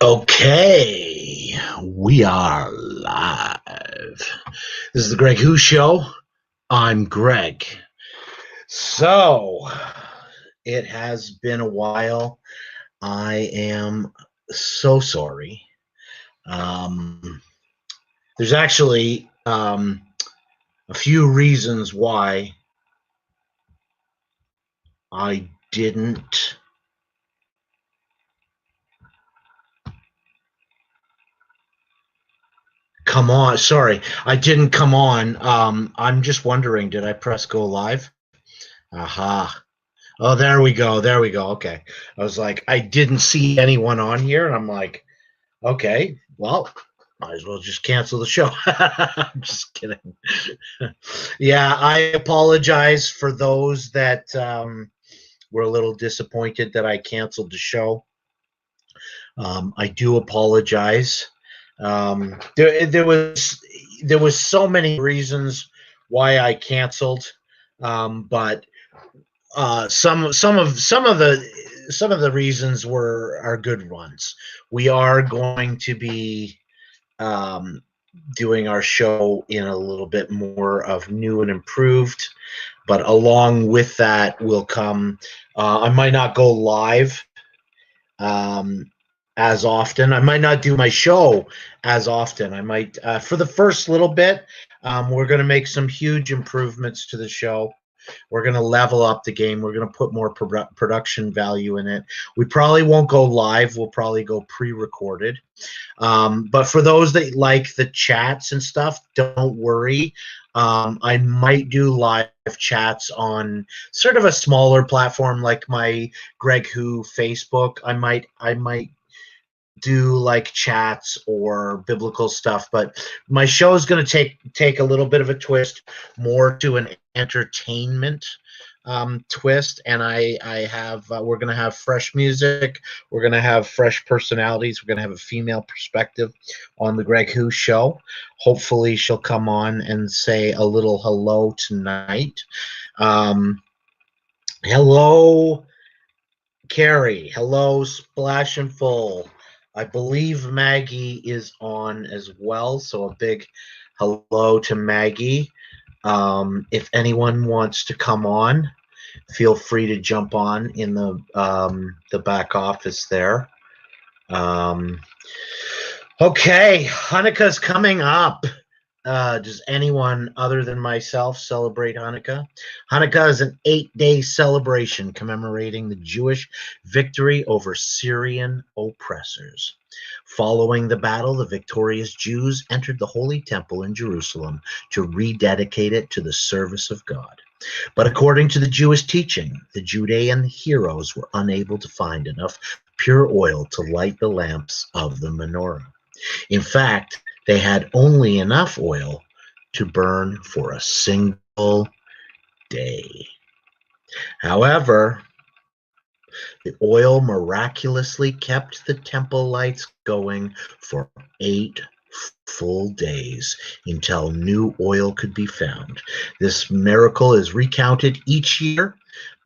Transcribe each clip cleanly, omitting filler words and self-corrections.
Okay, we are live. This is the Greg Who Show. I'm Greg. So, it has been a while. I am so sorry. There's actually a few reasons why I didn't come on. Sorry, I didn't come on. I'm just wondering, did I press go live? Aha. Oh, there we go. There we go. Okay. I was like, I didn't see anyone on here. And I'm like, okay, well, might as well just cancel the show. I'm just kidding. Yeah, I apologize for those that were a little disappointed that I canceled the show. I do apologize. There was so many reasons why I canceled, but some of the reasons are good ones. We are going to be doing our show in a little bit more of new and improved, but along with that will come. I might not go live as often. I might not do my show as often. I might, for the first little bit, we're going to make some huge improvements to the show. We're going to level up the game. We're going to put more production value in it. We probably won't go live. We'll probably go pre-recorded. But for those that like the chats and stuff, don't worry. I might do live chats on sort of a smaller platform like my Greg Who Facebook. I might do like chats or biblical stuff, but my show is going to take a little bit of a twist more to an entertainment twist, and I have we're going to have fresh music, we're going to have fresh personalities, we're going to have a female perspective on the Greg Who Show. Hopefully she'll come on and say a little hello tonight. Hello Carrie, hello Splash and Full. I believe Maggie is on as well, so a big hello to Maggie. If anyone wants to come on, feel free to jump on in the back office there. Okay, Hanukkah's coming up. Does anyone other than myself celebrate Hanukkah? Hanukkah is an 8-day celebration commemorating the Jewish victory over Syrian oppressors. Following the battle, the victorious Jews entered the Holy Temple in Jerusalem to rededicate it to the service of God. But according to the Jewish teaching, the Judean heroes were unable to find enough pure oil to light the lamps of the menorah. In fact, they had only enough oil to burn for a single day. However, the oil miraculously kept the temple lights going for 8 full days until new oil could be found. This miracle is recounted each year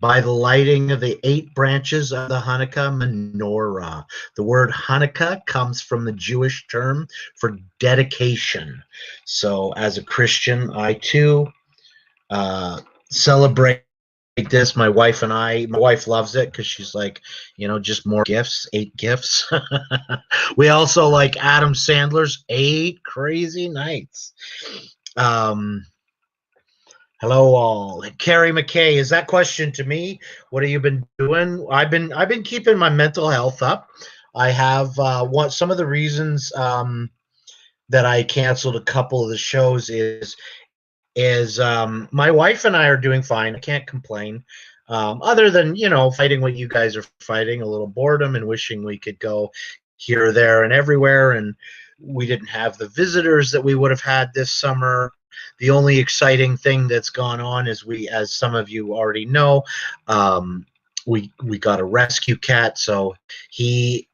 by the lighting of the 8 branches of the Hanukkah menorah. The word Hanukkah comes from the Jewish term for dedication. So as a Christian, I too celebrate this. My wife loves it because she's like, just more gifts, 8 gifts. We also like Adam Sandler's 8 Crazy Nights. Hello all. Carrie McKay, is that question to me? What have you been doing? I've been keeping my mental health up. I have some of the reasons that I canceled a couple of the shows is my wife and I are doing fine. I can't complain. Other than, fighting what you guys are fighting, a little boredom and wishing we could go here, there, and everywhere. And we didn't have the visitors that we would have had this summer. The only exciting thing that's gone on is as some of you already know, we got a rescue cat. So he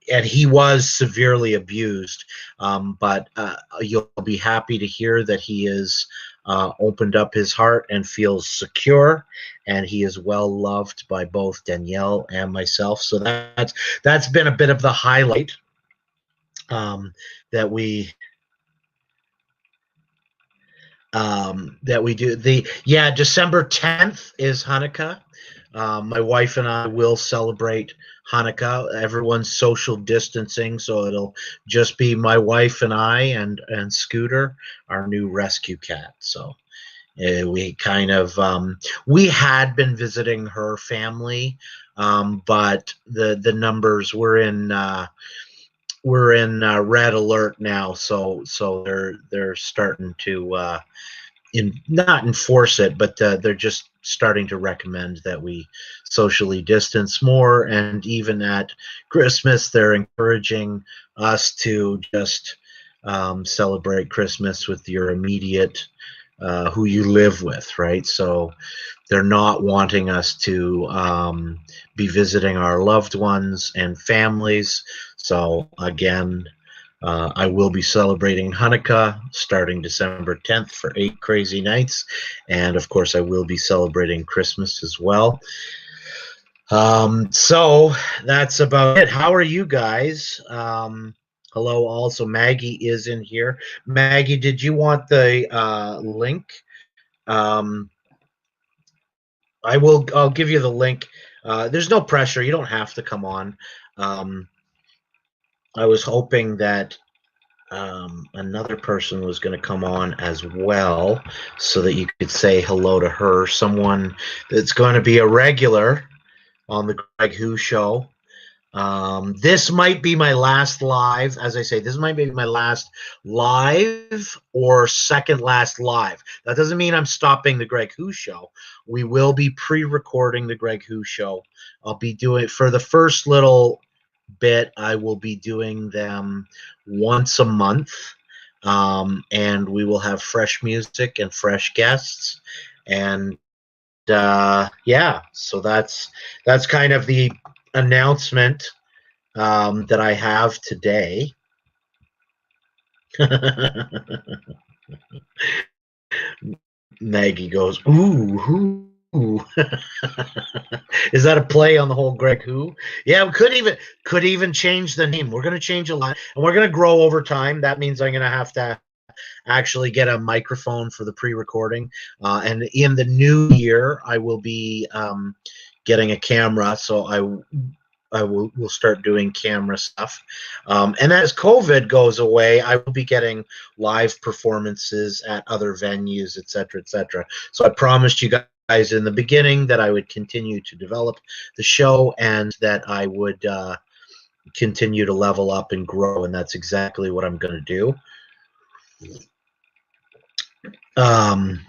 was severely abused, but you'll be happy to hear that he is opened up his heart and feels secure, and he is well loved by both Danielle and myself. So that's been a bit of the highlight um, that we do. December 10th is Hanukkah. My wife and I will celebrate Hanukkah. Everyone's social distancing, so it'll just be my wife and I and Scooter, our new rescue cat. So we kind of we had been visiting her family, but the numbers we're in red alert now. So they're starting to not enforce it, but they're just starting to recommend that we socially distance more. And even at Christmas, they're encouraging us to just celebrate Christmas with your immediate who you live with, right? So they're not wanting us to be visiting our loved ones and families. So again, I will be celebrating Hanukkah starting December 10th for 8 crazy nights. And of course, I will be celebrating Christmas as well. So that's about it. How are you guys? Hello, also Maggie is in here. Maggie, did you want the link? I'll give you the link. There's no pressure. You don't have to come on. I was hoping that another person was going to come on as well so that you could say hello to her. Someone that's going to be a regular on the Greg Who Show. This might be my last live. As I say, this might be my last live or second last live. That doesn't mean I'm stopping the Greg Who Show. We will be pre-recording the Greg Who Show. I'll be doing, for the first little bit, I will be doing them once a month. And we will have fresh music and fresh guests. And yeah, so that's kind of the announcement that I have today. Maggie goes, ooh. Is that a play on the whole Greg Who? Yeah, we could even change the name. We're going to change a lot, and we're going to grow over time. That means I'm going to have to actually get a microphone for the pre-recording. And in the new year, I will be getting a camera, so we'll start doing camera stuff. And as COVID goes away, I will be getting live performances at other venues, etc., etc. So I promised you guys in the beginning that I would continue to develop the show and that I would continue to level up and grow, and that's exactly what I'm going to do. And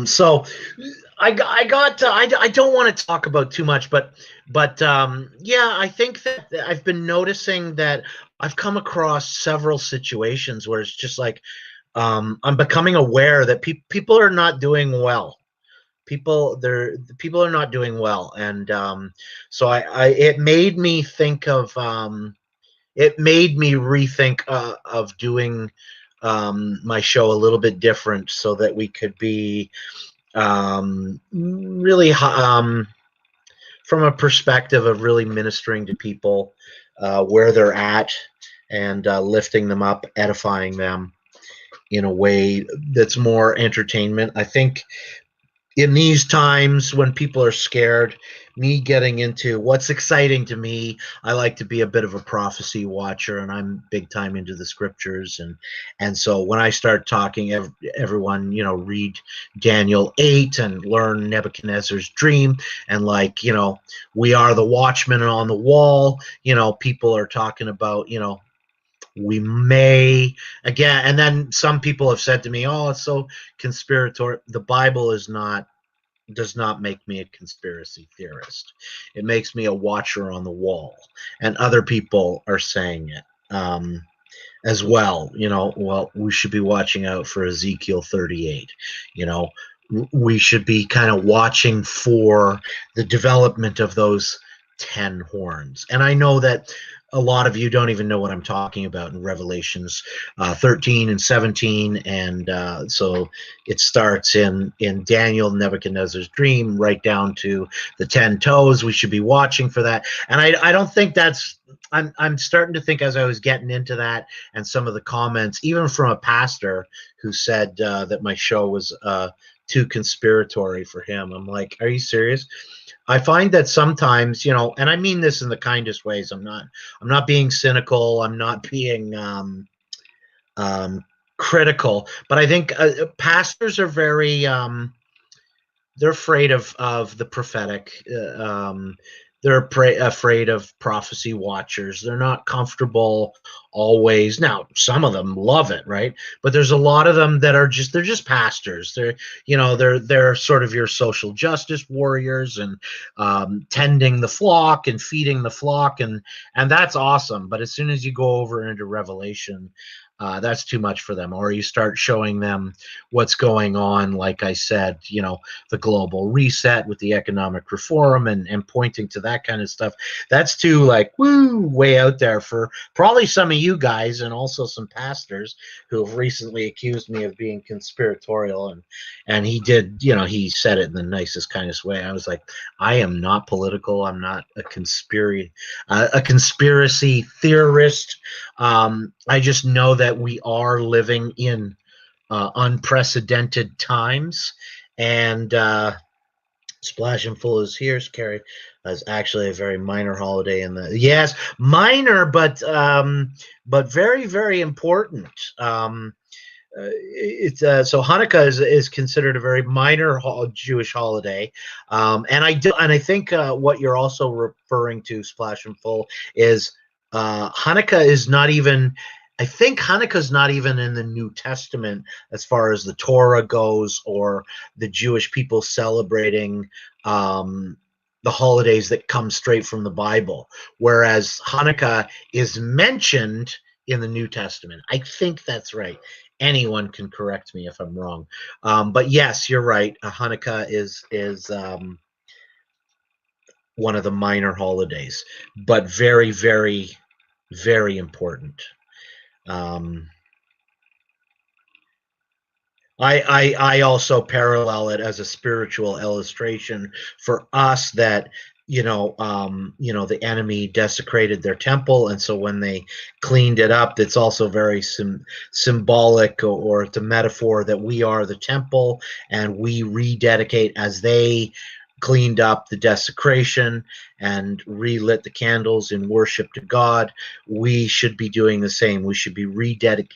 so I don't want to talk about too much, but yeah, I think that I've been noticing that I've come across several situations where it's just like I'm becoming aware that people are not doing well. People are not doing well, and so it made me think of it made me rethink of doing my show a little bit different so that we could be really from a perspective of really ministering to people where they're at and lifting them up, edifying them in a way that's more entertainment. I think in these times when people are scared, me getting into what's exciting to me, I like to be a bit of a prophecy watcher, and I'm big time into the scriptures, and so when I start talking, everyone, read Daniel 8 and learn Nebuchadnezzar's dream, and we are the watchmen on the wall. People are talking about we may again, and then some people have said to me, oh, it's so conspiratorial. The Bible does not make me a conspiracy theorist. It makes me a watcher on the wall, and other people are saying it as well. Well, we should be watching out for Ezekiel 38. We should be kind of watching for the development of those 10 horns. And I know that a lot of you don't even know what I'm talking about in Revelations 13 and 17, and so it starts in Daniel Nebuchadnezzar's dream right down to the 10 toes. We should be watching for that, and I don't think that's. I'm starting to think, as I was getting into that, and some of the comments, even from a pastor who said that my show was too conspiratory for him. I'm like, are you serious? I find that sometimes, and I mean this in the kindest ways. I'm not being cynical. I'm not being critical. But I think pastors are very they're afraid of the prophetic. They're afraid of prophecy watchers. They're not comfortable always. Now, some of them love it, right? But there's a lot of them that are they're just pastors. They're sort of your social justice warriors and tending the flock and feeding the flock, and that's awesome. But as soon as you go over into Revelation, that's too much for them. Or you start showing them what's going on, like I said, the global reset with the economic reform and pointing to that kind of stuff. That's too way out there for probably some of you guys, and also some pastors who have recently accused me of being conspiratorial. And he did, he said it in the nicest, kindest way. I was like, I am not political. I'm not a conspiracy theorist. I just know that we are living in unprecedented times, and Splash and Full is here. Carrie is actually a very minor holiday in the minor, but very, very important. So Hanukkah is considered a very minor Jewish holiday, and I think what you're also referring to, Splash and Full, is Hanukkah is not even. I think Hanukkah is not even in the New Testament as far as the Torah goes, or the Jewish people celebrating the holidays that come straight from the Bible, whereas Hanukkah is mentioned in the New Testament. I think that's right. Anyone can correct me if I'm wrong. But yes, you're right. Hanukkah is one of the minor holidays, but very, very, very important. I also parallel it as a spiritual illustration for us that the enemy desecrated their temple, and so when they cleaned it up, it's also very symbolic, or it's a metaphor that we are the temple, and we rededicate as they cleaned up the desecration and relit the candles in worship to God. We should be doing the same. We should be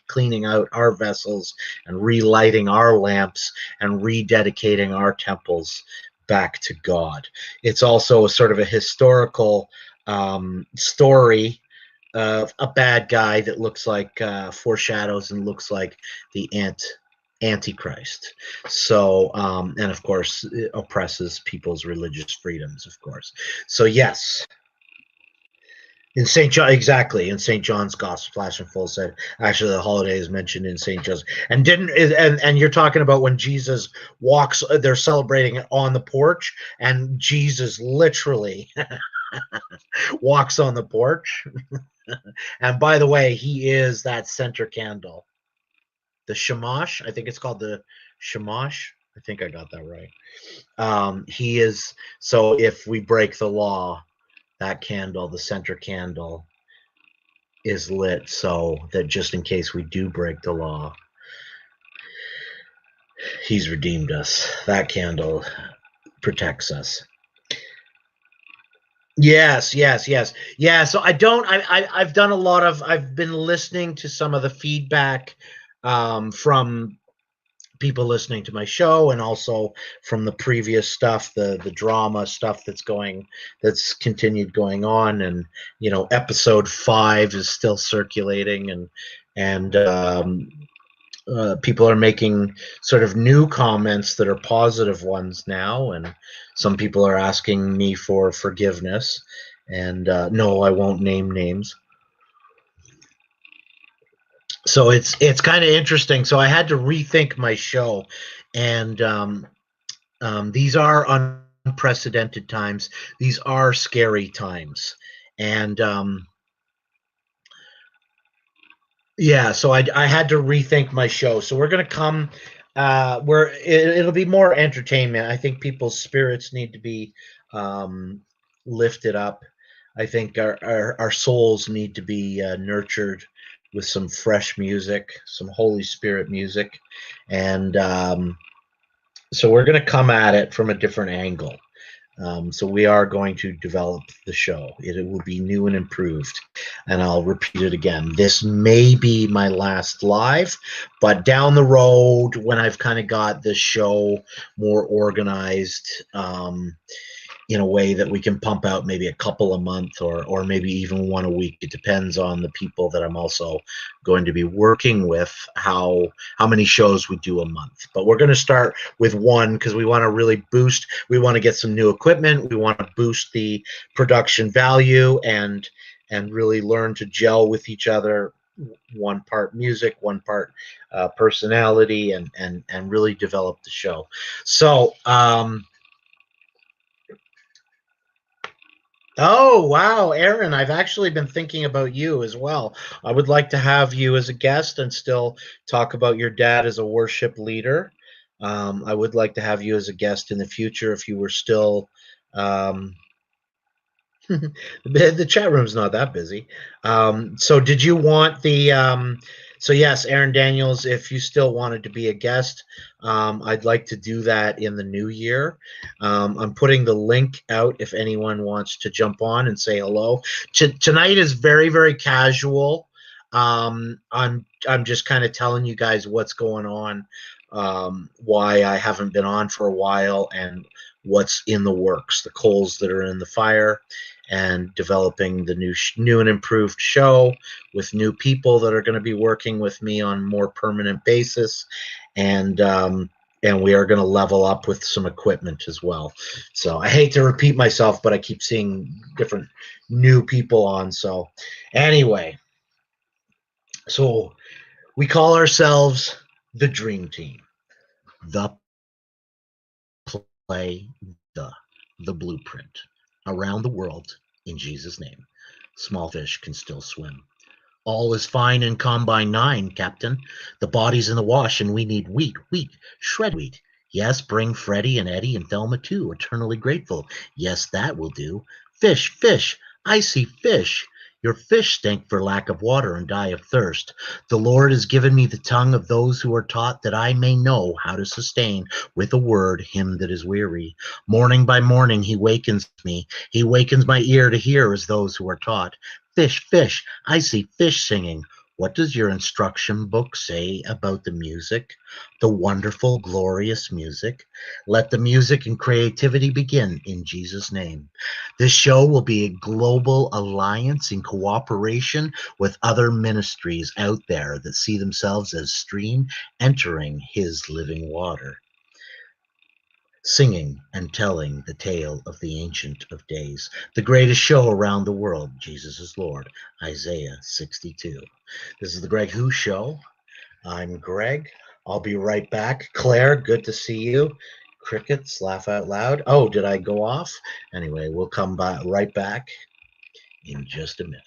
cleaning out our vessels and relighting our lamps and rededicating our temples back to God. It's also a sort of a historical story of a bad guy that looks like foreshadows and looks like the Antichrist. So, and of course, it oppresses people's religious freedoms, of course. So, yes. In St. John, exactly. In St. John's Gospel, Splash and Full said, actually, the holiday is mentioned in St. John's. And you're talking about when Jesus walks, they're celebrating it on the porch, and Jesus literally walks on the porch. And by the way, he is that center candle. The shamash, I think it's called the shamash. I think I got that right. He is, so if we break the law, that candle, the center candle, is lit so that just in case we do break the law, he's redeemed us. That candle protects us. Yes. Yeah, so I've done a lot of, I've been listening to some of the feedback from people listening to my show, and also from the previous stuff, the drama stuff that's continued going on, and episode 5 is still circulating, and people are making sort of new comments that are positive ones now, and some people are asking me for forgiveness, and no, I won't name names. So it's kind of interesting. So I had to rethink my show, and these are unprecedented times. These are scary times, and Yeah, so I had to rethink my show. So we're gonna come where it'll be more entertainment. I think people's spirits need to be um, lifted up. I think our souls need to be nurtured with some fresh music, some Holy Spirit music, and so we're gonna come at it from a different angle. So we are going to develop the show. It will be new and improved. And I'll repeat it again. This may be my last live, but down the road, when I've kind of got this show more organized, in a way that we can pump out maybe a couple a month or maybe even one a week. It depends on the people that I'm also going to be working with, how many shows we do a month. But we're going to start with one because we want to really boost. We want to get some new equipment. We want to boost the production value and really learn to gel with each other. One part music, one part personality, and really develop the show. So oh, wow, Aaron, I've actually been thinking about you as well. I would like to have you as a guest and still talk about your dad as a worship leader. I would like to have you as a guest in the future if you were still. Um, the chat room's not that busy. So did you want the so yes, Aaron Daniels, if you still wanted to be a guest, I'd like to do that in the new year. I'm putting the link out if anyone wants to jump on and say hello. Tonight is very, very casual. I'm just kind of telling you guys what's going on, why I haven't been on for a while, and what's in the works, the coals that are in the fire, and developing the new and improved show with new people that are going to be working with me on more permanent basis, and we are going to level up with some equipment as well. So I hate to repeat myself, but I keep seeing different new people on. So anyway, so we call ourselves the Dream Team, the play, the the blueprint around the world in Jesus' name. Small fish can still swim. All is fine in Combine 9, Captain. The body's in the wash and we need wheat, shred wheat. Yes, bring Freddie and Eddie and Thelma too, eternally grateful. Yes, that will do. Fish, I see fish. Your fish stink for lack of water and die of thirst. The Lord has given me the tongue of those who are taught that I may know how to sustain with a word him that is weary. Morning by morning he wakens me. He wakens my ear to hear as those who are taught. Fish, I see fish singing. What does your instruction book say about the music? The wonderful, glorious music? Let the music and creativity begin in Jesus' name. This show will be a global alliance in cooperation with other ministries out there that see themselves as stream entering his living water, singing and telling the tale of the Ancient of Days, the greatest show around the world, Jesus is Lord, Isaiah 62. This is the Greg Who Show. I'm Greg. I'll be right back. Claire, good to see you. Crickets, laugh out loud. Oh, did I go off? Anyway, we'll come back right back in just a minute.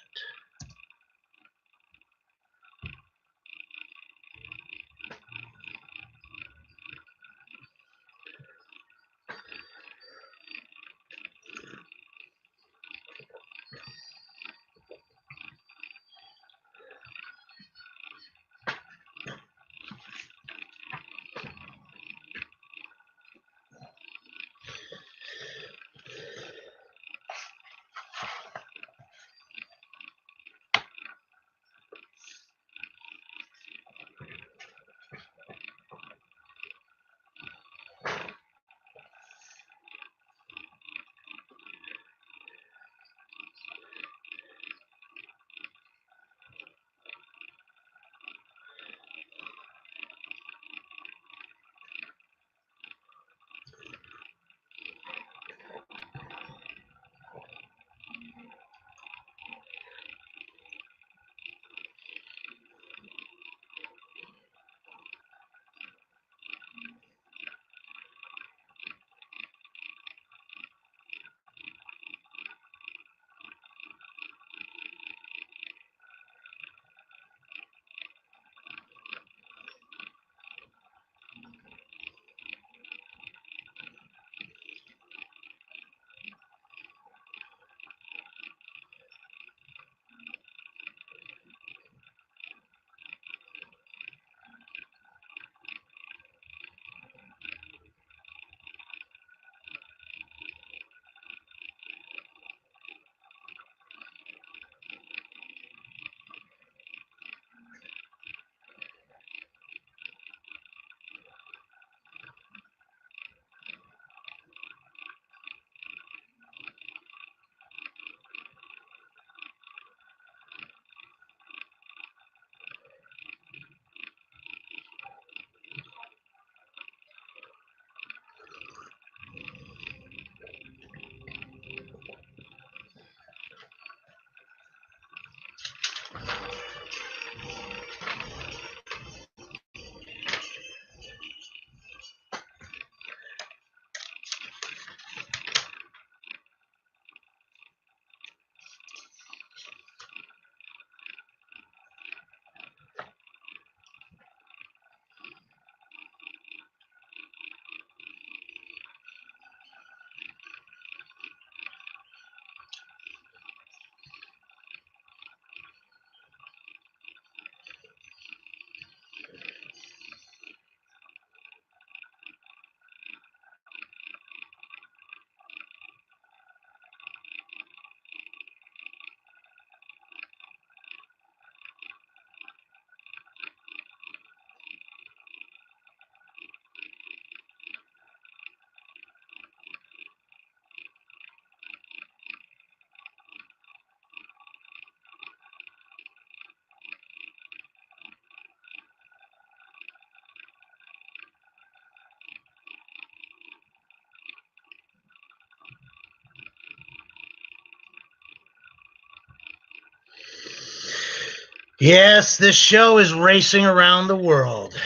Yes, this show is racing around the world.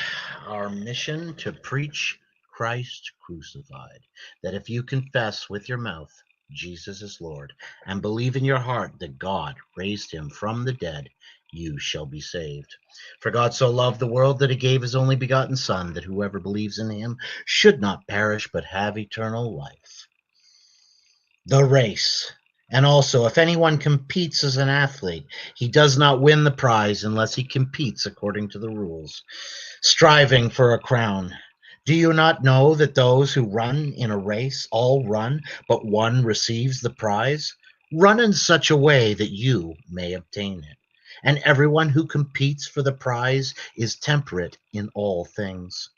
Our mission to preach Christ crucified. That if you confess with your mouth Jesus is Lord and believe in your heart that God raised him from the dead, you shall be saved. For God so loved the world that he gave his only begotten Son, that whoever believes in him should not perish but have eternal life. The race. And also, if anyone competes as an athlete, he does not win the prize unless he competes according to the rules, striving for a crown. Do you not know that those who run in a race all run, but one receives the prize? Run in such a way that you may obtain it. And everyone who competes for the prize is temperate in all things.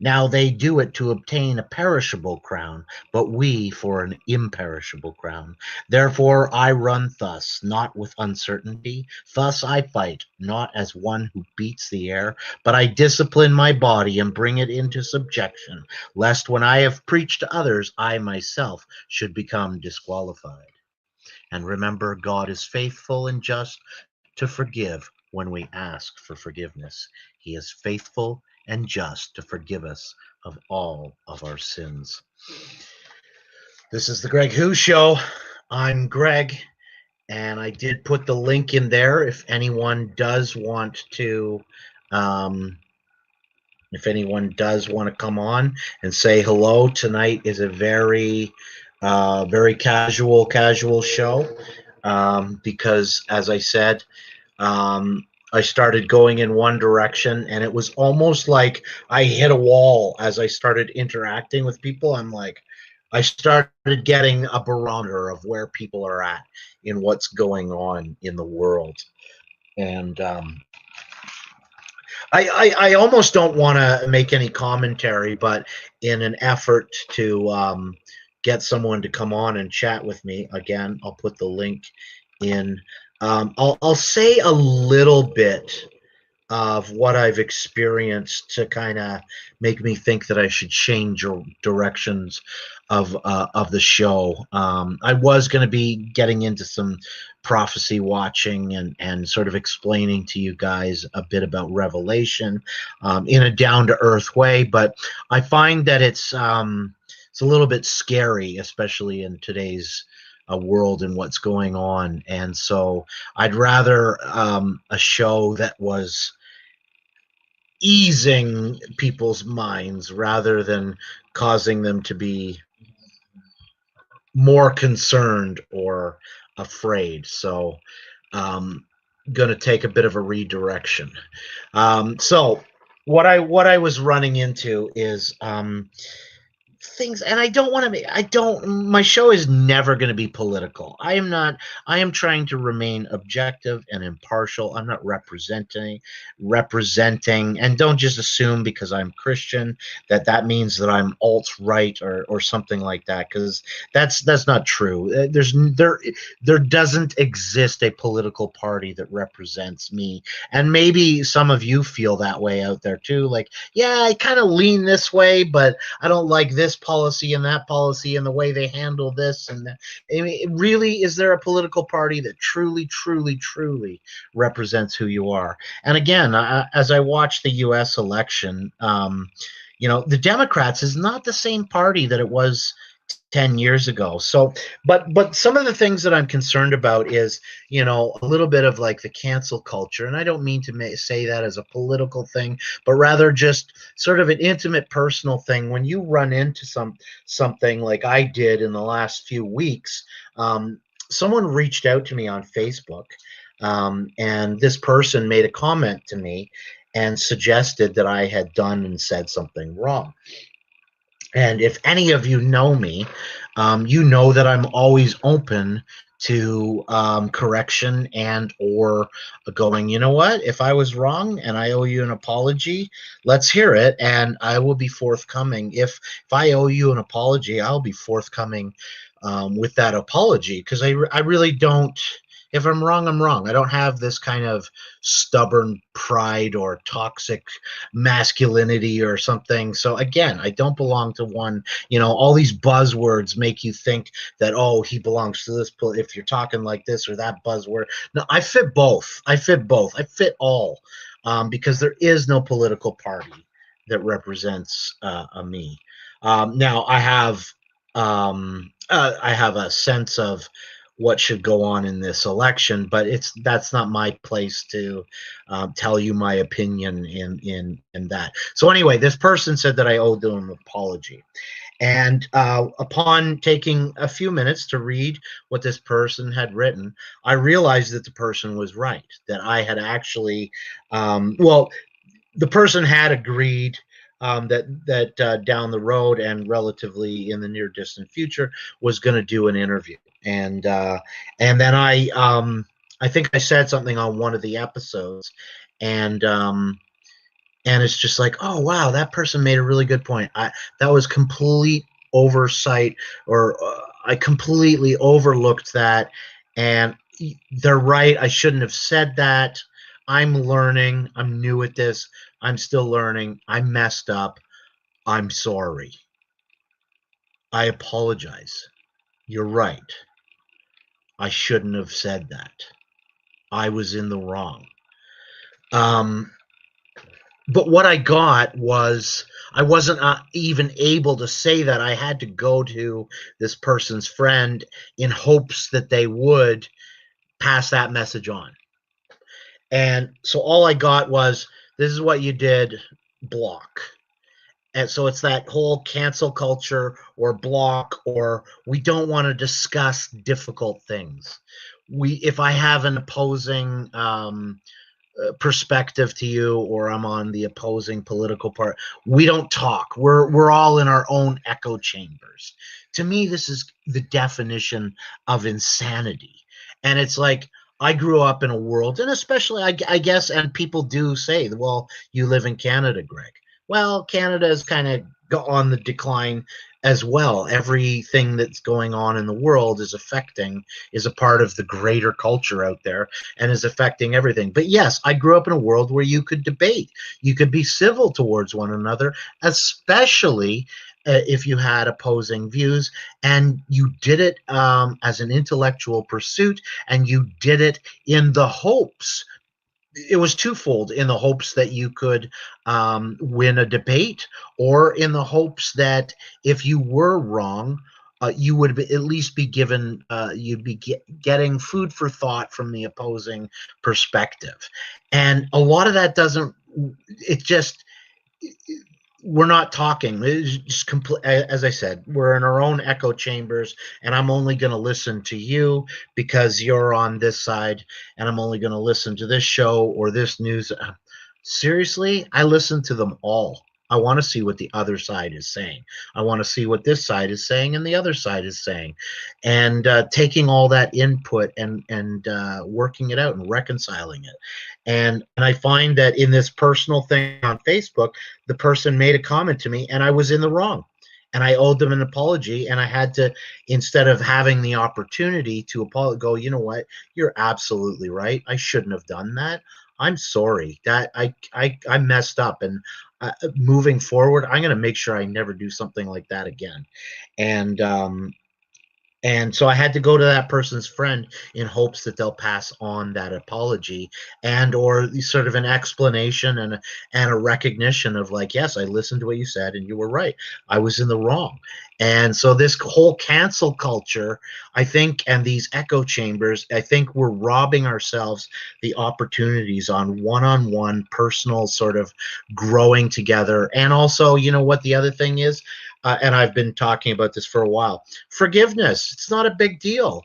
Now they do it to obtain a perishable crown, but we for an imperishable crown. Therefore I run thus, not with uncertainty. Thus I fight, not as one who beats the air, but I discipline my body and bring it into subjection, lest when I have preached to others, I myself should become disqualified. And remember, God is faithful and just to forgive when we ask for forgiveness. He is faithful and just to forgive us of all of our sins. This is the Greg Who Show. I'm Greg, and I did put the link in there if anyone does want to come on and say hello. Tonight is a very casual show, because as I said, I started going in one direction, and it was almost like I hit a wall as I started interacting with people. I started getting a barometer of where people are at in what's going on in the world. And I almost don't want to make any commentary, but in an effort to get someone to come on and chat with me, again, I'll put the link in. I'll say a little bit of what I've experienced to kind of make me think that I should change directions of the show. I was going to be getting into some prophecy watching and sort of explaining to you guys a bit about Revelation in a down to earth way, but I find that it's a little bit scary, especially in today's world and what's going on. And so I'd rather a show that was easing people's minds rather than causing them to be more concerned or afraid. So going to take a bit of a redirection. So what I was running into is things, and my show is never going to be political. I am trying to remain objective and impartial. I'm not representing, and don't just assume because I'm Christian that means that I'm alt-right or something like that, because that's not true. There doesn't exist a political party that represents me, and maybe some of you feel that way out there too, like, yeah, I kind of lean this way, but I don't like this policy and that policy and the way they handle this and that. I mean, really, is there a political party that truly represents who you are? And again, as I watch the U.S. election, the Democrats is not the same party that it was 10 years ago. So, but some of the things that I'm concerned about is, a little bit of like the cancel culture. And I don't mean to say that as a political thing, but rather just sort of an intimate personal thing. When you run into something like I did in the last few weeks, someone reached out to me on Facebook, and this person made a comment to me and suggested that I had done and said something wrong. And if any of you know me, you know that I'm always open to correction and or going, you know what, if I was wrong and I owe you an apology, let's hear it, and I will be forthcoming. If I owe you an apology, I'll be forthcoming with that apology, because I really don't If I'm wrong, I'm wrong. I don't have this kind of stubborn pride or toxic masculinity or something. So again, I don't belong to one. All these buzzwords make you think that, oh, he belongs to this. If you're talking like this or that buzzword, no, I fit both. I fit both. I fit all, because there is no political party that represents a me. Now I have a sense of what should go on in this election, but that's not my place to tell you my opinion in that. So anyway, this person said that I owed them an apology, and upon taking a few minutes to read what this person had written, I realized that the person was right. That I had actually, well, the person had agreed that down the road and relatively in the near distant future was going to do an interview, and then I think I said something on one of the episodes, and it's just like, oh wow, that person made a really good point. That was complete oversight, or I completely overlooked that, and they're right. I shouldn't have said that. I'm learning. I'm new at this. I'm still learning. I messed up. I'm sorry. I apologize. You're right. I shouldn't have said that. I was in the wrong. But what I got was, I wasn't even able to say that. I had to go to this person's friend in hopes that they would pass that message on. And so all I got was, this is what you did, block. And so it's that whole cancel culture, or block, or we don't want to discuss difficult things. If I have an opposing perspective to you, or I'm on the opposing political part, we don't talk. We're all in our own echo chambers. To me, this is the definition of insanity. And it's like, I grew up in a world, and especially I guess, and people do say, well, you live in Canada, Greg. Well, Canada is kind of on the decline as well. Everything that's going on in the world is a part of the greater culture out there, and is affecting everything. But yes, I grew up in a world where you could debate, you could be civil towards one another, especially if you had opposing views, and you did it as an intellectual pursuit, and you did it in the hopes, it was twofold, in the hopes that you could win a debate, or in the hopes that if you were wrong, you would at least be given, you'd be getting food for thought from the opposing perspective. And a lot of that doesn't, it just, we're not talking. It's just as I said, we're in our own echo chambers, and I'm only going to listen to you because you're on this side, and I'm only going to listen to this show or this news. Seriously, I listen to them all. I want to see what the other side is saying. I want to see what this side is saying and the other side is saying, and taking all that input and working it out and reconciling it. And I find that in this personal thing on Facebook, the person made a comment to me, and I was in the wrong. And I owed them an apology, and I had to, instead of having the opportunity to go, you know what, you're absolutely right. I shouldn't have done that. I'm sorry that I messed up, and moving forward, I'm going to make sure I never do something like that again. And so I had to go to that person's friend in hopes that they'll pass on that apology, and or sort of an explanation, and a recognition of like, yes, I listened to what you said and you were right. I was in the wrong. And so this whole cancel culture, I think, and these echo chambers, I think we're robbing ourselves the opportunities on one-on-one personal sort of growing together. And also, you know what the other thing is? And I've been talking about this for a while. Forgiveness. It's not a big deal.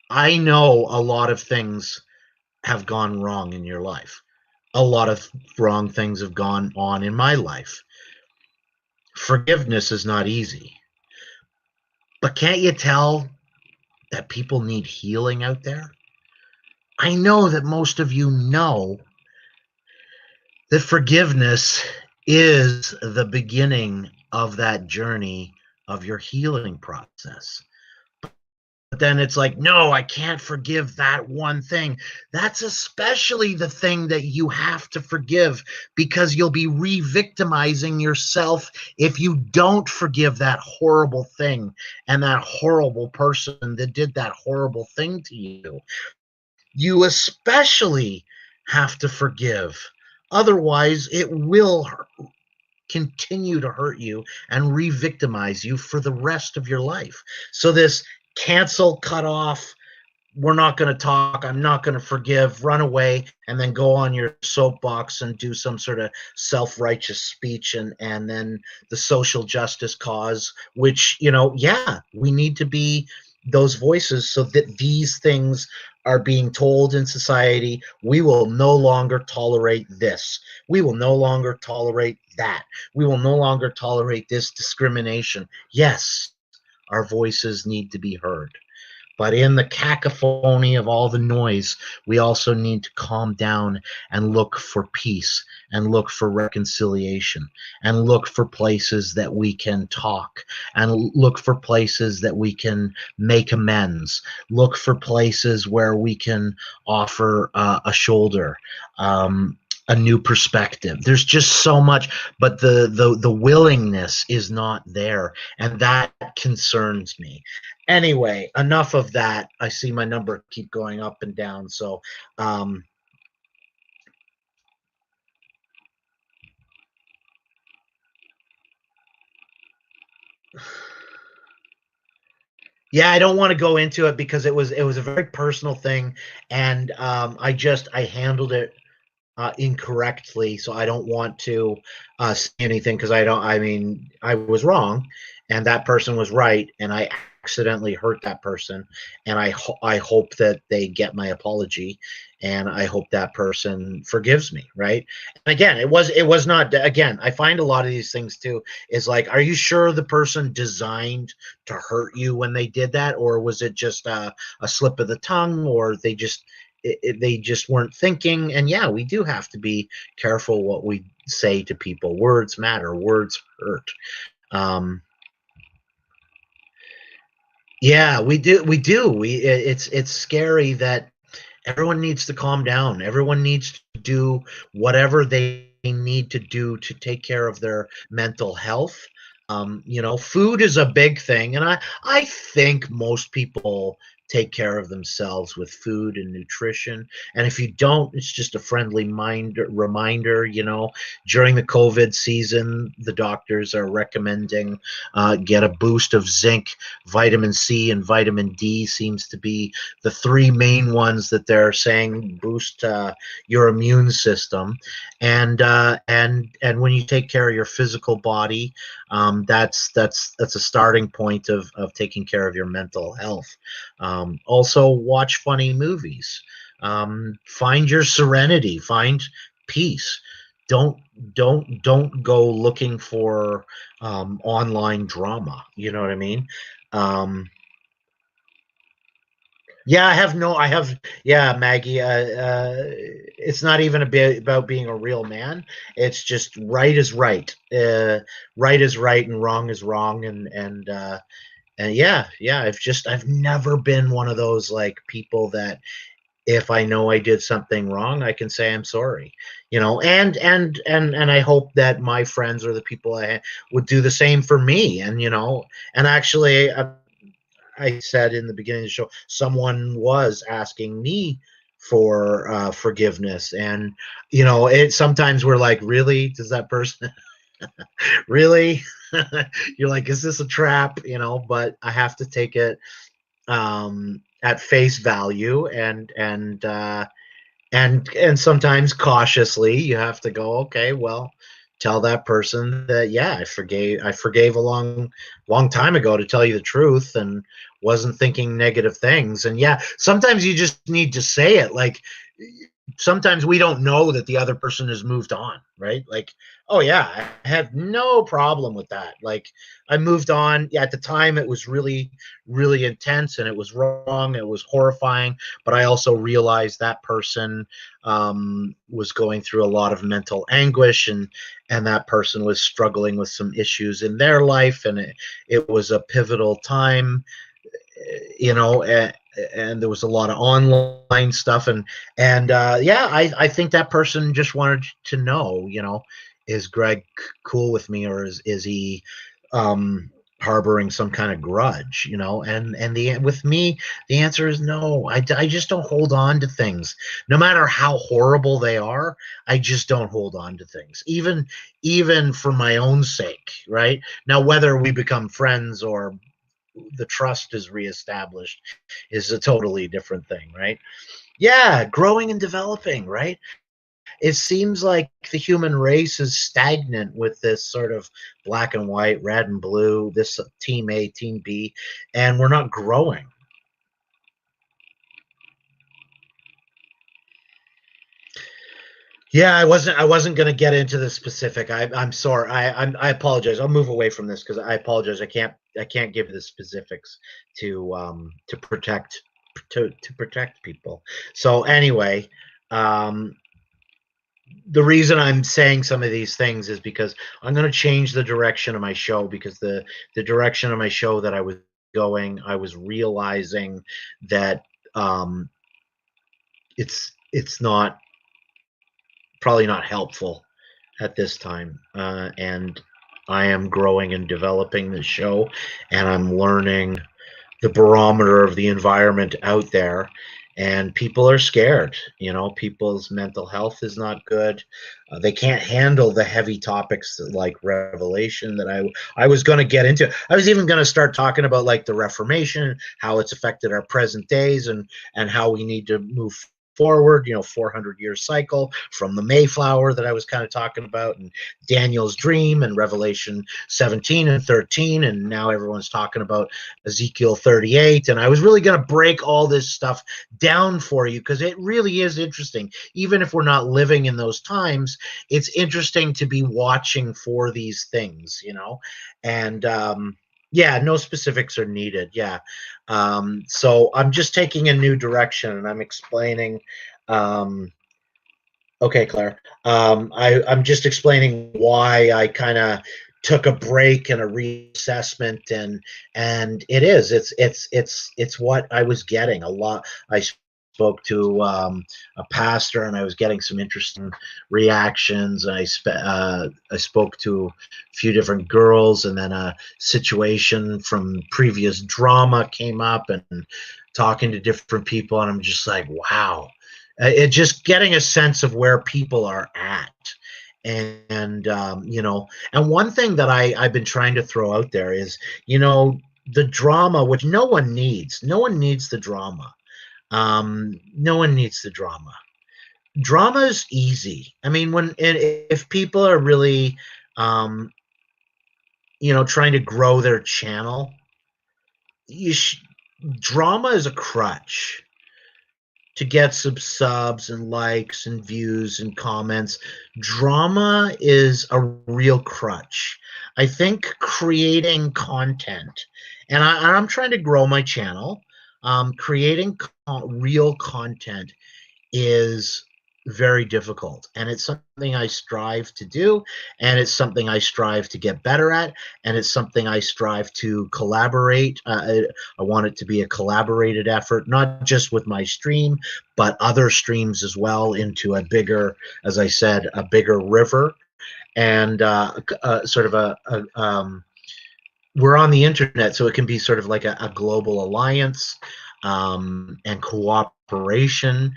I know a lot of things have gone wrong in your life. A lot of wrong things have gone on in my life. Forgiveness is not easy. But can't you tell that people need healing out there? I know that most of you know that forgiveness is the beginning of that journey of your healing process. then it's like, no, I can't forgive that one thing. That's especially the thing that you have to forgive, because you'll be re-victimizing yourself if you don't forgive that horrible thing and that horrible person that did that horrible thing to you. You especially have to forgive. Otherwise, it will continue to hurt you and re-victimize you for the rest of your life. So this cancel, cut off, we're not going to talk, I'm not going to forgive, run away, and then go on your soapbox and do some sort of self-righteous speech, and then the social justice cause, which, yeah, we need to be those voices so that these things are being told in society. We will no longer tolerate this. We will no longer tolerate that. We will no longer tolerate this discrimination. Yes, our voices need to be heard. But in the cacophony of all the noise, we also need to calm down and look for peace and look for reconciliation and look for places that we can talk and look for places that we can make amends, look for places where we can offer a shoulder, a new perspective. There's just so much, but the willingness is not there, and that concerns me. Anyway, enough of that. I see my number keep going up and down, so yeah, I don't want to go into it because it was a very personal thing, and I handled it incorrectly, so I don't want to say anything, because I mean, I was wrong, and that person was right, and I accidentally hurt that person, and I hope that they get my apology, and I hope that person forgives me, right? And again, it was not, again, I find a lot of these things too is like, are you sure the person designed to hurt you when they did that, or was it just a slip of the tongue, or they just weren't thinking? And yeah, we do have to be careful what we say to people. Words matter. Words hurt. Yeah, we do. We do. It's scary that everyone needs to calm down. Everyone needs to do whatever they need to do to take care of their mental health. Food is a big thing, and I think most people take care of themselves with food and nutrition. And if you don't, it's just a friendly reminder. During the COVID season, the doctors are recommending get a boost of zinc. Vitamin C and vitamin D seems to be the three main ones that they're saying boost your immune system. And when you take care of your physical body, that's a starting point of taking care of your mental health. Also, watch funny movies. Find your serenity. Find peace. Don't go looking for online drama. You know what I mean? Yeah, yeah, Maggie. It's not even a bit about being a real man. It's just right is right. Right is right, and wrong is wrong, and yeah. I've never been one of those like people that if I know I did something wrong, I can say I'm sorry. And I hope that my friends or the people I would do the same for me. And actually. I said in the beginning of the show, someone was asking me for forgiveness, and it sometimes we're like, really, does that person really? You're like, is this a trap? But I have to take it at face value, and sometimes cautiously. You have to go, okay, well, tell that person that, yeah, I forgave a long time ago, to tell you the truth, and wasn't thinking negative things. And yeah, sometimes you just need to say it. Like, sometimes we don't know that the other person has moved on, right? Like, oh yeah, I had no problem with that. Like, I moved on. Yeah, at the time it was really, really intense, and it was wrong. It was horrifying. But I also realized that person was going through a lot of mental anguish, and that person was struggling with some issues in their life, and it was a pivotal time. you know, and there was a lot of online stuff, and yeah, I think that person just wanted to know, you know, is Greg cool with me, or is he um harboring some kind of grudge, you know? And the with me, the answer is no. I just don't hold on to things, no matter how horrible they are. I just don't hold on to things, even for my own sake, right? Now, whether we become friends or the trust is reestablished is a totally different thing, right? Yeah, growing and developing, right? It seems like the human race is stagnant with this sort of black and white, red and blue, this team A, team B, and we're not growing. Yeah, I wasn't going to get into the specific. I'm sorry. I apologize. I'll move away from this because I apologize. I can't give the specifics to protect to protect people. So anyway, um, the reason I'm saying some of these things is because I'm going to change the direction of my show, because the direction of my show that I was going, I was realizing that um, it's not, probably not helpful at this time, and I am growing and developing the show, and I'm learning the barometer of the environment out there, and people are scared. You know, people's mental health is not good. They can't handle the heavy topics like revelation that I was going to get into. I was even going to start talking about like the Reformation, how it's affected our present days, and how we need to move forward, you know, 400-year cycle from the Mayflower that I was kind of talking about, and Daniel's dream, and Revelation 17 and 13, and now everyone's talking about Ezekiel 38. And I was really going to break all this stuff down for you because it really is interesting. Even if we're not living in those times, it's interesting to be watching for these things, you know? And yeah, no specifics are needed. Yeah. So I'm just taking a new direction, and I'm explaining. Um, okay, Claire. I'm just explaining why I kind of took a break and a reassessment, and it's what I was getting a lot. I spoke to a pastor, and I was getting some interesting reactions. I spoke to a few different girls, and then a situation from previous drama came up, and talking to different people, and I'm just like, wow. It just getting a sense of where people are at, and you know, and one thing that I've been trying to throw out there is, you know, the drama, which no one needs the drama. No one needs the drama. Drama is easy. I mean, if people are really um you know, trying to grow their channel, you drama is a crutch to get some subs and likes and views and comments. Drama is a real crutch. I think creating content, and I'm trying to grow my channel, creating real content is very difficult, and it's something I strive to do, and it's something I strive to get better at, and it's something I strive to collaborate. I want it to be a collaborated effort, not just with my stream, but other streams as well, into a bigger, as I said, a bigger river, and sort of we're on the internet, so it can be sort of like a global alliance, and cooperation,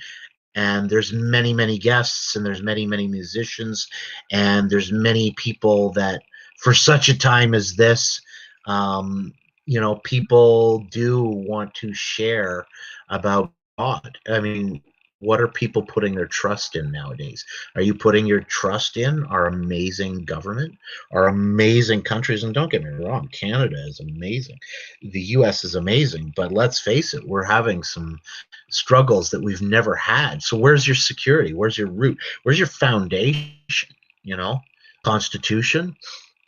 and there's many guests, and there's many musicians, and there's many people that, for such a time as this, you know, people do want to share about God. I mean, what are people putting their trust in nowadays? Are you putting your trust in our amazing government, our amazing countries? And don't get me wrong, Canada is amazing, the US is amazing, but let's face it, we're having some struggles that we've never had. So where's your security? Where's your root? Where's your foundation? You know, Constitution.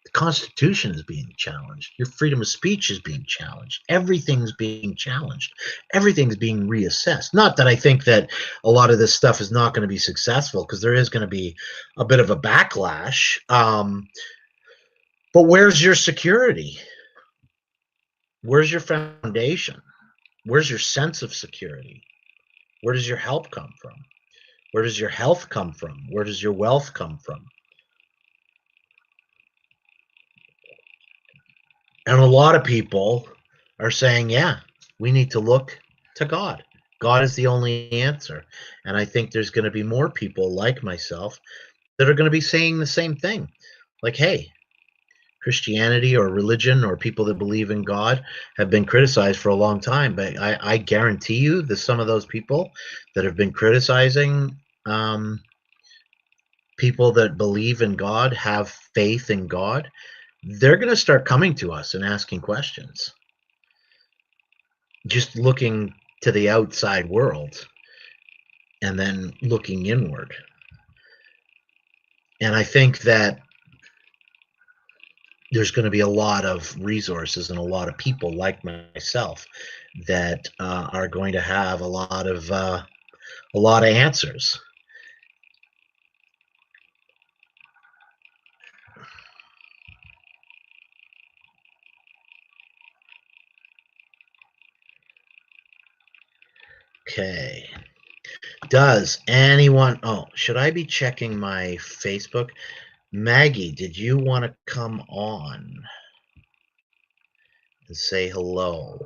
The Constitution is being challenged. Your freedom of speech is being challenged. Everything's being challenged. Everything's being reassessed. Not that I think that a lot of this stuff is not going to be successful, because there is going to be a bit of a backlash. But where's your security? Where's your foundation? Where's your sense of security? Where does your help come from? Where does your health come from? Where does your wealth come from? And a lot of people are saying, yeah, we need to look to God. God is the only answer. And I think there's going to be more people like myself that are going to be saying the same thing. Like, hey, Christianity or religion or people that believe in God have been criticized for a long time. But I guarantee you that some of those people that have been criticizing people that believe in God, have faith in God, they're going to start coming to us and asking questions. Just looking to the outside world and then looking inward. And I think that there's going to be a lot of resources and a lot of people like myself that are going to have a lot of answers. Okay. Does anyone? Oh, should I be checking my Facebook? Maggie, did you want to come on and say hello?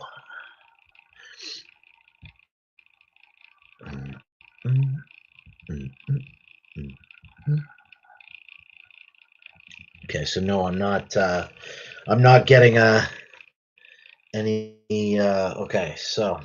Okay, so no, I'm not. I'm not getting any. Okay, so.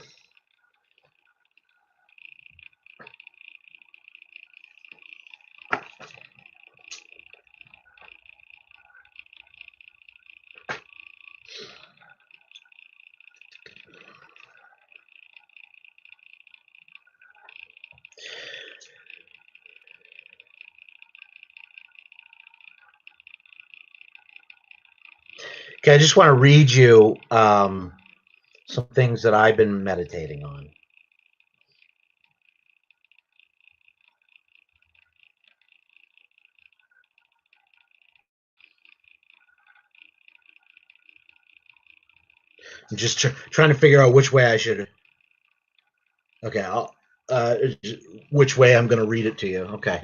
Okay, I just want to read you some things that I've been meditating on. I'm just trying to figure out which way I should. Okay, I'll which way I'm going to read it to you. Okay.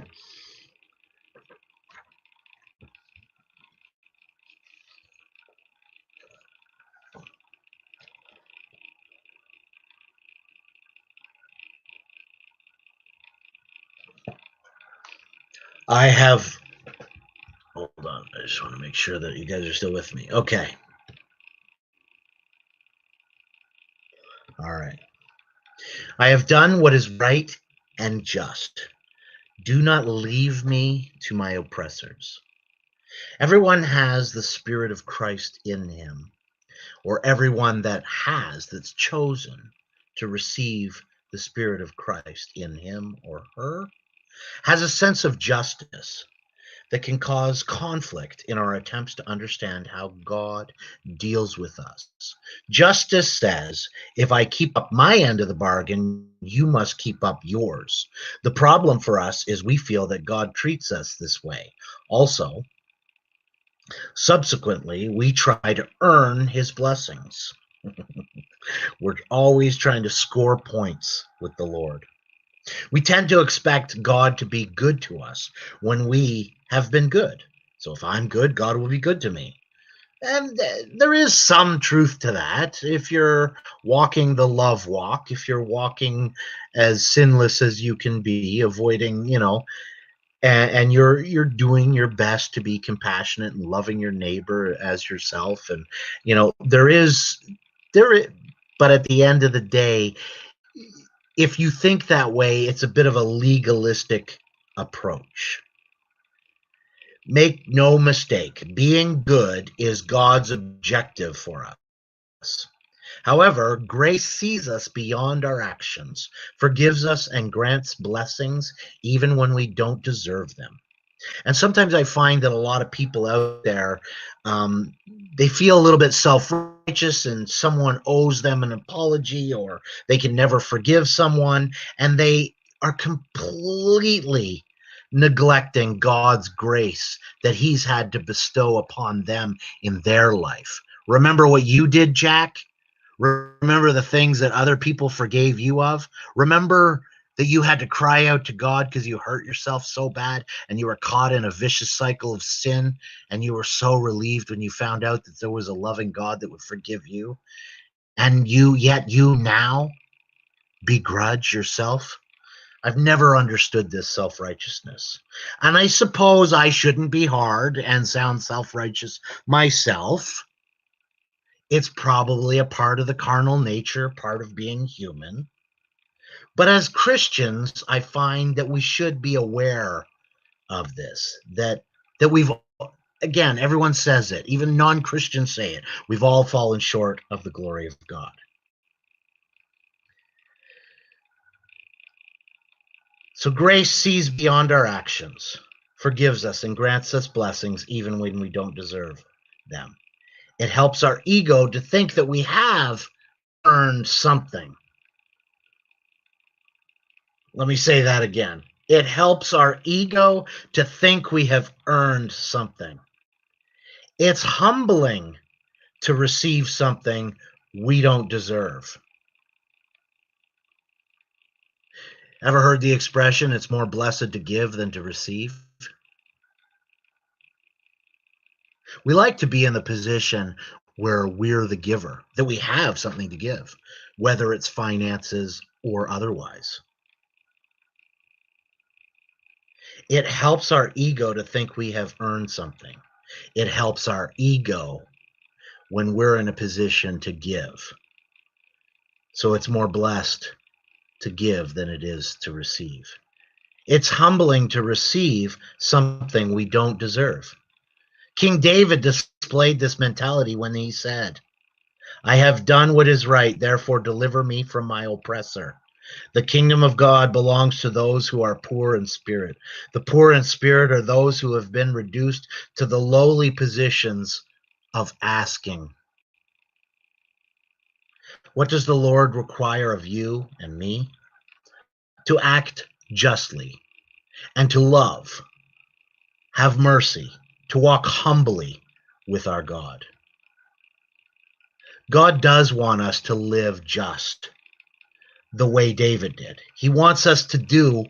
I have. Hold on. I just want to make sure that you guys are still with me. Okay. All right. I have done what is right and just. Do not leave me to my oppressors. Everyone has the Spirit of Christ in him, or everyone that's chosen to receive the Spirit of Christ in him or her has a sense of justice that can cause conflict in our attempts to understand how God deals with us. Justice says, if I keep up my end of the bargain, you must keep up yours. The problem for us is we feel that God treats us this way. Also, subsequently, we try to earn his blessings. We're always trying to score points with the Lord. We tend to expect God to be good to us when we have been good. So if I'm good, God will be good to me. And there is some truth to that. If you're walking the love walk, if you're walking as sinless as you can be, avoiding, and you're doing your best to be compassionate and loving your neighbor as yourself, and there is, but at the end of the day, if you think that way, it's a bit of a legalistic approach. Make no mistake, being good is God's objective for us. However, grace sees us beyond our actions, forgives us, and grants blessings even when we don't deserve them. And sometimes I find that a lot of people out there, they feel a little bit self-righteous and someone owes them an apology, or they can never forgive someone, and they are completely neglecting God's grace that he's had to bestow upon them in their life. Remember what you did, Jack? Remember the things that other people forgave you of. Remember that you had to cry out to God because you hurt yourself so bad and you were caught in a vicious cycle of sin, and you were so relieved when you found out that there was a loving God that would forgive you. And yet you now begrudge yourself. I've never understood this self-righteousness. And I suppose I shouldn't be hard and sound self-righteous myself. It's probably a part of the carnal nature, part of being human. But as Christians, I find that we should be aware of this, that we've, again, everyone says it, even non-Christians say it, we've all fallen short of the glory of God. So grace sees beyond our actions, forgives us, and grants us blessings even when we don't deserve them. It helps our ego to think that we have earned something. Let me say that again. It helps our ego to think we have earned something. It's humbling to receive something we don't deserve. Ever heard the expression, it's more blessed to give than to receive? We like to be in the position where we're the giver, that we have something to give, whether it's finances or otherwise. It helps our ego to think we have earned something. It helps our ego when we're in a position to give. So it's more blessed to give than it is to receive. It's humbling to receive something we don't deserve. King David displayed this mentality when he said, I have done what is right, therefore deliver me from my oppressor. The kingdom of God belongs to those who are poor in spirit. The poor in spirit are those who have been reduced to the lowly positions of asking. What does the Lord require of you and me? To act justly and to love, have mercy, to walk humbly with our God. God does want us to live just the way David did. He wants us to do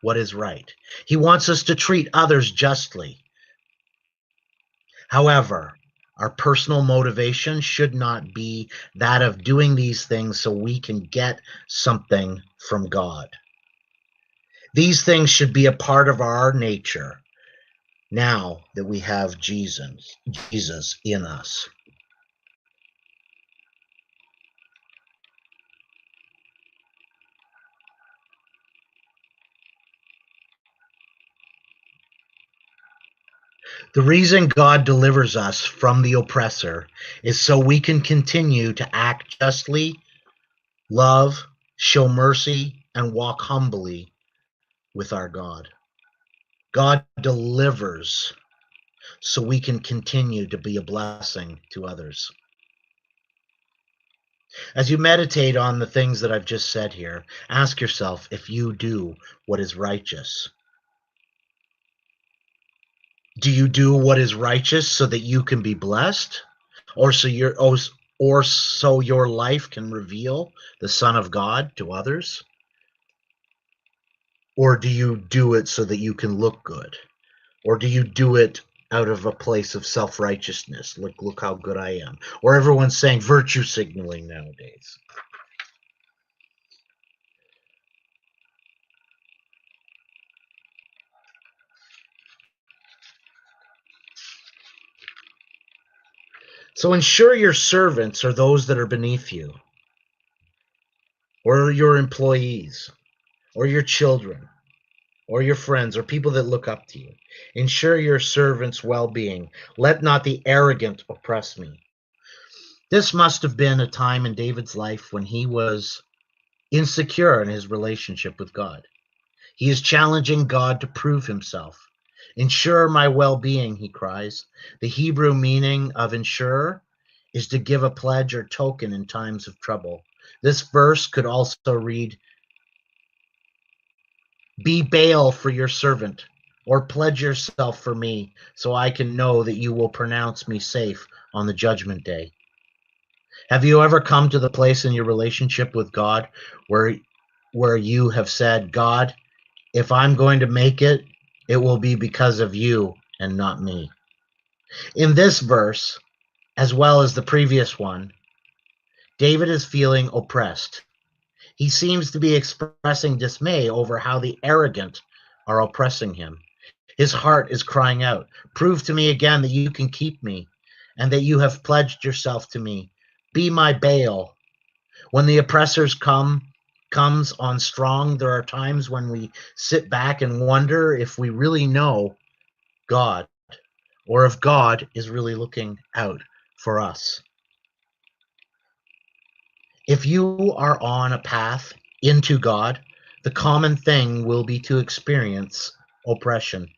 what is right. He wants us to treat others justly. However, our personal motivation should not be that of doing these things so we can get something from God. These things should be a part of our nature now that we have Jesus in us. The reason God delivers us from the oppressor is so we can continue to act justly, love, show mercy, and walk humbly with our God. God delivers so we can continue to be a blessing to others. As you meditate on the things that I've just said here, ask yourself if you do what is righteous. Do you do what is righteous so that you can be blessed, or so your life can reveal the Son of God to others? Or do you do it so that you can look good? Or do you do it out of a place of self-righteousness? Look how good I am. Or everyone's saying virtue signaling nowadays. So ensure your servants are those that are beneath you, or your employees, or your children, or your friends, or people that look up to you. Ensure your servants' well-being. Let not the arrogant oppress me. This must have been a time in David's life when he was insecure in his relationship with God. He is challenging God to prove himself. Ensure my well-being, he cries. The Hebrew meaning of ensure is to give a pledge or token in times of trouble. This verse could also read, be bail for your servant, or pledge yourself for me, so I can know that you will pronounce me safe on the judgment day. Have you ever come to the place in your relationship with God where you have said, God, if I'm going to make it, it will be because of you and not me? In this verse, as well as the previous one, David is feeling oppressed. He seems to be expressing dismay over how the arrogant are oppressing him. His heart is crying out, prove to me again that you can keep me and that you have pledged yourself to me. Be my Baal. When the oppressors comes on strong, there are times when we sit back and wonder if we really know God or if God is really looking out for us. If you are on a path into God, the common thing will be to experience oppression.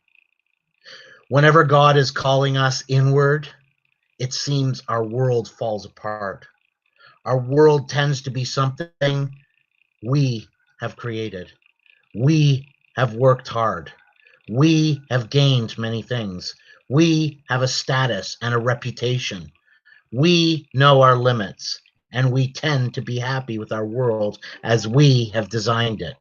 Whenever God is calling us inward, it seems our world falls apart. Our world tends to be something we have created. We have worked hard. We have gained many things. We have a status and a reputation. We know our limits, and we tend to be happy with our world as we have designed it.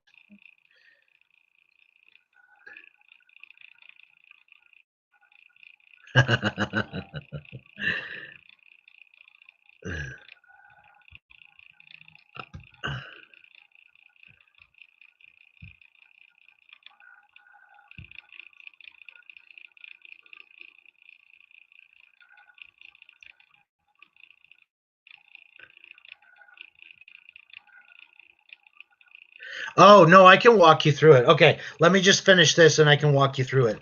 Oh, no, I can walk you through it. Okay, let me just finish this and I can walk you through it.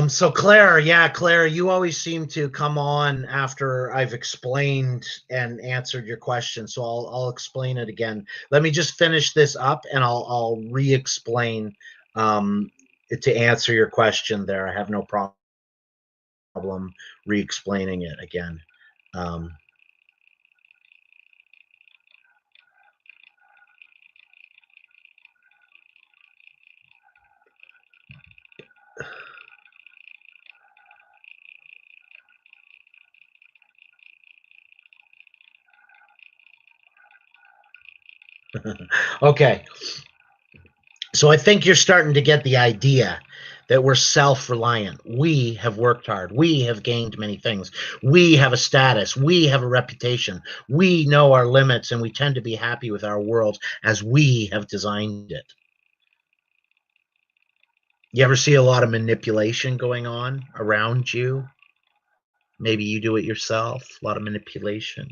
So Claire, yeah, Claire, you always seem to come on after I've explained and answered your question. So I'll explain it again. Let me just finish this up and I'll re-explain to answer your question there. I have no problem re-explaining it again. Um, okay. So I think you're starting to get the idea that we're self-reliant. We have worked hard. We have gained many things. We have a status. We have a reputation. We know our limits, and we tend to be happy with our world as we have designed it. You ever see a lot of manipulation going on around you? Maybe you do it yourself, a lot of manipulation.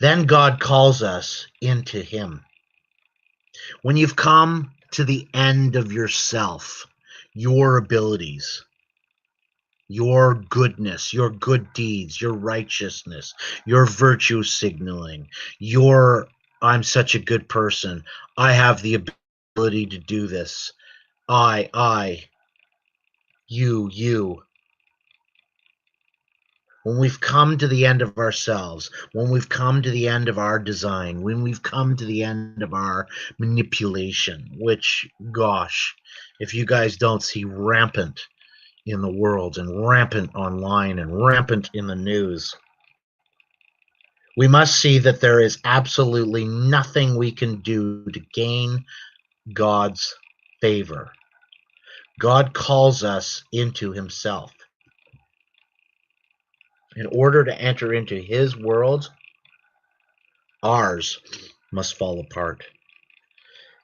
Then God calls us into Him. When you've come to the end of yourself, your abilities, your goodness, your good deeds, your righteousness, your virtue signaling, your I'm such a good person, I have the ability to do this, I, you. When we've come to the end of ourselves, when we've come to the end of our design, when we've come to the end of our manipulation, which, gosh, if you guys don't see rampant in the world and rampant online and rampant in the news, we must see that there is absolutely nothing we can do to gain God's favor. God calls us into Himself. In order to enter into His world, ours must fall apart.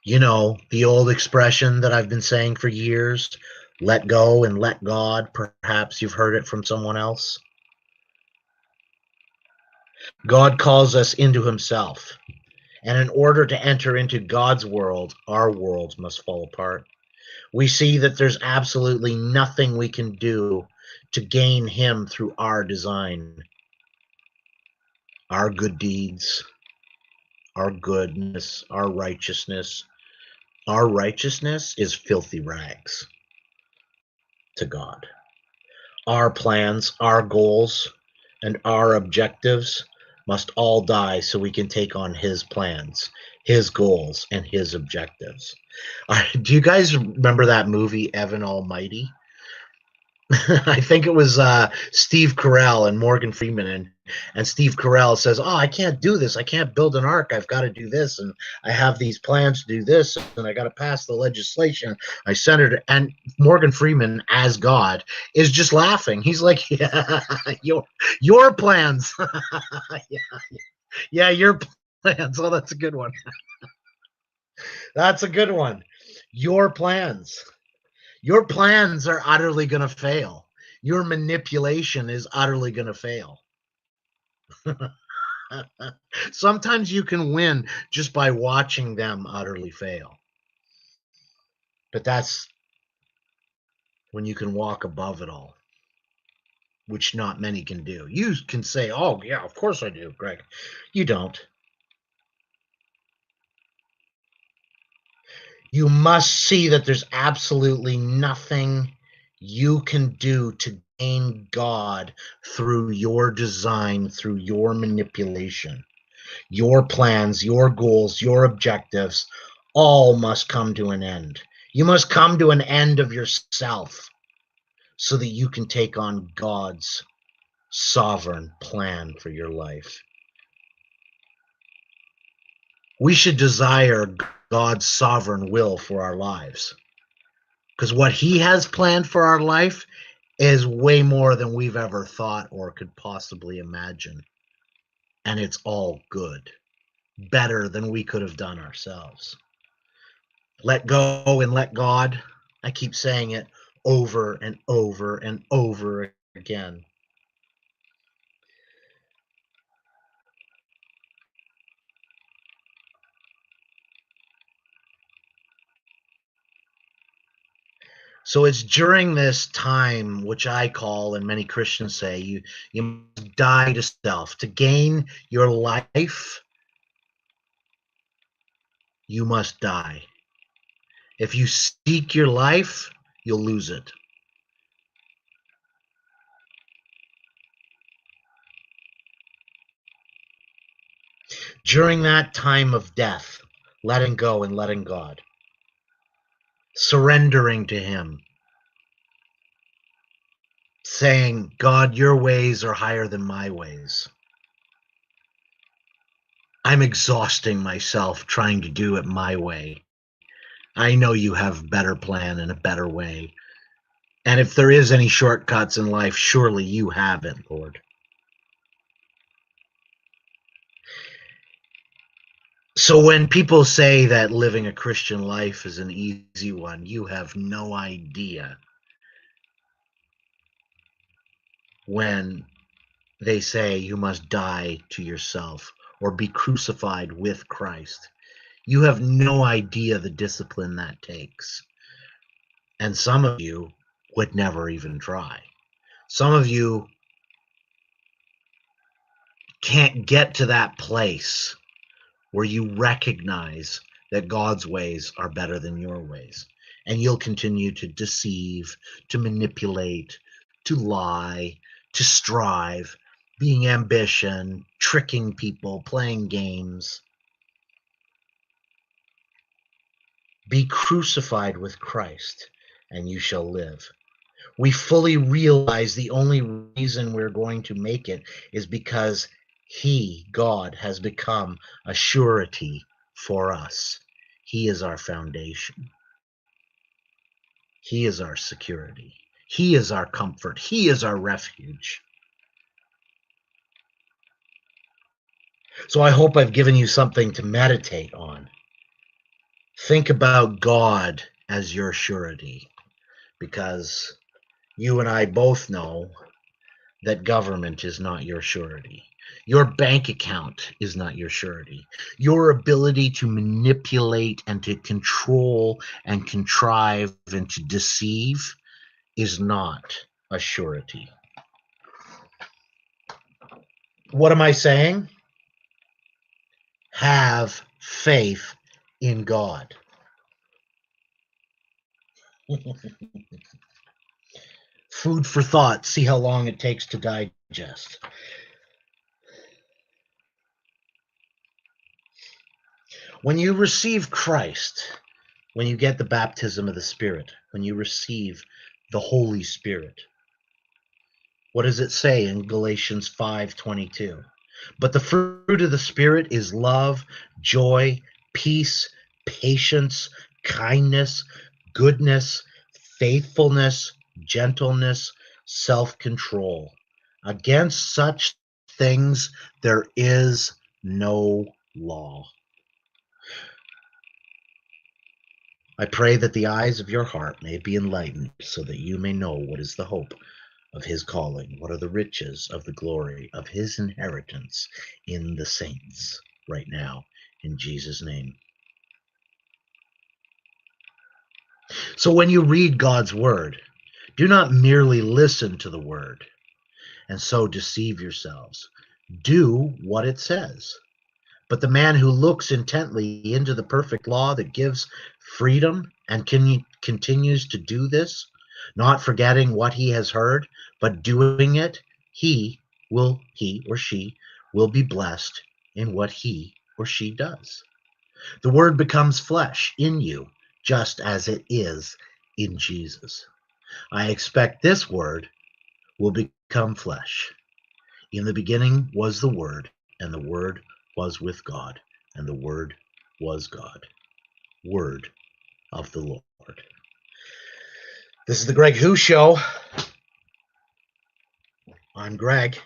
You know, the old expression that I've been saying for years, let go and let God. Perhaps you've heard it from someone else. God calls us into Himself. And in order to enter into God's world, our world must fall apart. We see that there's absolutely nothing we can do to gain Him through our design, our good deeds, our goodness, our righteousness. Our righteousness is filthy rags to God. Our plans, our goals, and our objectives must all die so we can take on His plans, his goals and his objectives. Do you guys remember that movie, Evan Almighty? I think it was Steve Carell and Morgan Freeman, and Steve Carell says, "Oh, I can't do this. I can't build an ark. I've got to do this, and I have these plans to do this, and I got to pass the legislation." I sent it, and Morgan Freeman, as God, is just laughing. He's like, "Yeah, your plans, yeah, yeah, your plans." Oh, that's a good one. That's a good one. Your plans. Your plans are utterly going to fail. Your manipulation is utterly going to fail. Sometimes you can win just by watching them utterly fail. But that's when you can walk above it all, which not many can do. You can say, "Oh, yeah, of course I do, Greg." You don't. You must see that there's absolutely nothing you can do to gain God through your design, through your manipulation. Your plans, your goals, your objectives, all must come to an end. You must come to an end of yourself so that you can take on God's sovereign plan for your life. We should desire God's sovereign will for our lives, because what he has planned for our life is way more than we've ever thought or could possibly imagine. And it's all good, better than we could have done ourselves. Let go and let God. I keep saying it over and over and over again. So it's during this time, which I call, and many Christians say, you must die to self. To gain your life, you must die. If you seek your life, you'll lose it. During that time of death, letting go and letting God, surrendering to him, saying, "God, your ways are higher than my ways. I'm exhausting myself trying to do it my way. I know you have a better plan and a better way. And if there is any shortcuts in life, surely you have it, Lord." So when people say that living a Christian life is an easy one, you have no idea when they say you must die to yourself or be crucified with Christ. You have no idea the discipline that takes. And some of you would never even try. Some of you can't get to that place where you recognize that God's ways are better than your ways. And you'll continue to deceive, to manipulate, to lie, to strive, being ambition, tricking people, playing games. Be crucified with Christ, and you shall live. We fully realize the only reason we're going to make it is because he, God, has become a surety for us. He is our foundation. He is our security. He is our comfort. He is our refuge. So I hope I've given you something to meditate on. Think about God as your surety, because you and I both know that government is not your surety. Your bank account is not your surety. Your ability to manipulate and to control and contrive and to deceive is not a surety. What am I saying? Have faith in God. Food for thought. See how long it takes to digest. When you receive Christ, when you get the baptism of the Spirit, when you receive the Holy Spirit, what does it say in Galatians 5:22? But the fruit of the Spirit is love, joy, peace, patience, kindness, goodness, faithfulness, gentleness, self-control. Against such things there is no law. I pray that the eyes of your heart may be enlightened, so that you may know what is the hope of his calling, what are the riches of the glory of his inheritance in the saints, right now, in Jesus' name. So when you read God's word, do not merely listen to the word and so deceive yourselves. Do what it says. But the man who looks intently into the perfect law that gives freedom and continues to do this, not forgetting what he has heard, but doing it, he or she will be blessed in what he or she does. The word becomes flesh in you, just as it is in Jesus. I expect this word will become flesh. In the beginning was the Word, and the Word was with God, and the Word was God. Word of the Lord. This is the Greg Who Show. I'm Greg.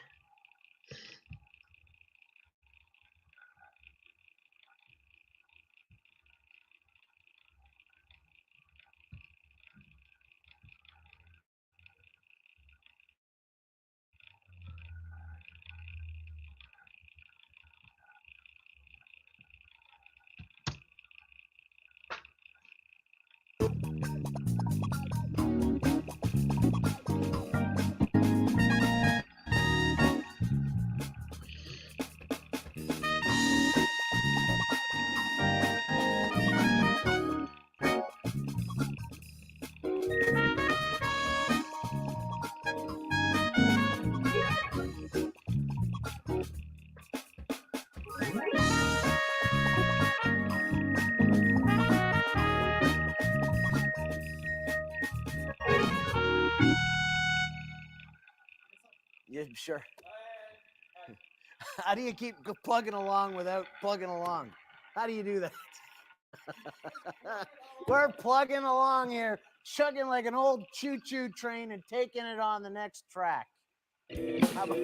Yeah, sure. How do you keep plugging along without plugging along? How do you do that? We're plugging along here, chugging like an old choo-choo train and taking it on the next track. How about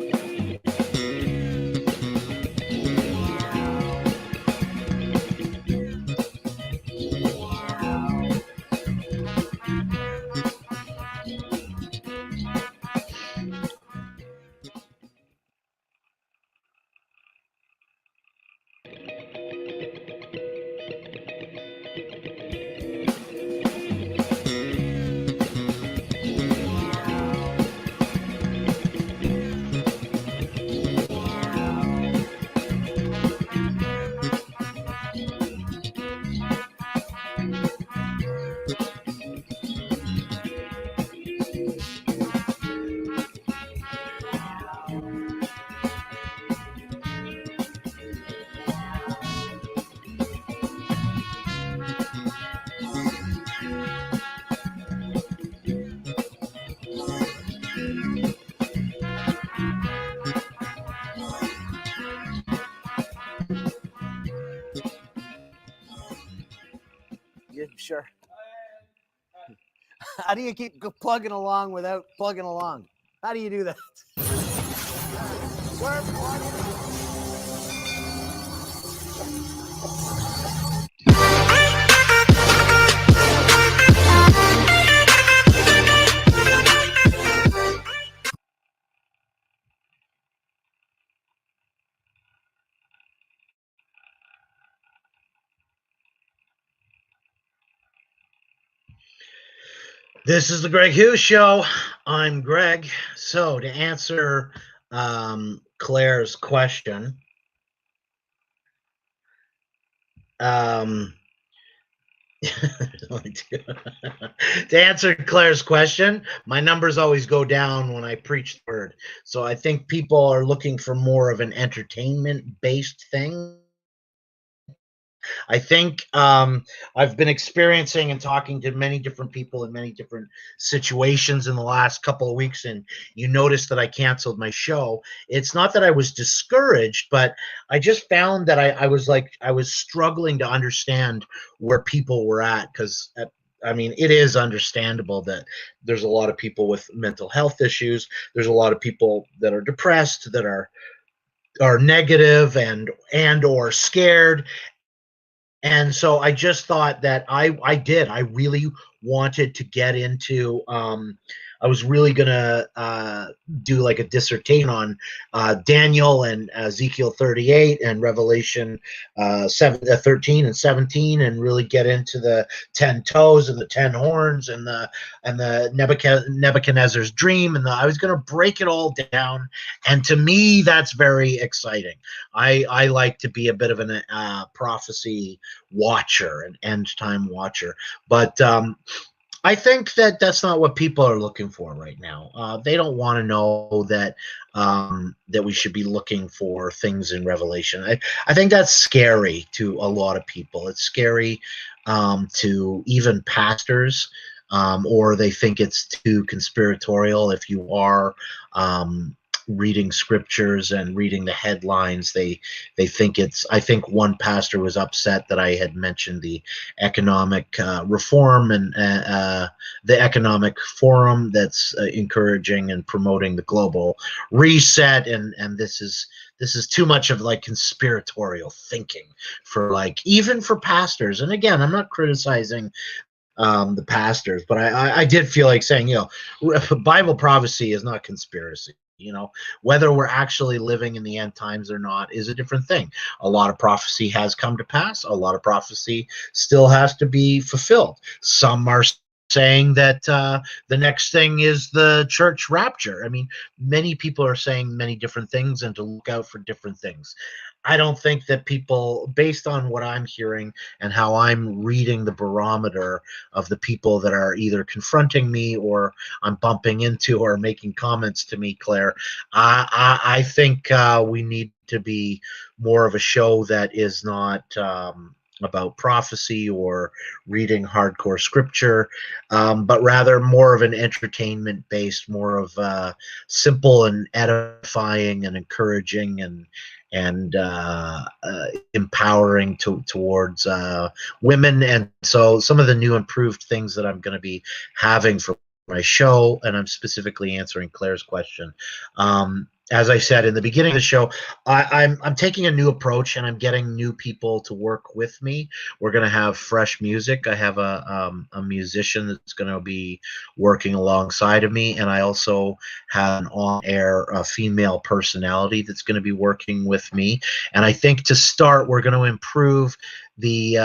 yeah, sure. How do you keep plugging along without plugging along? How do you do that? We're plugging. This is the Greg Hughes Show. I'm Greg. So to answer Claire's question, to answer Claire's question, my numbers always go down when I preach the word. So I think people are looking for more of an entertainment-based thing. I think I've been experiencing and talking to many different people in many different situations in the last couple of weeks, and you noticed that I canceled my show. It's not that I was discouraged, but I just found that I was struggling to understand where people were at because. I mean, it is understandable that there's a lot of people with mental health issues. There's a lot of people that are depressed, that are negative and or scared, and so I just thought that I really wanted to get into I was really gonna do like a dissertation on Daniel and Ezekiel 38 and Revelation 13 and 17, and really get into the 10 toes and the 10 horns and the Nebuchadnezzar's dream, and I was gonna break it all down. And to me, that's very exciting. I like to be a bit of an prophecy watcher, an end time watcher, but I think that that's not what people are looking for right now. They don't want to know that that we should be looking for things in Revelation. I think that's scary to a lot of people. It's scary to even pastors, or they think it's too conspiratorial. If you are reading scriptures and reading the headlines, they think it's. I think one pastor was upset that I had mentioned the economic reform and the economic forum that's encouraging and promoting the global reset, and this is too much of like conspiratorial thinking for like even for pastors. And again, I'm not criticizing the pastors, but I did feel like saying, Bible prophecy is not conspiracy. Whether we're actually living in the end times or not is a different thing. A lot of prophecy has come to pass. A lot of prophecy still has to be fulfilled. Some are saying that the next thing is the church rapture. I mean, many people are saying many different things and to look out for different things. I don't think that people, based on what I'm hearing and how I'm reading the barometer of the people that are either confronting me or I'm bumping into or making comments to me, Claire, I think we need to be more of a show that is not about prophecy or reading hardcore scripture, but rather more of an entertainment based, more of simple and edifying and encouraging and empowering towards women. And so some of the new improved things that I'm going to be having for my show, and I'm specifically answering Claire's question. As I said in the beginning of the show, I'm taking a new approach, and I'm getting new people to work with me. We're going to have fresh music. I have a musician that's going to be working alongside of me, and I also have an on-air female personality that's going to be working with me. And I think to start, we're going to improve the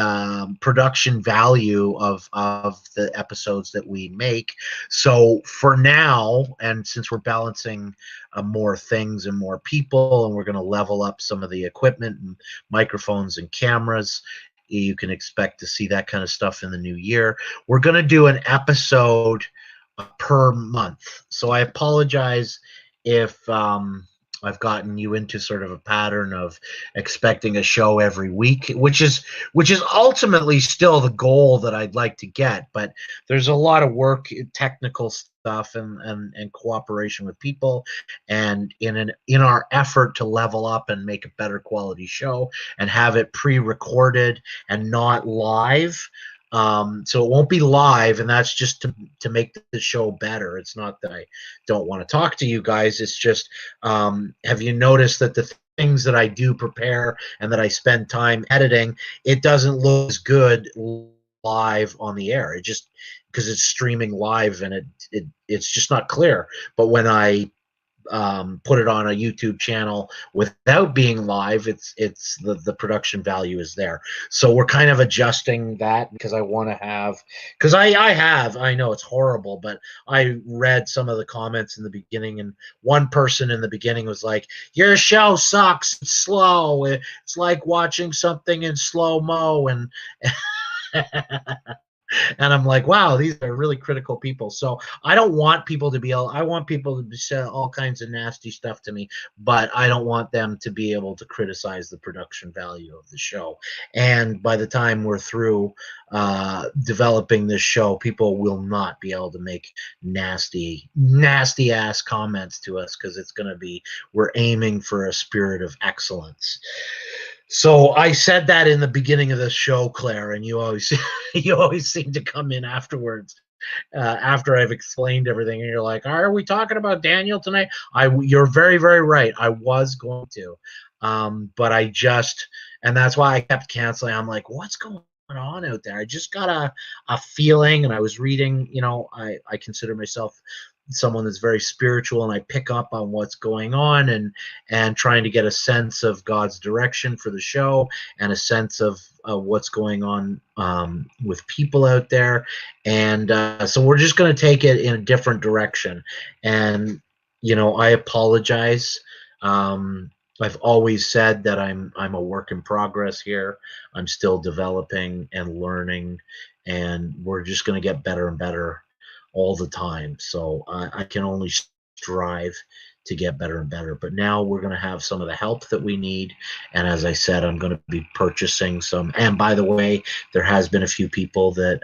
production value of the episodes that we make. So for now, and since we're balancing more things and more people, and we're going to level up some of the equipment and microphones and cameras, you can expect to see that kind of stuff in the new year. We're going to do an episode per month. So I apologize if I've gotten you into sort of a pattern of expecting a show every week, which is ultimately still the goal that I'd like to get. But there's a lot of work, technical stuff, and cooperation with people, and in our effort to level up and make a better quality show and have it pre-recorded and not live. So it won't be live, and that's just to make the show better. It's not that I don't want to talk to you guys. It's just, have you noticed that the things that I do prepare and that I spend time editing, it doesn't look as good live on the air. It just, because it's streaming live, and it's just not clear. But when I put it on a YouTube channel without being live, it's the production value is there. So we're kind of adjusting that because I want to have, because I know it's horrible, but I read some of the comments in the beginning, and one person in the beginning was like, "Your show sucks. It's slow. It's like watching something in slow mo." And And I'm like, wow, these are really critical people. So I don't want people to be able, I want people to say all kinds of nasty stuff to me, but I don't want them to be able to criticize the production value of the show. And by the time we're through developing this show, people will not be able to make nasty, nasty ass comments to us, because it's going to be, we're aiming for a spirit of excellence. So I said that in the beginning of the show, Claire, and you always you always seem to come in afterwards, after I've explained everything, and you're like, "Are we talking about Daniel tonight?" You're very, very right. I was going to, but I just, and that's why I kept canceling. I'm like, "What's going on out there?" I just got a feeling, and I was reading. You know, I consider myself someone that's very spiritual, and I pick up on what's going on, and trying to get a sense of God's direction for the show, and a sense of what's going on with people out there. And so we're just going to take it in a different direction. And you know, I apologize. I've always said that I'm a work in progress here. I'm still developing and learning, and we're just going to get better and better all the time. So I can only strive to get better and better. But now we're going to have some of the help that we need. And as I said, I'm going to be purchasing some. And by the way, there has been a few people that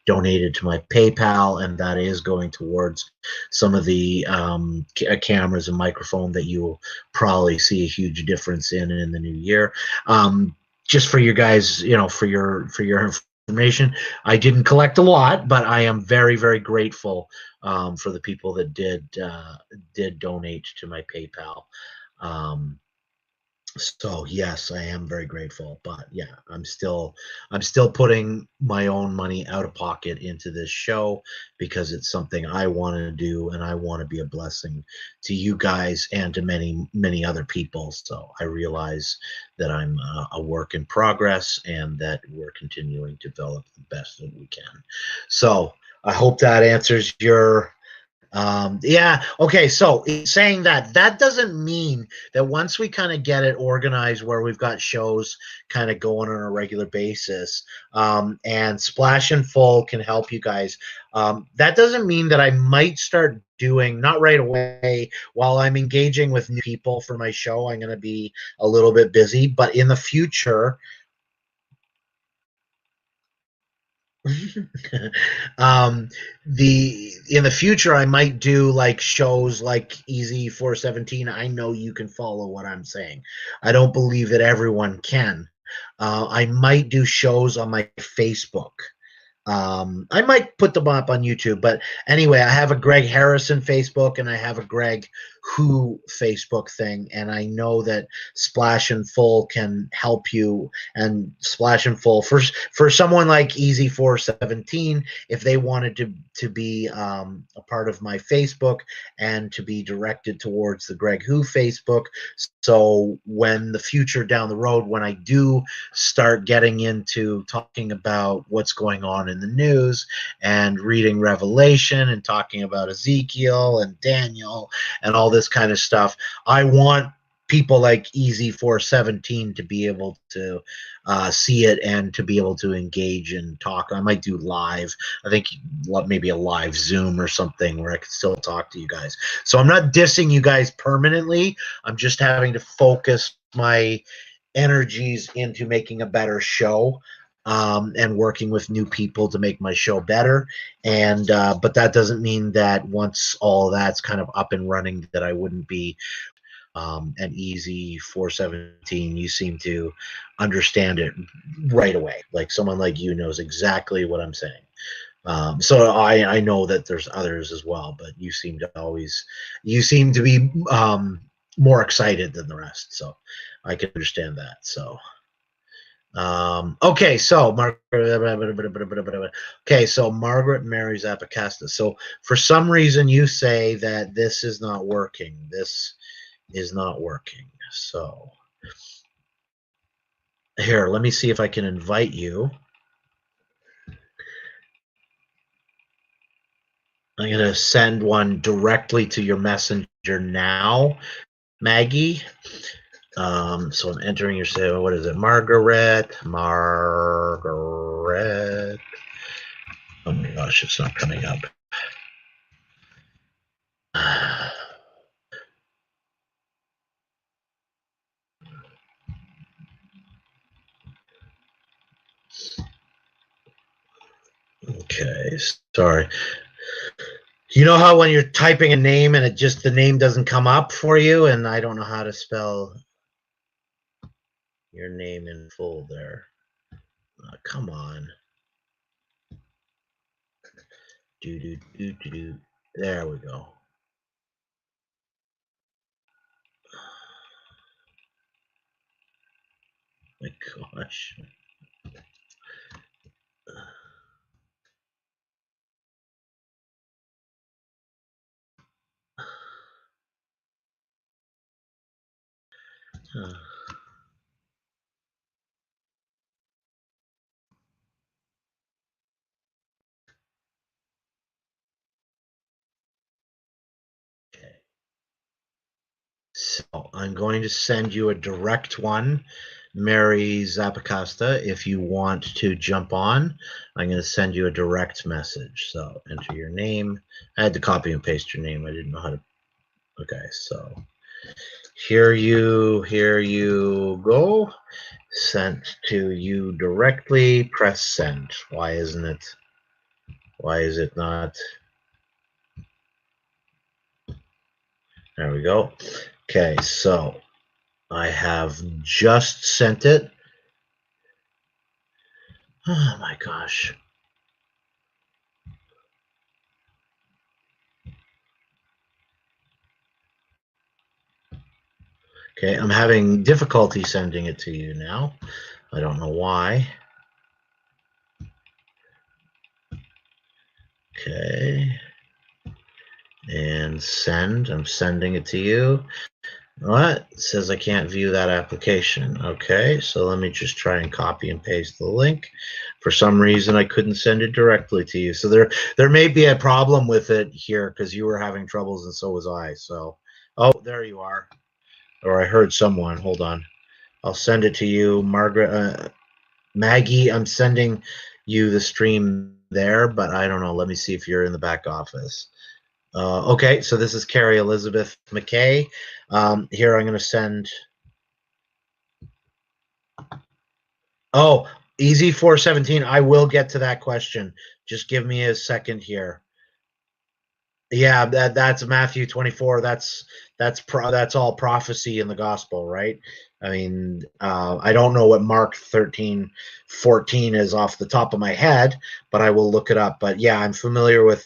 donated to my PayPal, and that is going towards some of the cameras and microphone that you will probably see a huge difference in the new year. Just for you guys, you know, for your information, I didn't collect a lot, but I am very, very grateful for the people that did donate to my PayPal. So yes, I am very grateful. But yeah, I'm still putting my own money out of pocket into this show, because it's something I want to do, and I want to be a blessing to you guys and to many, many other people. So I realize that I'm a work in progress, and that we're continuing to develop the best that we can. So I hope that answers your yeah. Okay. So saying that, that doesn't mean that once we kind of get it organized, where we've got shows kind of going on a regular basis, and Splash and Full can help you guys. That doesn't mean that I might start doing, not right away, while I'm engaging with new people for my show. I'm going to be a little bit busy, but in the future, in the future, I might do like shows like Easy 417. I know you can follow what I'm saying. I don't believe that everyone can. I might do shows on my Facebook. I might put them up on YouTube, but anyway, I have a Greg Harrison Facebook, and I have a Greg Who Facebook thing, and I know that Splash and Full can help you. And Splash and Full, for someone like Easy 417, if they wanted to be a part of my Facebook and to be directed towards the Greg Who Facebook. So when the future down the road, when I do start getting into talking about what's going on in the news, and reading Revelation, and talking about Ezekiel and Daniel and all this kind of stuff, I want people like Easy 417 to be able to see it, and to be able to engage and talk. I might do live, I think maybe a live Zoom or something, where I could still talk to you guys. So I'm not dissing you guys permanently. I'm just having to focus my energies into making a better show, and working with new people to make my show better. And but that doesn't mean that once all that's kind of up and running, that I wouldn't be an Easy 417. You seem to understand it right away. Like someone like you knows exactly what I'm saying. So I know that there's others as well, but you seem to be more excited than the rest. So I can understand that. So okay, so Margaret Mary's Apocasta. So for some reason you say that this is not working. This is not working. So here, let me see if I can invite you. I'm going to send one directly to your messenger now, Maggie. So I'm entering your say, what is it? Margaret. Oh my gosh, it's not coming up. Okay, sorry. You know how when you're typing a name and the name doesn't come up for you, and I don't know how to spell your name in full there. Come on. Do. There we go. My gosh. Okay. So I'm going to send you a direct one, Mary Zappacosta. If you want to jump on, I'm going to send you a direct message. So enter your name. I had to copy and paste your name. I didn't know how to. Okay, so here you go. Sent to you directly. Press send. Why isn't it? Why is it not? There we go. Okay, so I have just sent it. Oh my gosh. Okay, I'm having difficulty sending it to you now. I don't know why. Okay. And send. I'm sending it to you. What? It says I can't view that application. Okay, so let me just try and copy and paste the link. For some reason, I couldn't send it directly to you. So there may be a problem with it here because you were having troubles and so was I. So, oh, there you are. Or I heard someone. Hold on. I'll send it to you, Margaret. Maggie, I'm sending you the stream there, but I don't know. Let me see if you're in the back office. Okay, so this is Carrie Elizabeth McKay. Here I'm going to send. Oh, easy 417. I will get to that question. Just give me a second here. Yeah, that's Matthew 24. That's all prophecy in the gospel, right? I mean, I don't know what Mark 13:14 is off the top of my head, but I will look it up. But yeah, I'm familiar with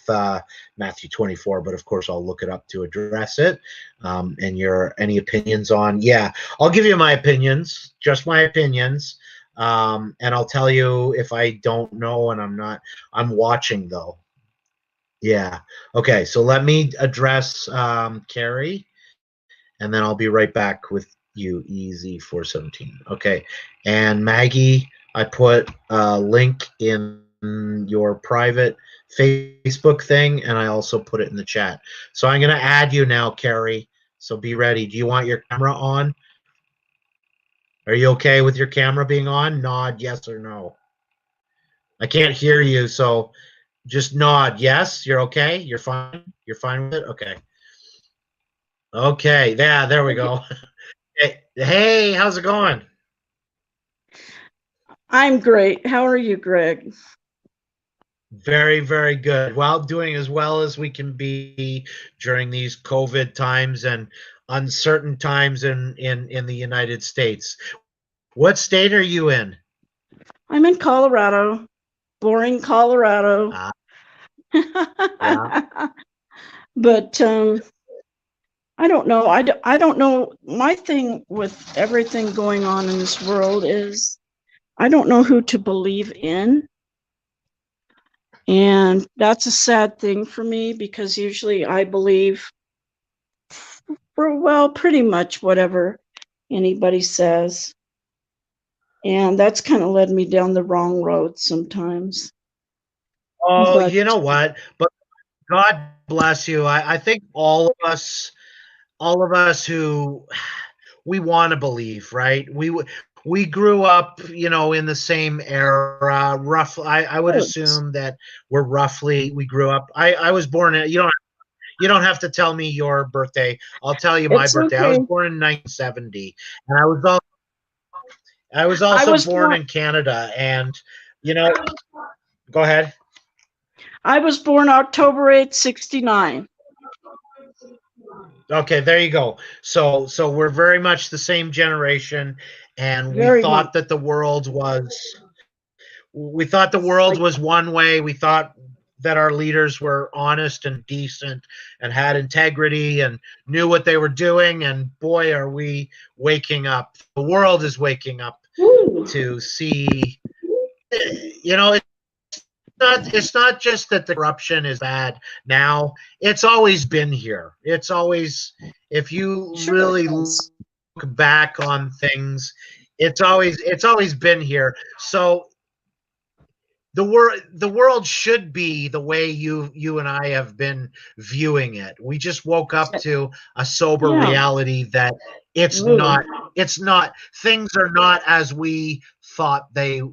Matthew 24, but of course I'll look it up to address it. And your any opinions on? Yeah, I'll give you my opinions, just my opinions. And I'll tell you if I don't know and I'm watching though. Yeah. Okay. So let me address Carrie, and then I'll be right back with you. Easy 417. Okay. And Maggie, I put a link in your private Facebook thing, and I also put it in the chat. So I'm going to add you now, Carrie. So be ready. Do you want your camera on? Are you okay with your camera being on? Nod yes or no. I can't hear you, so just nod. Yes, you're okay. You're fine. You're fine with it. Okay. Okay. Yeah, there we go. Hey, how's it going? I'm great. How are you, Greg? Very, very good. Well, doing as well as we can be during these COVID times and uncertain times in the United States. What state are you in? I'm in Colorado, boring Colorado. Yeah. But I don't know. I don't know. My thing with everything going on in this world is I don't know who to believe in. And that's a sad thing for me because usually I believe for, well, pretty much whatever anybody says. And that's kind of led me down the wrong road sometimes. Oh, But you know what? But God bless you. I think all of us who we want to believe, right? we grew up, you know, in the same era. Roughly, I would Good. assume that we grew up. I was born in, you don't have to tell me your birthday. I'll tell you my It's birthday. I was okay. born in 1970, and I was I also was born born. in Canada. And you know, go ahead. I was born October 8th, 69. Okay, there you go. So we're very much the same generation, and Very much we thought the world like was one way. We thought that our leaders were honest and decent and had integrity and knew what they were doing. And boy, are we waking up. The world is waking up woo. to see, you know, it's not just that the corruption is bad now. It's always been here. It's always, if you Sure it really look does. back on things, it's always been here. So the world should be the way you and I have been viewing it. We just woke up to a sober Yeah. reality that it's Woo. not it's not things are not as we thought they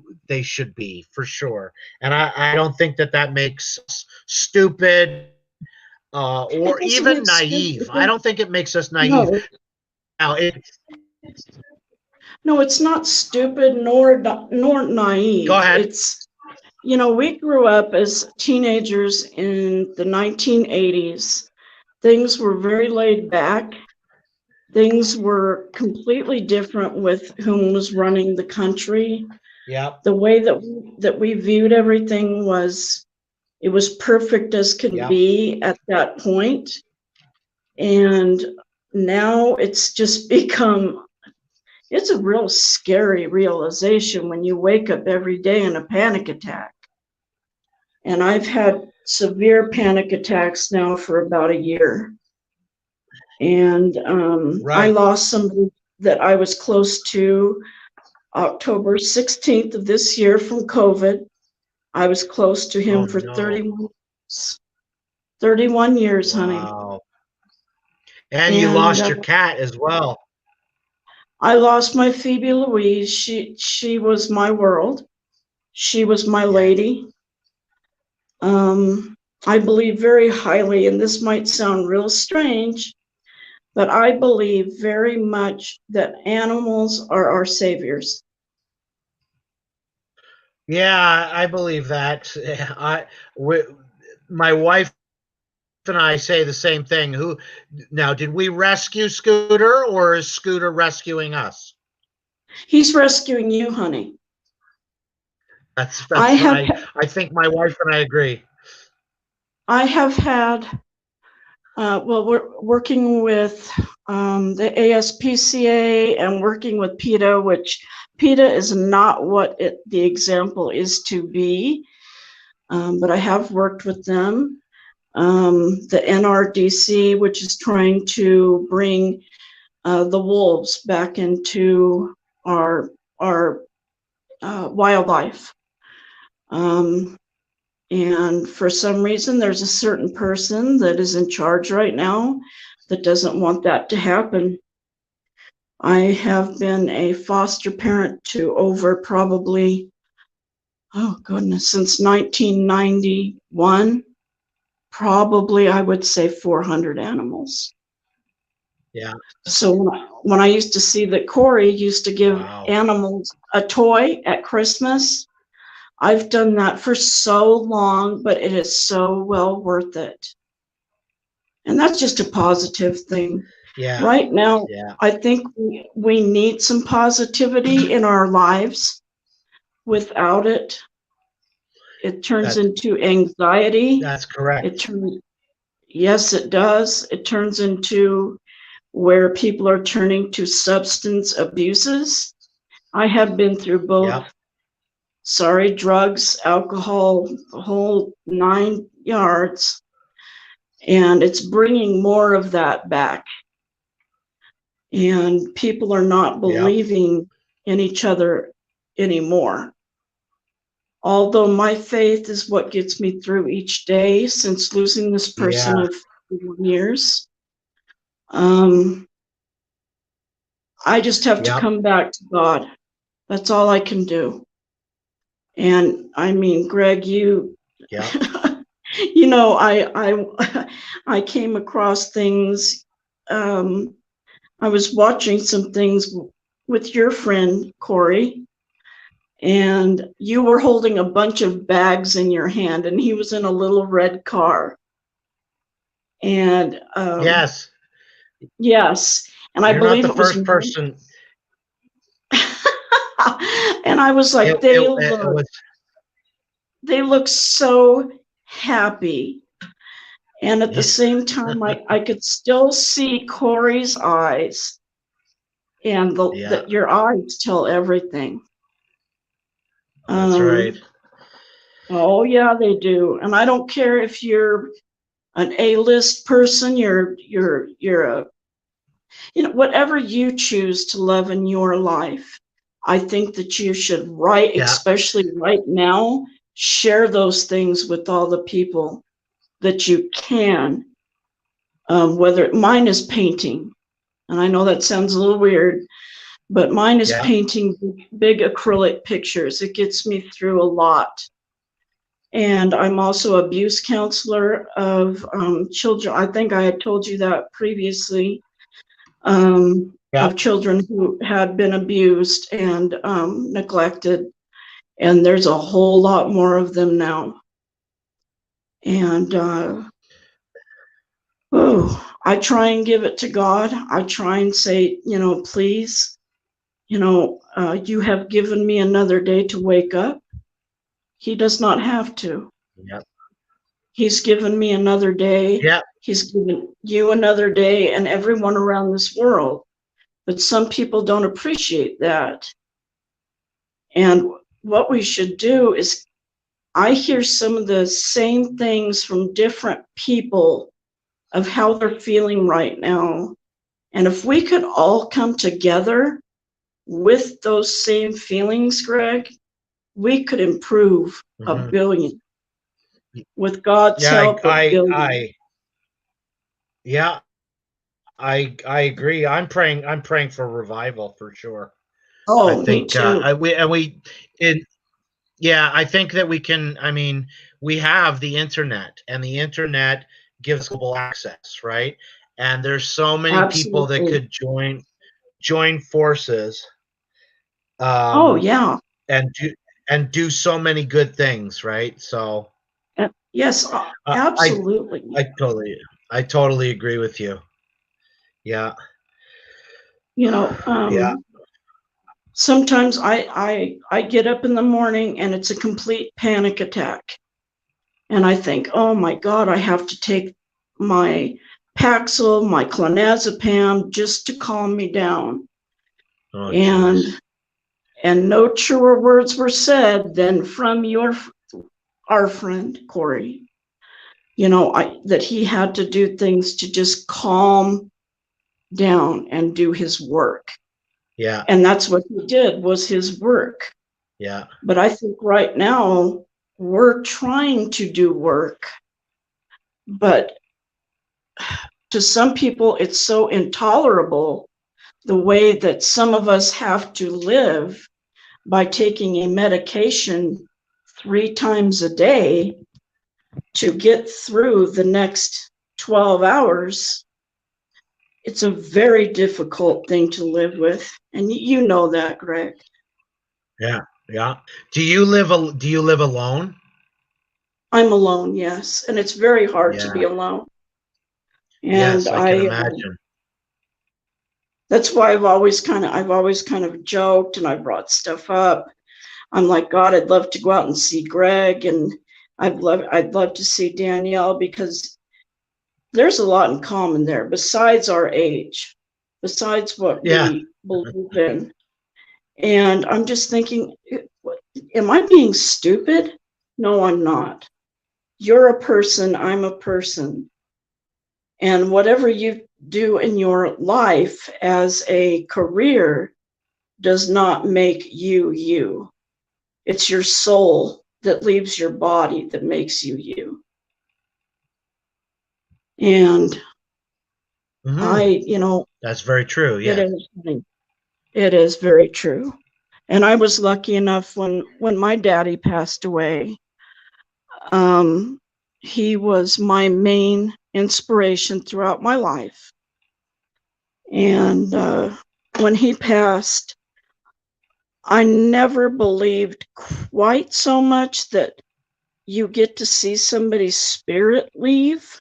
should be, for sure. And I don't think that makes us stupid, It or doesn't even make sense. naive. I don't think it makes us naive. No, Now no, it's not stupid nor go naive. ahead. It's, you know, we grew up as teenagers in the 1980s. Things were very laid back. Things were completely different with whom was running the country. Yeah. The way that we viewed everything was, it was perfect as can Yeah. be at that point. And now it's just become, it's a real scary realization when you wake up every day in a panic attack. And I've had severe panic attacks now for about a year. And I Right. lost somebody that I was close to October 16th of this year from COVID. I was close to Oh him for no. 31 years, honey. Wow. And you And lost your cat as well. I lost my Phoebe Louise. She was my world. She was my Yeah. lady. I believe very highly, and this might sound real strange, but I believe very much that animals are our saviors. Yeah, I believe that. We, my wife and I say the same thing. Who now? Did we rescue Scooter, or is Scooter rescuing us? He's rescuing you, honey. That's I that's have I think my wife and I agree. I have had well, we're working with the ASPCA and working with PETA, which PETA is not what the example is to be, but I have worked with them. The NRDC, which is trying to bring the wolves back into our wildlife. And for some reason, there's a certain person that is in charge right now that doesn't want that to happen. I have been a foster parent to over probably, oh goodness, since 1991, probably I would say 400 animals. Yeah. So when I used to see that Corey used to give Wow. animals a toy at Christmas, I've done that for so long, but it is so well worth it. And that's just a positive thing. Yeah. Right now, Yeah. I think we need some positivity in our lives. Without it, it turns That into anxiety. that's correct. Yes, it does. It turns into where people are turning to substance abuses. I have been through both. Yeah. Sorry, drugs, alcohol, the whole 9 yards. And it's bringing more of that back. And people are not Yeah. believing in each other anymore. Although my faith is what gets me through each day since losing this person Yeah. of 51 years. I just have to Yeah. come back to God. That's all I can do. And I mean, Greg, you, Yeah. you know, I came across things. I was watching some things with your friend Corey, and you were holding a bunch of bags in your hand, and he was in a little red car. And Yes. yes, and I You're not believe the it was first person. and I was like, It was. they look so happy. And at the same time, I could still see Corey's eyes, and Yeah. your eyes tell everything. That's right. Oh yeah, they do. And I don't care if you're an A-list person, you're a, you know, whatever you choose to love in your life, I think that you should Yeah. especially right now, share those things with all the people that you can. Whether mine is painting, and I know that sounds a little weird, but mine is Yeah. painting big acrylic pictures. It gets me through a lot. And I'm also abuse counselor of children. I think I had told you that previously, Yeah. of children who had been abused and neglected. And there's a whole lot more of them now. And I try and give it to God. I try and say, you know, please, you know, you have given me another day to wake up. He does not have to. Yeah. He's given me another day. Yeah. He's given you another day and everyone around this world. But some people don't appreciate that. And what we should do is, I hear some of the same things from different people of how they're feeling right now. And if we could all come together with those same feelings, Greg, we could improve a Mhm. billion. With God's Yeah. help, a billion. Yeah. I agree. I'm praying. I'm praying for revival for sure. I Oh, me think too. yeah, I think that we can. I mean, we have the internet, and the internet gives global access, right? And there's so many people that Absolutely. could join forces, Oh, um, yeah. and do so many good things, right? So Yes, uh, I absolutely. I totally agree with you. Yeah, You know, yeah, sometimes I get up in the morning and it's a complete panic attack. And I think, oh my God, I have to take my Paxil, my clonazepam just to calm me down. oh And jeez, no truer words were said than from our friend Corey. You know, that he had to do things to just calm down and do his work. yeah, And that's what he did, was his work. yeah, But I think right now we're trying to do work, but to some people it's so intolerable the way that some of us have to live by taking a medication 3 times a day to get through the next 12 hours. It's a very difficult thing to live with. And you know that, Greg. yeah, yeah. Do you live alone? I'm alone, yes. And it's very hard to be Yeah. alone. And Yes, I can imagine. that's why I've always kind of joked and I brought stuff up. I'm like, God, I'd love to go out and see Greg, and I'd love to see Danielle, because there's a lot in common there besides our age, besides what Yeah. we believe in. And I'm just thinking, am I being stupid? No, I'm not. You're a person, I'm a person. And whatever you do in your life as a career does not make you you. It's your soul that leaves your body that makes you you. And Hmm. you know, That's very true. it Yes. is, it is very true. And I was lucky enough when my daddy passed away. He was my main inspiration throughout my life. And when he passed, I never believed quite so much that you get to see somebody's spirit leave.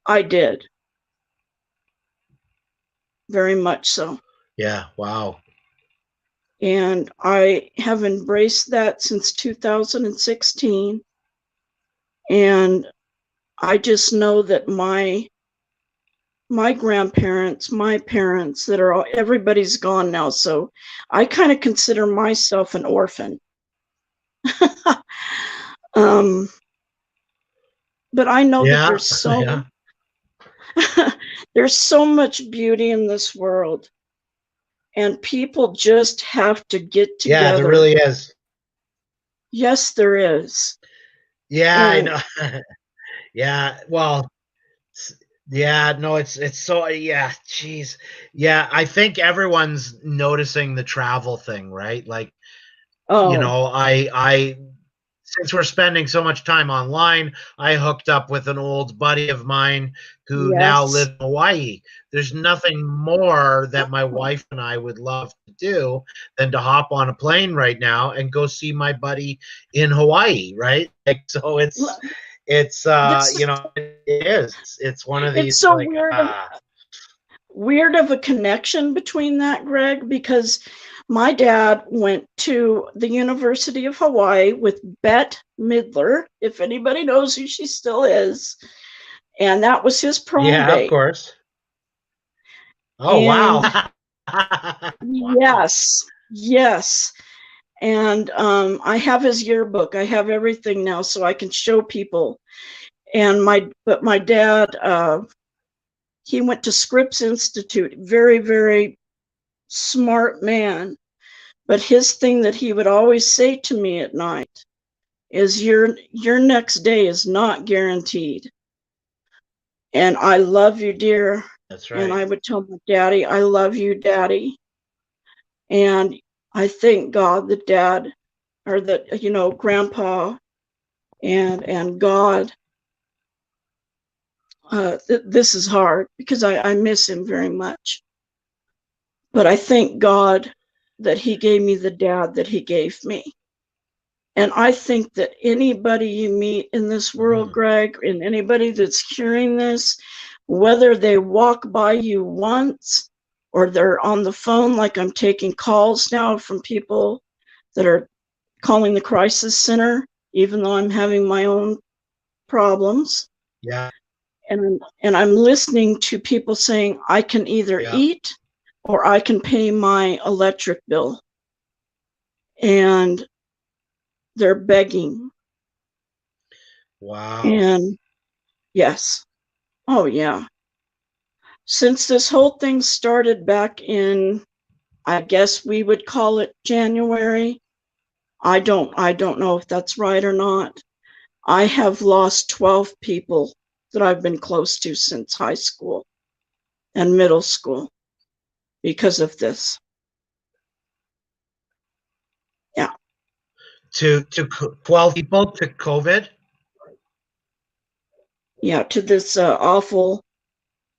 I did. Very much so. Yeah. Wow. And I have embraced that since 2016. And I just know that my grandparents, my parents, that are all, everybody's gone now. So I kind of consider myself an orphan. But I know that there's so there's so much beauty in this world, and people just have to get together. Yeah, there really is. Yes, there is. Yeah, And I know. Yeah, well, yeah, no, it's so, yeah, geez. Yeah, I think everyone's noticing the travel thing, right? Like, you know, I since we're spending so much time online, I hooked up with an old buddy of mine who now yes. lives in Hawaii. There's nothing more that my wife and I would love to do than to hop on a plane right now and go see my buddy in Hawaii, right? Like, so it's This you know, it is. It's one of it's these so like weird of a connection between that, Greg, because my dad went to the University of Hawaii with Bette Midler, if anybody knows who she still is, and that was his prom yeah, of date. course. Oh, And wow. Wow. yes. And I have his yearbook. I have everything now, so I can show people. And my dad, he went to Scripps Institute. Very, very smart man. But his thing that he would always say to me at night is, your next day is not guaranteed. And I love you, dear. That's right. And I would tell my daddy, I love you, Daddy. And I thank God that Dad, or that, you know, Grandpa and God, this is hard because I miss him very much. But I thank God that he gave me the dad that he gave me. And I think that anybody you meet in this world, Greg, and anybody that's hearing this, whether they walk by you once or they're on the phone, like I'm taking calls now from people that are calling the crisis center, even though I'm having my own problems. Yeah. And I'm listening to people saying, I can either eat or I can pay my electric bill. And they're begging. Wow. And yes. Oh, yeah. Since this whole thing started back in, I guess we would call it January. I don't know if that's right or not. I have lost 12 people that I've been close to since high school and middle school because of this. Yeah. To 12 people to COVID? Yeah, to this awful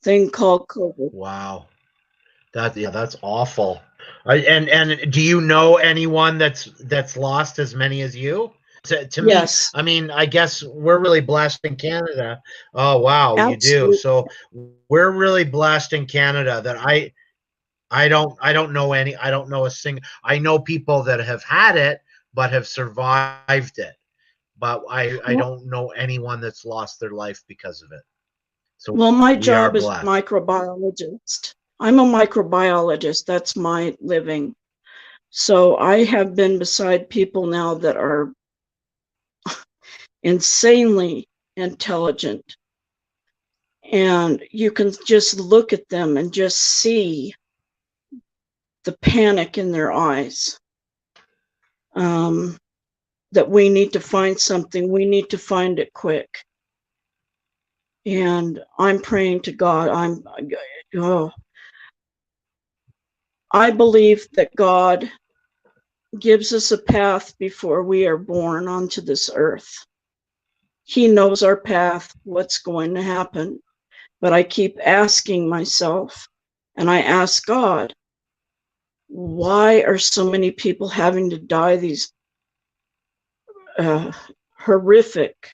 thing called COVID. Wow. That's awful. And do you know anyone that's lost as many as you? To me, Yes. I mean, I guess we're really blessed in Canada. Oh, wow, Absolutely. you do. So we're really blessed in Canada that I don't know any, I don't know a single, I know people that have had it but have survived it. But I don't know anyone that's lost their life because of it. So well, my job is blessed. microbiologist. I'm a microbiologist. That's my living. So I have been beside people now that are insanely intelligent. And you can just look at them and just see the panic in their eyes. That we need to find something. We need to find it quick. And I'm praying to God. I believe that God gives us a path before we are born onto this earth. He knows our path, what's going to happen. But I keep asking myself, and I ask God, why are so many people having to die these horrific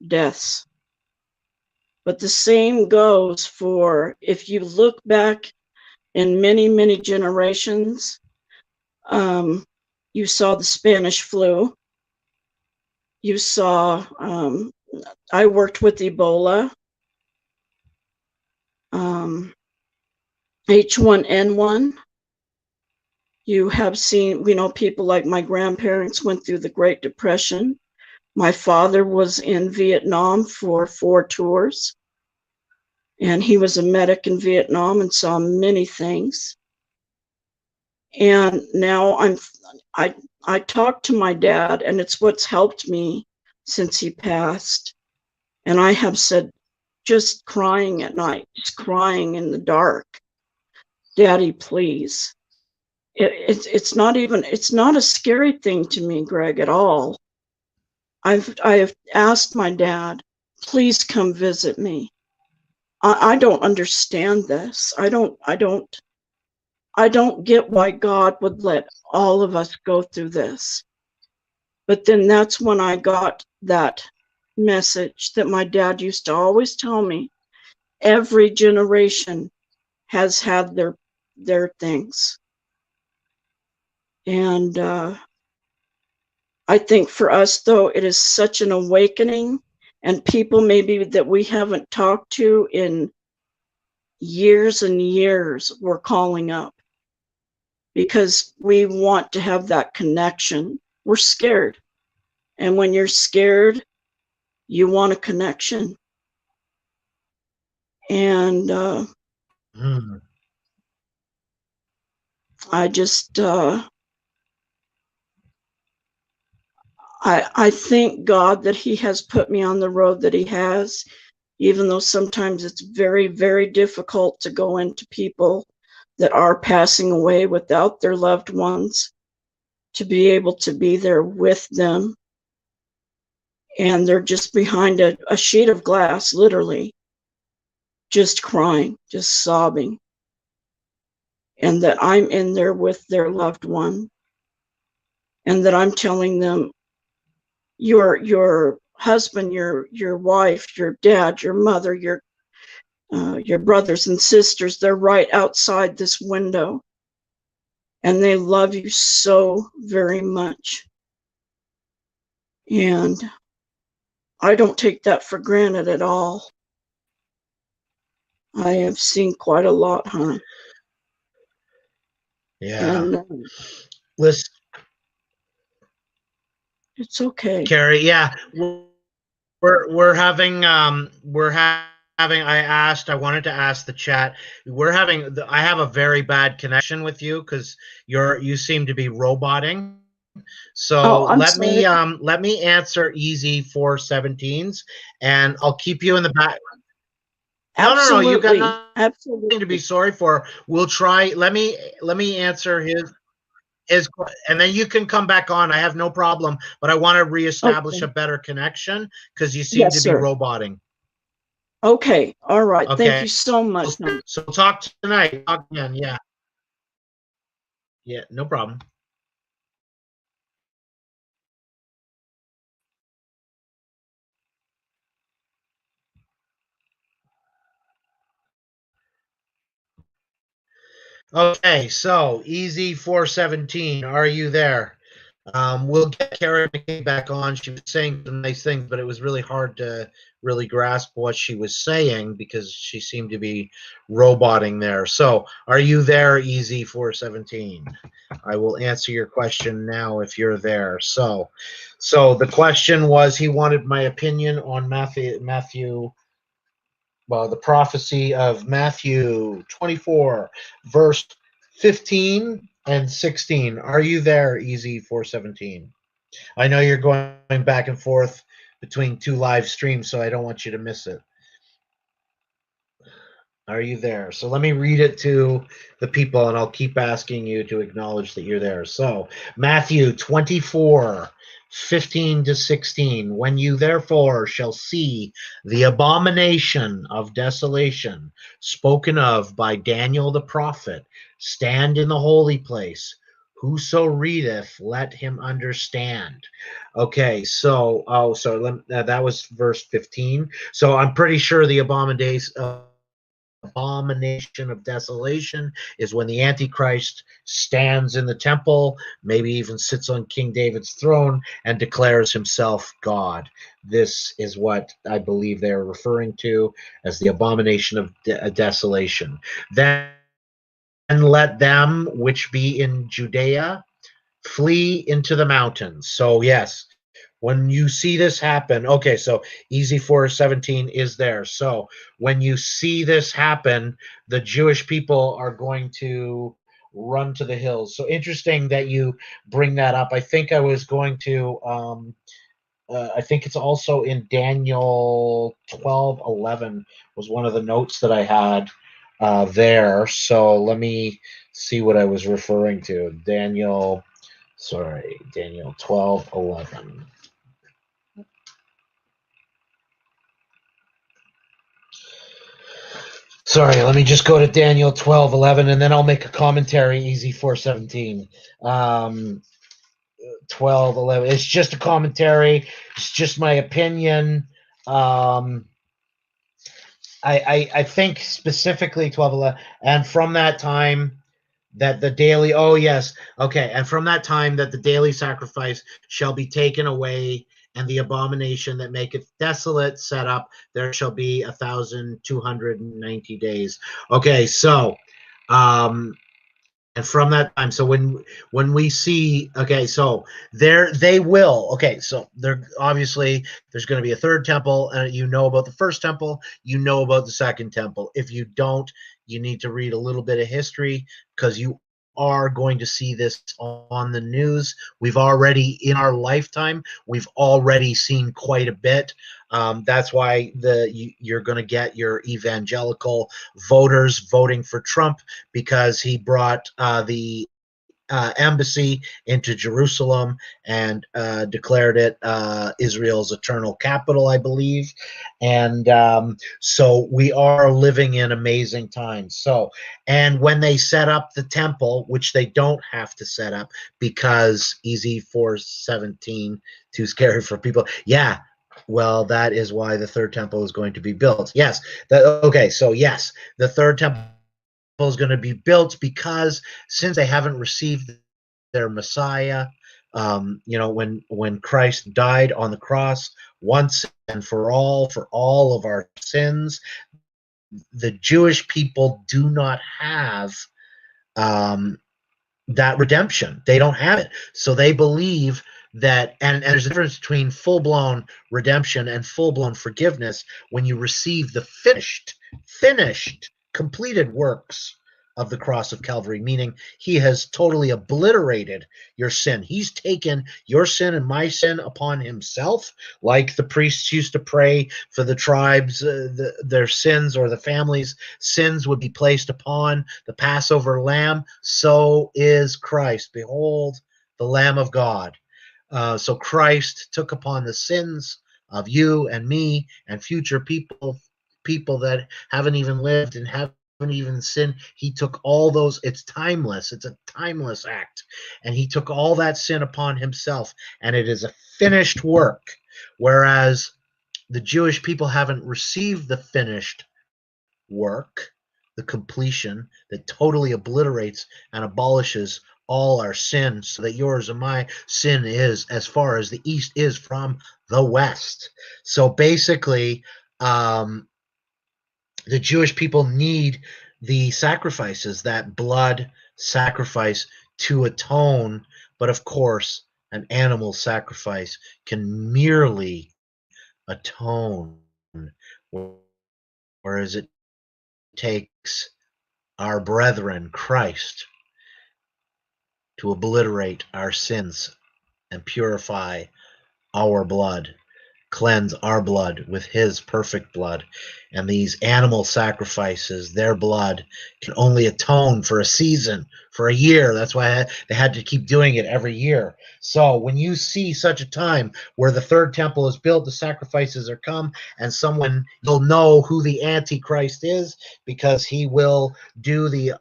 deaths? But the same goes for, if you look back in many, many generations, you saw the Spanish flu. You saw, I worked with Ebola, H1N1. You have seen, people like my grandparents went through the Great Depression. My father was in Vietnam for 4 tours, and he was a medic in Vietnam and saw many things. And now I talk to my dad, and it's what's helped me since he passed. And I have said, just crying at night, just crying in the dark, Daddy, please. It's not a scary thing to me, Greg, at all. I have asked my dad, please come visit me. I don't understand this. I don't get why God would let all of us go through this. But then that's when I got that message that my dad used to always tell me. Every generation has had their things. And I think for us, though, it is such an awakening, and people maybe that we haven't talked to in years and years, we're calling up because we want to have that connection. We're scared. And when you're scared, you want a connection. And I just, I thank God that he has put me on the road that he has, even though sometimes it's very, very difficult to go into people that are passing away without their loved ones, to be able to be there with them. And they're just behind a sheet of glass, literally, just crying, just sobbing. And that I'm in there with their loved one. And that I'm telling them, your husband, your wife, your dad, your mother, your brothers and sisters, they're right outside this window. And they love you so very much. And I don't take that for granted at all. I have seen quite a lot, huh? Yeah. And Listen, it's okay. Carrie. Yeah, we're having I wanted to ask the chat. I have a very bad connection with you because you seem to be roboting. So I'm sorry. let me answer easy 417s, and I'll keep you in the back. No, you got nothing Absolutely. to be sorry for. We'll try. Let me answer his, and then you can come back on. I have no problem, but I want to reestablish a better connection because you seem to be roboting. Okay. All right. Okay. Thank you so much. So talk tonight. Talk again. Yeah. Yeah. No problem. Okay. So easy 417. Are you there? We'll get Carrie McKay back on. She was saying some nice things, but it was really hard to really grasp what she was saying because she seemed to be roboting there. So, are you there, Easy 417? I will answer your question now if you're there. So the question was, he wanted my opinion on Matthew. Well, the prophecy of Matthew 24, verse 15 and 16. Are you there, Easy 417? I know you're going back and forth between 2 live streams, so I don't want you to miss it. Are you there? So let me read it to the people, and I'll keep asking you to acknowledge that you're there. So Matthew 24:15-16. When you therefore shall see the abomination of desolation spoken of by Daniel the prophet stand in the holy place, whoso readeth, let him understand. Okay, so that was verse 15. So I'm pretty sure the abomination of desolation is when the Antichrist stands in the temple, maybe even sits on King David's throne, and declares himself God. This is what I believe they're referring to as the abomination of desolation. Then let them which be in Judea flee into the mountains. So, yes, when you see this happen, okay, so easy for 17 is there. So when you see this happen, the Jewish people are going to run to the hills. So interesting that you bring that up. I think I was going to I think it's also in Daniel 12:11 was one of the notes that I had there. So let me see what I was referring to. Daniel 12:11. Sorry, let me just go to Daniel 12:11, and then I'll make a commentary. Easy 417. 12:11. It's just a commentary. It's just my opinion. Um, I think specifically 12:11, and from that time that the daily. Oh yes, okay, and from that time that the daily sacrifice shall be taken away, and the abomination that maketh desolate set up, there shall be 1,290 days. Okay, so and from that time, so when we see, okay, so they will, okay, so there obviously there's going to be a third temple, and you know about the first temple, you know about the second temple. If you don't, you need to read a little bit of history, because you are going to see this on the news. We've already, in our lifetime, we've already seen quite a bit. That's why you're going to get your evangelical voters voting for Trump, because he brought the embassy into Jerusalem and declared it Israel's eternal capital, I believe. And so we are living in amazing times. So, and when they set up the temple, which they don't have to set up because easy 417, too scary for people. Yeah. Well, that is why the third temple is going to be built. Yes. Okay. So yes, the third temple is going to be built, because since they haven't received their Messiah, when Christ died on the cross once and for all of our sins, the Jewish people do not have that redemption. They don't have it. So they believe that, and there's a difference between full-blown redemption and full-blown forgiveness when you receive the finished, completed works of the cross of Calvary, meaning he has totally obliterated your sin. He's taken your sin and my sin upon himself, like the priests used to pray for the tribes, their sins, or the families' sins would be placed upon the Passover lamb. So is Christ. Behold, the Lamb of God. So Christ took upon the sins of you and me and future people that haven't even lived and haven't even sinned. He took all those. It's timeless. It's a timeless act. And he took all that sin upon himself, and it is a finished work. Whereas the Jewish people haven't received the finished work, the completion that totally obliterates and abolishes all our sin, so that yours and my sin is as far as the east is from the west. So basically, the Jewish people need the sacrifices, that blood sacrifice, to atone. But of course, an animal sacrifice can merely atone, whereas it takes our brethren, Christ, to obliterate our sins and purify our blood, cleanse our blood with his perfect blood. And these animal sacrifices, their blood can only atone for a season, for a year. That's why they had to keep doing it every year. So when you see such a time where the third temple is built, the sacrifices are come, and you'll know who the Antichrist is, because he will do the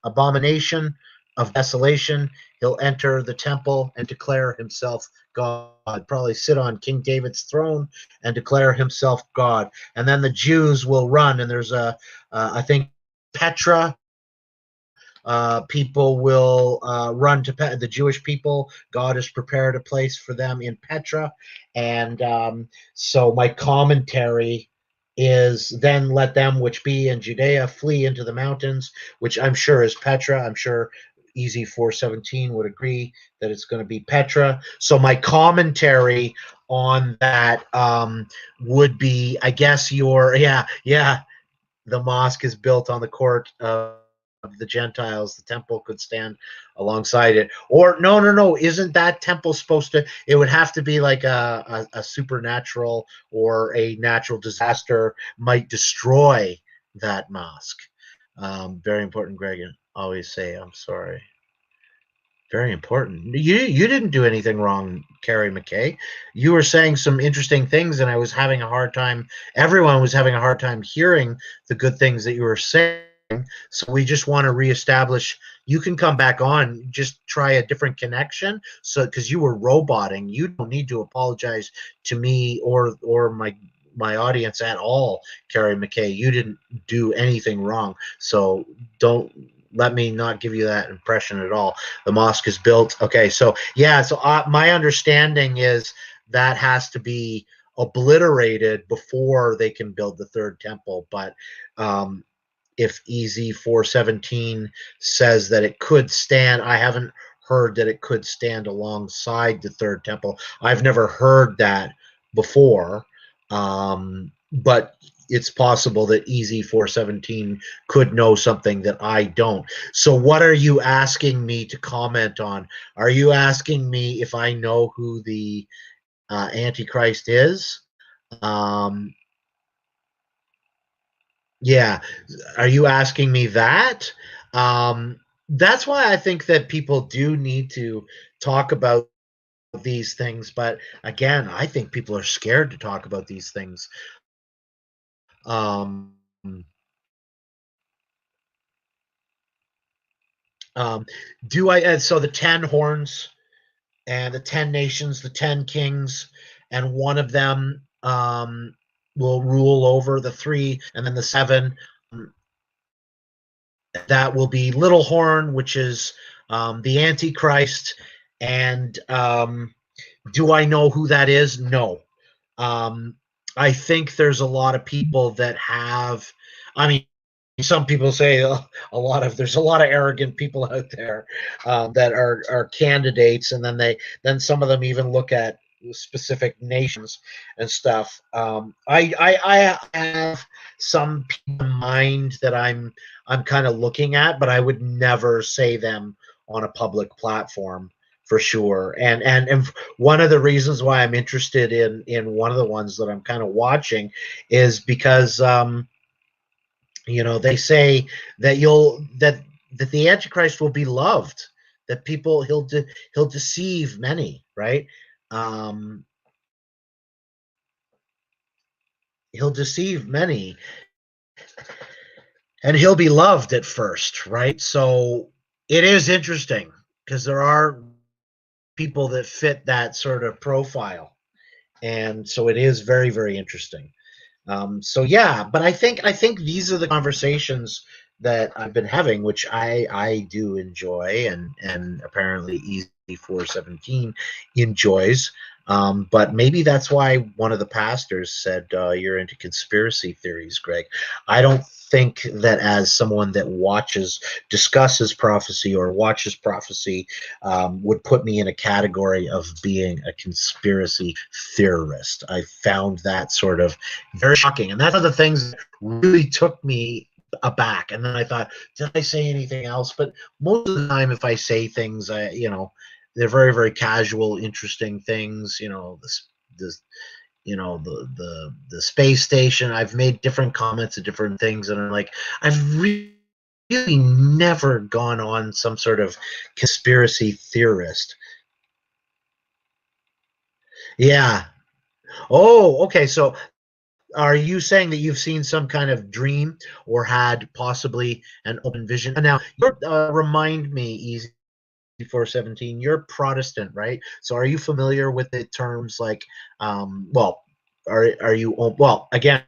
abomination of desolation. He'll enter the temple and declare himself God, probably sit on King David's throne and declare himself God. And then the Jews will run, and there's I think Petra, people will run to the Jewish people. God has prepared a place for them in Petra. And so my commentary is, then let them which be in Judea flee into the mountains, which I'm sure is Petra. I'm sure Easy 417 would agree that it's going to be Petra. So my commentary on that would be, I guess, the mosque is built on the court of the Gentiles. The temple could stand alongside it. Or no, isn't that temple supposed to, it would have to be like a supernatural or a natural disaster might destroy that mosque. Very important, Greg. Always say, I'm sorry. Very important. You didn't do anything wrong, Carrie McKay. You were saying some interesting things, and I was having a hard time. Everyone was having a hard time hearing the good things that you were saying. So we just want to reestablish. You can come back on. Just try a different connection. So because you were roboting, you don't need to apologize to me or my audience at all, Carrie McKay. You didn't do anything wrong. So don't let me not give you that impression at all. The mosque is built. Okay, so yeah, so my understanding is that has to be obliterated before they can build the third temple. But if Easy 417 says that it could stand, I haven't heard that it could stand alongside the third temple. I've never heard that before, but it's possible that Easy 417 could know something that I don't. So what are you asking me to comment on? Are you asking me if I know who the Antichrist is? Yeah. Are you asking me that? That's why I think that people do need to talk about these things. But again, I think people are scared to talk about these things. So the 10 horns and the 10 nations, the 10 kings, and one of them will rule over the 3, and then the 7. That will be Little Horn, which is the Antichrist. And do I know who that is? No. I think there's a lot of people that have, I mean, some people say there's a lot of arrogant people out there that are candidates, and then some of them even look at specific nations and stuff. I have some people in mind that I'm kind of looking at, but I would never say them on a public platform for sure. And one of the reasons why I'm interested in one of the ones that I'm kind of watching is because they say that that the Antichrist will be loved, that people he'll deceive many, right? He'll deceive many, and he'll be loved at first, right? So it is interesting because there are people that fit that sort of profile, and so it is very, very interesting. So yeah, but I think these are the conversations that I've been having, which I do enjoy, and apparently Easy 417 enjoys. But maybe that's why one of the pastors said you're into conspiracy theories, Greg. I don't think that as someone that discusses prophecy or watches prophecy would put me in a category of being a conspiracy theorist. I found that sort of very shocking, and that's one of the things that really took me aback. And then I thought, did I say anything else? But most of the time, if I say things, they're very, very casual, interesting things. This the space station. I've made different comments of different things, and I'm like, I've really never gone on some sort of conspiracy theorist. Yeah. Oh, okay. So are you saying that you've seen some kind of dream or had possibly an open vision? Now, remind me, Easy 417, you're Protestant, right? So are you familiar with the terms like, well, are you, well, again,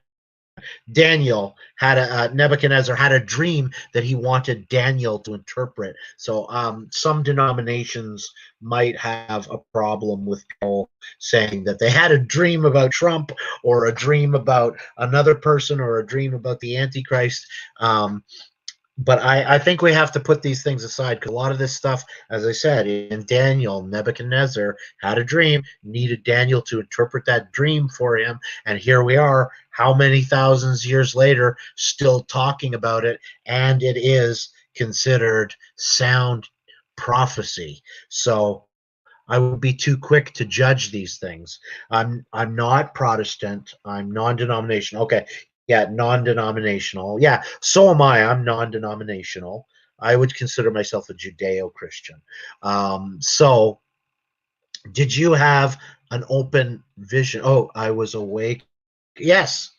Daniel had Nebuchadnezzar had a dream that he wanted Daniel to interpret. So some denominations might have a problem with people saying that they had a dream about Trump or a dream about another person or a dream about the Antichrist. But I think we have to put these things aside, because a lot of this stuff, as I said, in Daniel, Nebuchadnezzar had a dream, needed Daniel to interpret that dream for him, and here we are, how many thousands years later, still talking about it, and it is considered sound prophecy. So I would be too quick to judge these things. I'm not Protestant. I'm non-denominational. Okay, yeah, non-denominational. Yeah, so am I. I'm non-denominational. I would consider myself a Judeo-Christian. So, did you have an open vision? Oh, I was awake. Yes.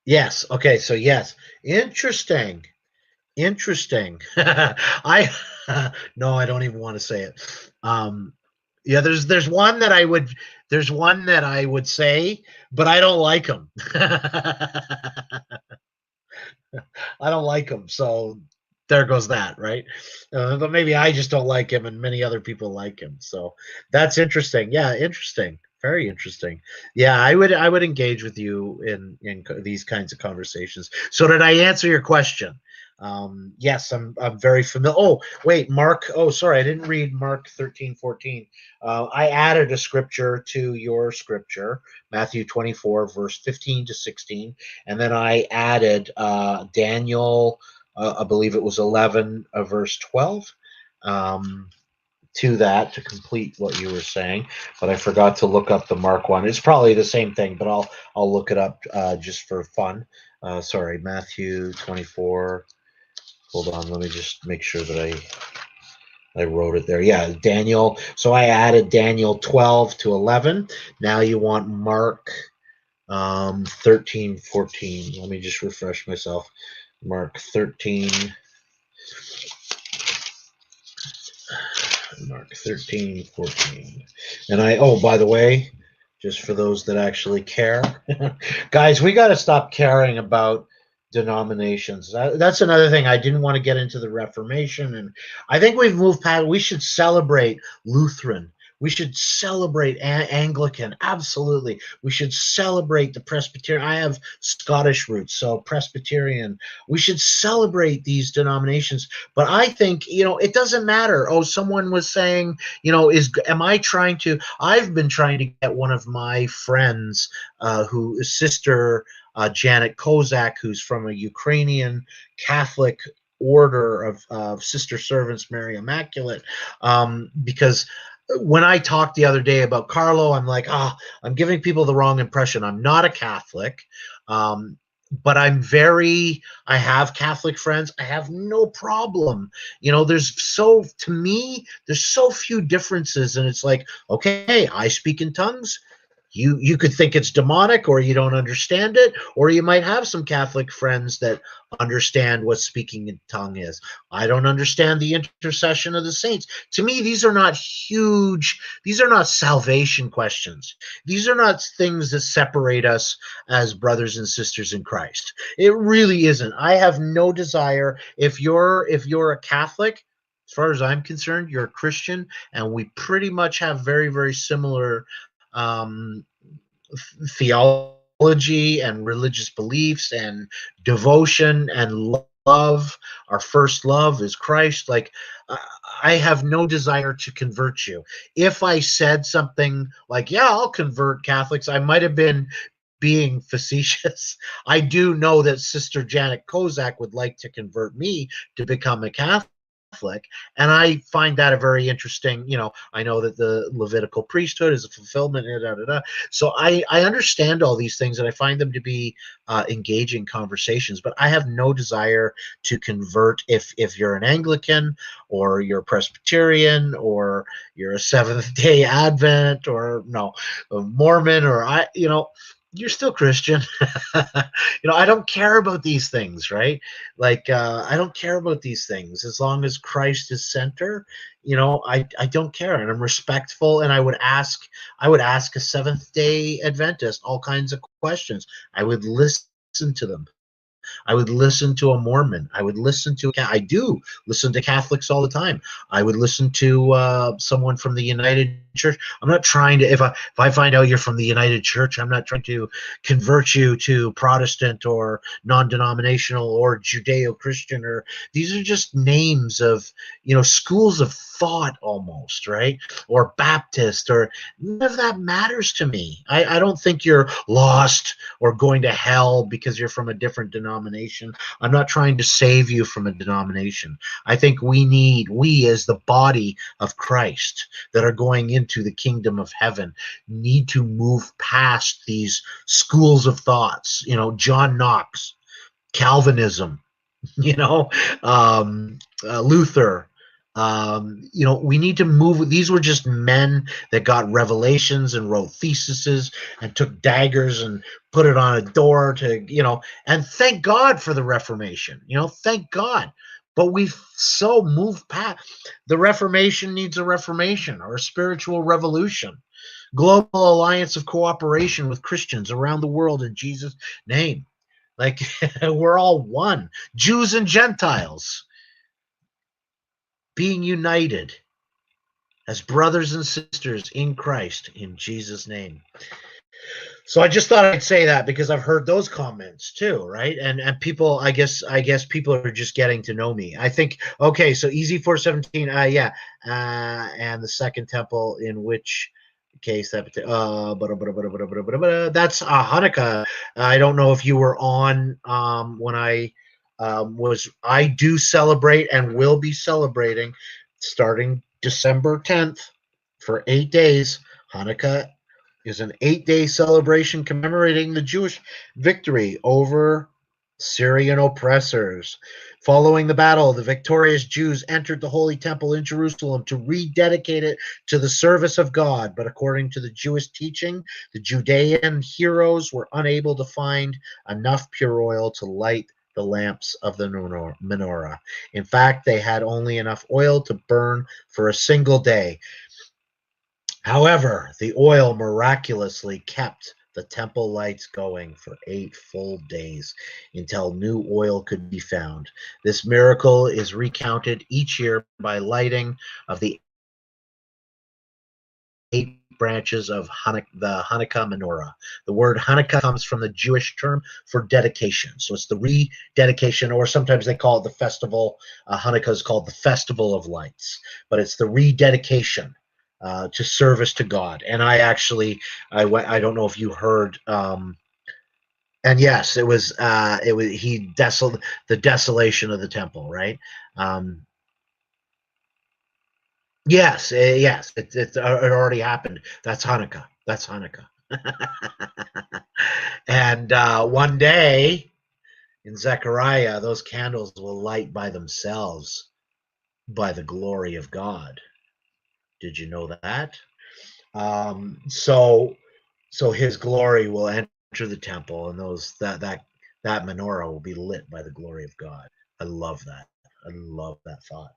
Yes. Okay. So yes. Interesting. Interesting. I no, I don't even want to say it. Yeah, there's one that I would say, but I don't like him. I don't like him, so there goes that, right? But maybe I just don't like him, and many other people like him. So that's interesting. Yeah, interesting. Very interesting. Yeah, I would engage with you in these kinds of conversations. So did I answer your question? Yes, I'm very familiar. Oh, wait, Mark. Oh, sorry, I didn't read Mark 13:14. I added a scripture to your scripture, Matthew 24, verse 15 to 16, and then I added Daniel, I believe it was 11, verse 12, to that to complete what you were saying. But I forgot to look up the Mark one. It's probably the same thing, but I'll look it up just for fun. Sorry, Matthew 24. Hold on, let me just make sure that I wrote it there. Yeah, Daniel. So I added Daniel 12 to 11. Now you want Mark 13, 14. Let me just refresh myself. Mark 13. Mark 13, 14. And oh, by the way, just for those that actually care, guys, we got to stop caring about denominations. That's another thing. I didn't want to get into the Reformation, and I think we've moved past. We should celebrate Lutheran. We should celebrate Anglican. Absolutely. We should celebrate the Presbyterian. I have Scottish roots, so Presbyterian. We should celebrate these denominations. But I think, it doesn't matter. Oh, someone was saying, I've been trying to get one of my friends, sister Janet Kozak, who's from a Ukrainian Catholic order of Sister Servants Mary Immaculate, because when I talked the other day about Carlo, I'm like, I'm giving people the wrong impression. I'm not a Catholic, but I have Catholic friends. I have no problem. To me, there's so few differences, and it's like, okay, I speak in tongues. You could think it's demonic, or you don't understand it, or you might have some Catholic friends that understand what speaking in tongue is. I don't understand the intercession of the saints. To me, these are not huge. These are not salvation questions. These are not things that separate us as brothers and sisters in Christ. It really isn't. I have no desire. If you're a Catholic, as far as I'm concerned, you're a Christian, and we pretty much have very, very similar theology and religious beliefs and devotion and love. Our first love is Christ. Like, I have no desire to convert you. If I said something like, yeah, I'll convert Catholics, I might have been being facetious. I do know that Sister Janet Kozak would like to convert me to become a Catholic. Catholic, and I find that a very interesting, I know that the Levitical priesthood is a fulfillment, so I understand all these things, and I find them to be engaging conversations, but I have no desire to convert. If you're an Anglican, or you're a Presbyterian, or you're a Seventh-day Advent, or no, a Mormon, or you're still Christian. I don't care about these things, right? Like, I don't care about these things as long as Christ is center. I don't care, and I'm respectful, and I would ask a Seventh-day Adventist all kinds of questions. I would listen to them. I would listen to a Mormon. I do listen to Catholics all the time. I would listen to someone from the United Church. I'm not trying to, if I find out you're from the United Church, I'm not trying to convert you to Protestant or non-denominational or Judeo-Christian, or these are just names of, schools of thought almost, right? Or Baptist, or none of that matters to me. I don't think you're lost or going to hell because you're from a different denomination. I'm not trying to save you from a denomination. I think we as the body of Christ that are going into the kingdom of heaven need to move past these schools of thoughts, John Knox, Calvinism, Luther. We need to move. These were just men that got revelations and wrote theses and took daggers and put it on a door to, and thank God for the Reformation, thank God. But we've so moved past. The Reformation needs a reformation or a spiritual revolution. Global alliance of cooperation with Christians around the world in Jesus' name. Like, we're all one. Jews and Gentiles being united as brothers and sisters in Christ in Jesus' name. So I just thought I'd say that because I've heard those comments too, right? And people, I guess people are just getting to know me. I think, okay, so Easy 417, and the second temple, in which case that that's Hanukkah. I don't know if you were on when I do celebrate and will be celebrating starting December 10th for 8 days. Hanukkah is an 8-day celebration commemorating the Jewish victory over Syrian oppressors. Following the battle, the victorious Jews entered the Holy Temple in Jerusalem to rededicate it to the service of God. But according to the Jewish teaching, the Judean heroes were unable to find enough pure oil to light the lamps of the menorah. In fact, they had only enough oil to burn for a single day. However, the oil miraculously kept the temple lights going for 8 full days until new oil could be found. This miracle is recounted each year by lighting of the 8 branches of the Hanukkah menorah. The word Hanukkah comes from the Jewish term for dedication. So it's the rededication, or sometimes they call it the festival. Hanukkah is called the Festival of Lights, but it's the rededication to service to God. And I don't know if you heard, and yes, it was the desolation of the temple, right? Yes, it already happened. That's Hanukkah. And one day in Zechariah, those candles will light by themselves by the glory of God. Did you know that? So his glory will enter the temple, and that menorah will be lit by the glory of God. I love that. I love that thought.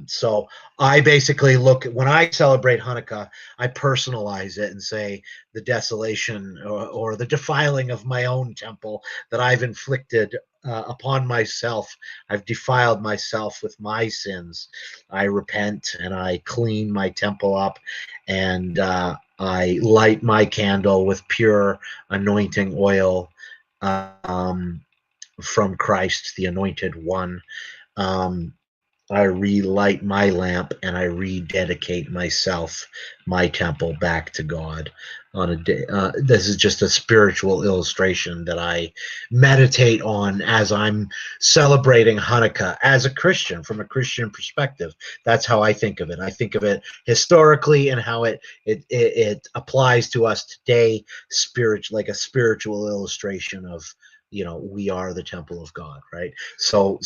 So I basically when I celebrate Hanukkah, I personalize it and say the desolation or the defiling of my own temple that I've inflicted upon myself. I've defiled myself with my sins. I repent and I clean my temple up, and I light my candle with pure anointing oil from Christ, the Anointed One. I relight my lamp and I rededicate myself, my temple, back to God on a day. This is just a spiritual illustration that I meditate on as I'm celebrating Hanukkah as a Christian, from a Christian perspective. That's how I think of it. I think of it historically and how it applies to us today, like a spiritual illustration of, we are the temple of God, right? So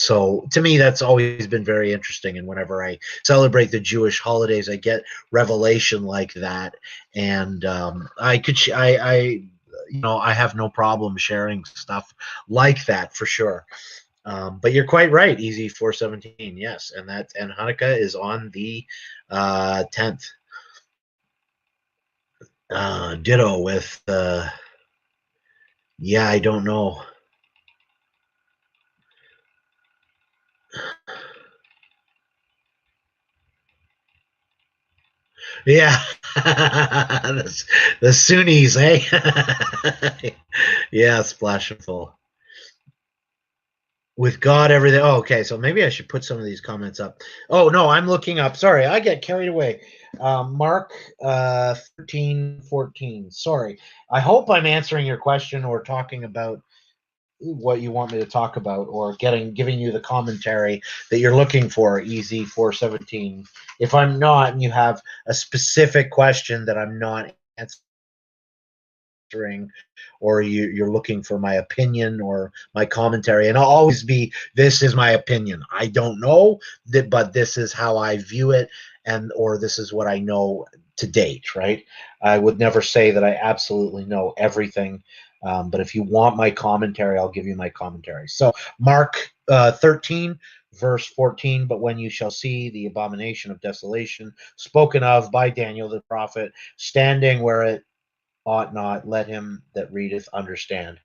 to me, that's always been very interesting. And whenever I celebrate the Jewish holidays, I get revelation like that. And I have no problem sharing stuff like that for sure. But you're quite right, Easy 417. Yes, and Hanukkah is on the 10th. Ditto with yeah, I don't know. Yeah, the Sunnis, eh? Yeah, splashing full. With God, everything. Oh, okay, so maybe I should put some of these comments up. Oh no, I'm looking up. Sorry, I get carried away. Mark 13:14. Sorry. I hope I'm answering your question or talking about what you want me to talk about, or giving you the commentary that you're looking for, Easy 417. If I'm not, and you have a specific question that I'm not answering, or you're looking for my opinion or my commentary, and I'll always be, this is my opinion. I don't know that, but this is how I view it, or this is what I know to date, right? I would never say that I absolutely know everything. But if you want my commentary, I'll give you my commentary. So Mark 13, verse 14, but when you shall see the abomination of desolation spoken of by Daniel the prophet, standing where it ought not, let him that readeth understand,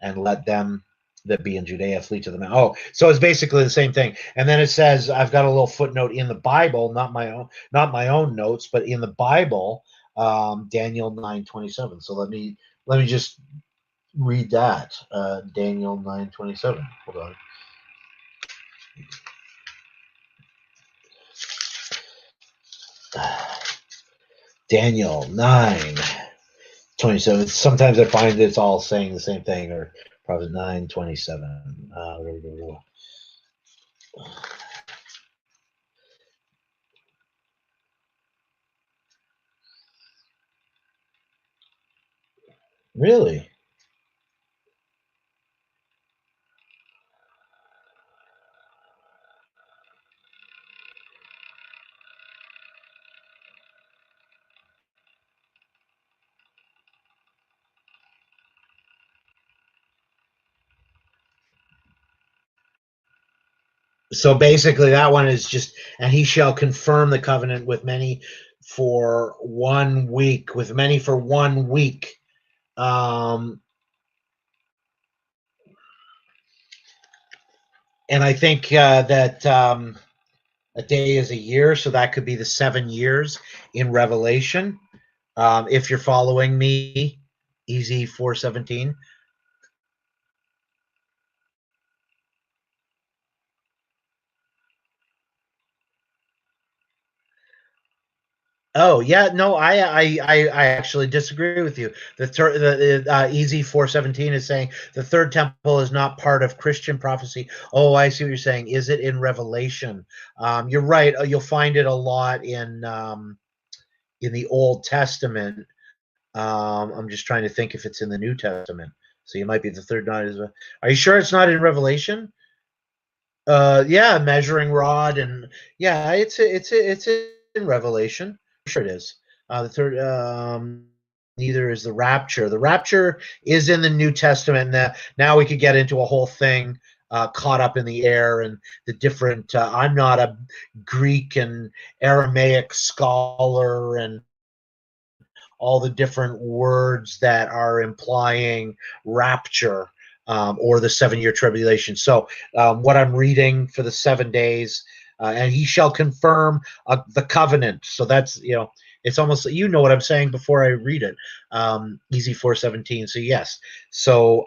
and let them that be in Judea flee to the mountain. Oh, so it's basically the same thing. And then it says, I've got a little footnote in the Bible, not my own notes, but in the Bible, Daniel 9:27. So let me just read that. Daniel 9:27. Hold on. Daniel 9:27. Sometimes I find it's all saying the same thing, or probably 9:27. Really? So basically, that one is just, and he shall confirm the covenant with many for 1 week, with many for 1 week. And I think that a day is a year, so that could be the 7 years in Revelation. If you're following me, Easy 417. Oh yeah, no, I actually disagree with you. The Easy 417 is saying the third temple is not part of Christian prophecy. Oh, I see what you're saying. Is it in Revelation? You're right. You'll find it a lot in the Old Testament. I'm just trying to think if it's in the New Testament. So you might be the third night as well. Are you sure it's not in Revelation? Yeah, measuring rod, and yeah, it's in Revelation. Sure it is. The third, neither is the rapture. The rapture is in the New Testament. Now we could get into a whole thing, caught up in the air and the different. I'm not a Greek and Aramaic scholar, and all the different words that are implying rapture, or the 7-year tribulation. So what I'm reading for the 7 days, and he shall confirm the covenant. So that's, it's almost, what I'm saying before I read it. Easy 417. So yes. So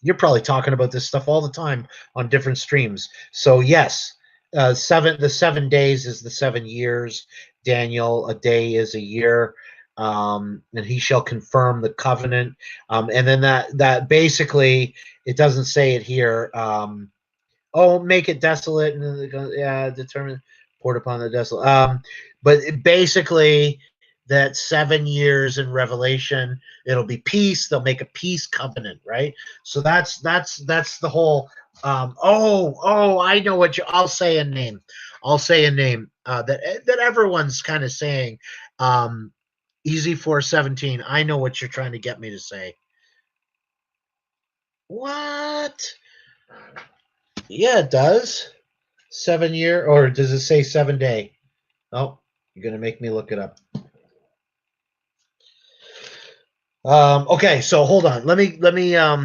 you're probably talking about this stuff all the time on different streams. So yes, The 7 days is the 7 years. Daniel, a day is a year. And he shall confirm the covenant. And then that basically, it doesn't say it here. Oh, make it desolate, and determine poured upon the desolate. But basically, that 7 years in Revelation, it'll be peace. They'll make a peace covenant, right? So that's the whole. I know what you. I'll say a name. I'll say a name that everyone's kind of saying. Easy 417. I know what you're trying to get me to say. What? Yeah, it does. 7 year, or does it say 7 day? Oh, you're gonna make me look it up. Okay, so hold on. Let me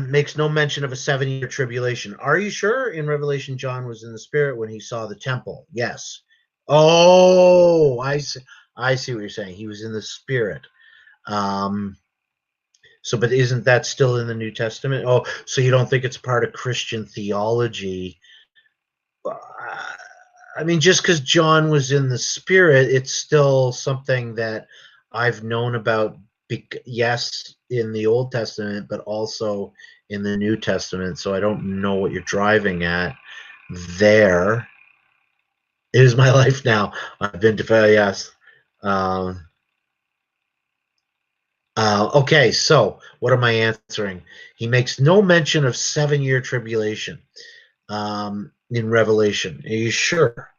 makes no mention of a 7 year tribulation. Are you sure? In Revelation, John was in the spirit when he saw the temple. Yes. Oh, I see. I see what you're saying. He was in the spirit. So, but isn't that still in the New Testament? Oh, so you don't think it's part of Christian theology? I mean, just because John was in the spirit, it's still something that I've known about. Yes, in the Old Testament, but also in the New Testament. So I don't know what you're driving at there. It is my life now. I've been to yes. Okay, so what am I answering? He makes no mention of 7 year tribulation in Revelation. Are you sure?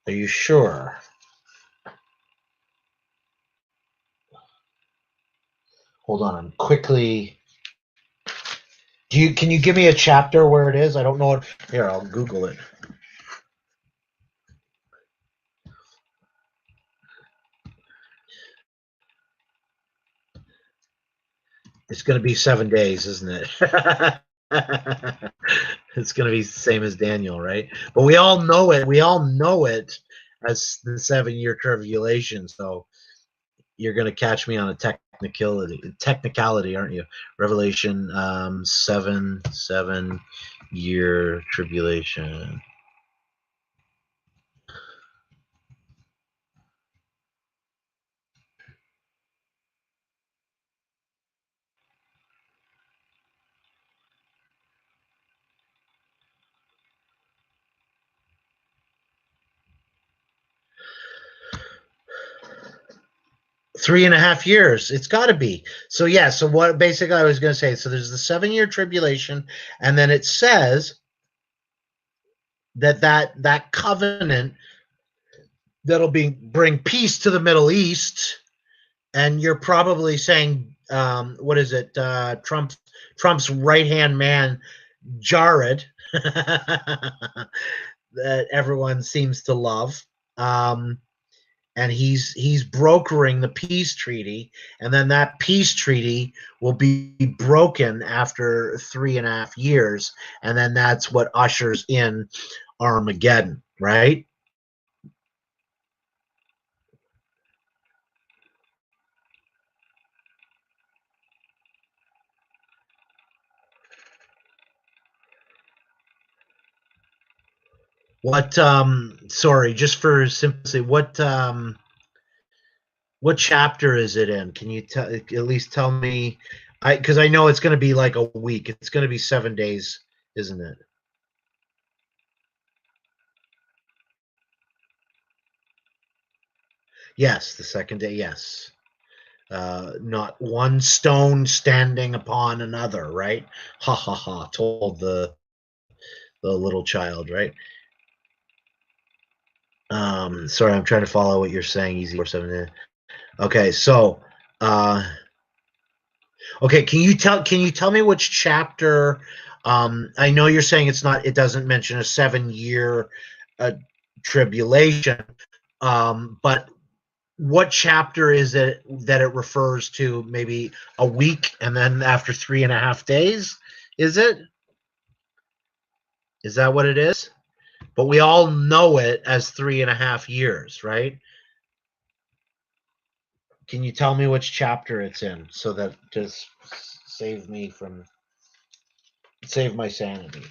Are you sure? Hold on, I'm quickly. Can you give me a chapter where it is? I don't know it. Here, I'll Google it. It's going to be 7 days, isn't it? It's going to be the same as Daniel, right? But we all know it. We all know it as the 7 year tribulation. So you're going to catch me on a technicality, aren't you? Revelation 7 year tribulation. Three and a half years. It's got to be. So yeah. So what basically I was going to say. So there's the 7 year tribulation, and then it says that covenant that'll bring peace to the Middle East. And you're probably saying, what is it? Trump's right hand man, Jared, that everyone seems to love. And he's brokering the peace treaty, and then that peace treaty will be broken after 3.5 years, and then that's what ushers in Armageddon, right? What sorry, just for simplicity, what chapter is it in? Can you at least tell me? Because I know it's going to be like a week. It's going to be 7 days, isn't it? Yes, the second day. Yes, not one stone standing upon another. Right? Ha ha ha! Told the little child. Right? Sorry, I'm trying to follow what you're saying. Easy 4-7. Okay, so. Okay, can you tell me which chapter? I know you're saying it doesn't mention a 7 year tribulation, but what chapter is it that it refers to? Maybe a week, and then after 3.5 days, is it? Is that what it is? But we all know it as 3.5 years, right? Can you tell me which chapter it's in so that just save my sanity?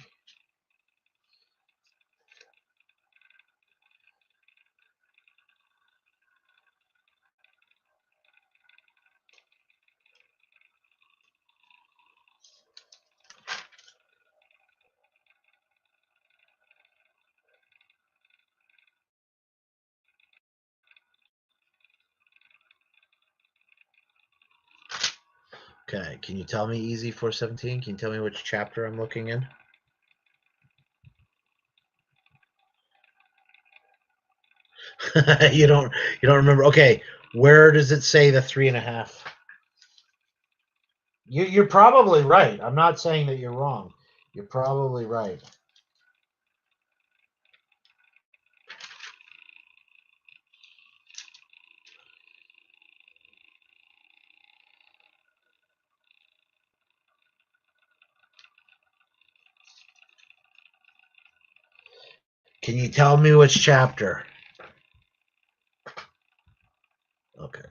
Okay, can you tell me easy 417? Can you tell me which chapter I'm looking in? you don't remember? Okay, where does it say the 3.5? You're probably right. I'm not saying that you're wrong. You're probably right. Can you tell me which chapter? Okay.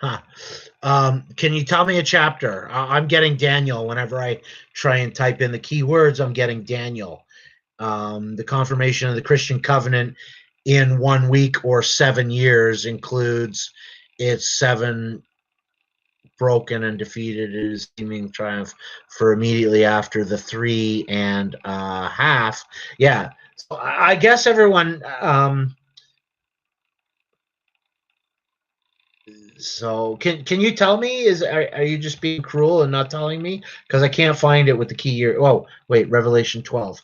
Huh. Can you tell me a chapter? I'm getting Daniel. Whenever I try and type in the keywords, I'm getting Daniel. The confirmation of the Christian covenant in 1 week or 7 years includes its 7 broken and defeated is seeming triumph for immediately after the 3.5. Yeah. So I guess everyone. So can you tell me? Are you just being cruel and not telling me? Because I can't find it with the key year. Oh wait, Revelation 12.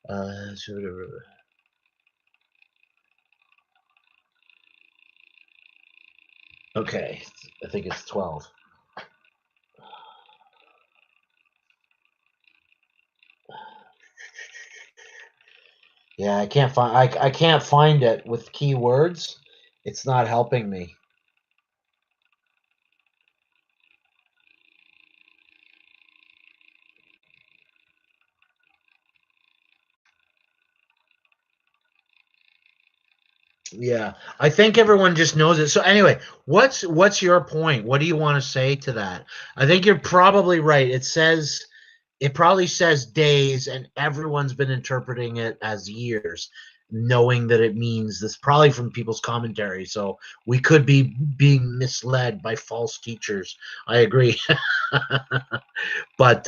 Uh, okay, I think it's 12. Yeah, I can't find it with keywords. It's not helping me. Yeah, I think everyone just knows it. So anyway, what's your point? What do you want to say to that? I think you're probably right. It probably says days, and everyone's been interpreting it as years, knowing that it means this, probably from people's commentary. So we could be being misled by false teachers. I agree. But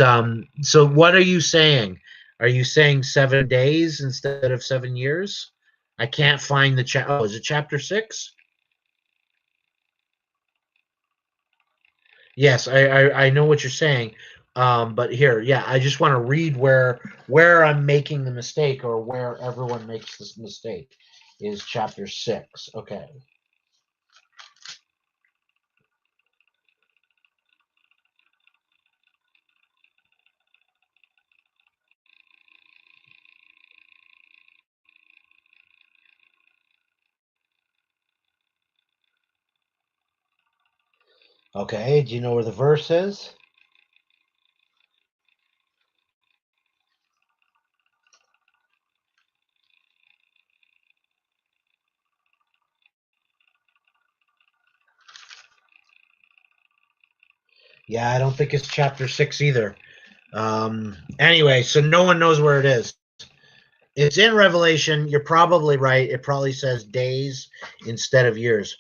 so what are you saying? Are you saying 7 days instead of 7 years? I can't find the chat. Oh, is it chapter 6? Yes, I know what you're saying. But here, yeah, I just want to read where I'm making the mistake, or where everyone makes this mistake, is chapter 6. Okay. Okay. Do you know where the verse is? Yeah, I don't think it's chapter 6 either. Anyway, so no one knows where it is. It's in Revelation. You're probably right. It probably says days instead of years.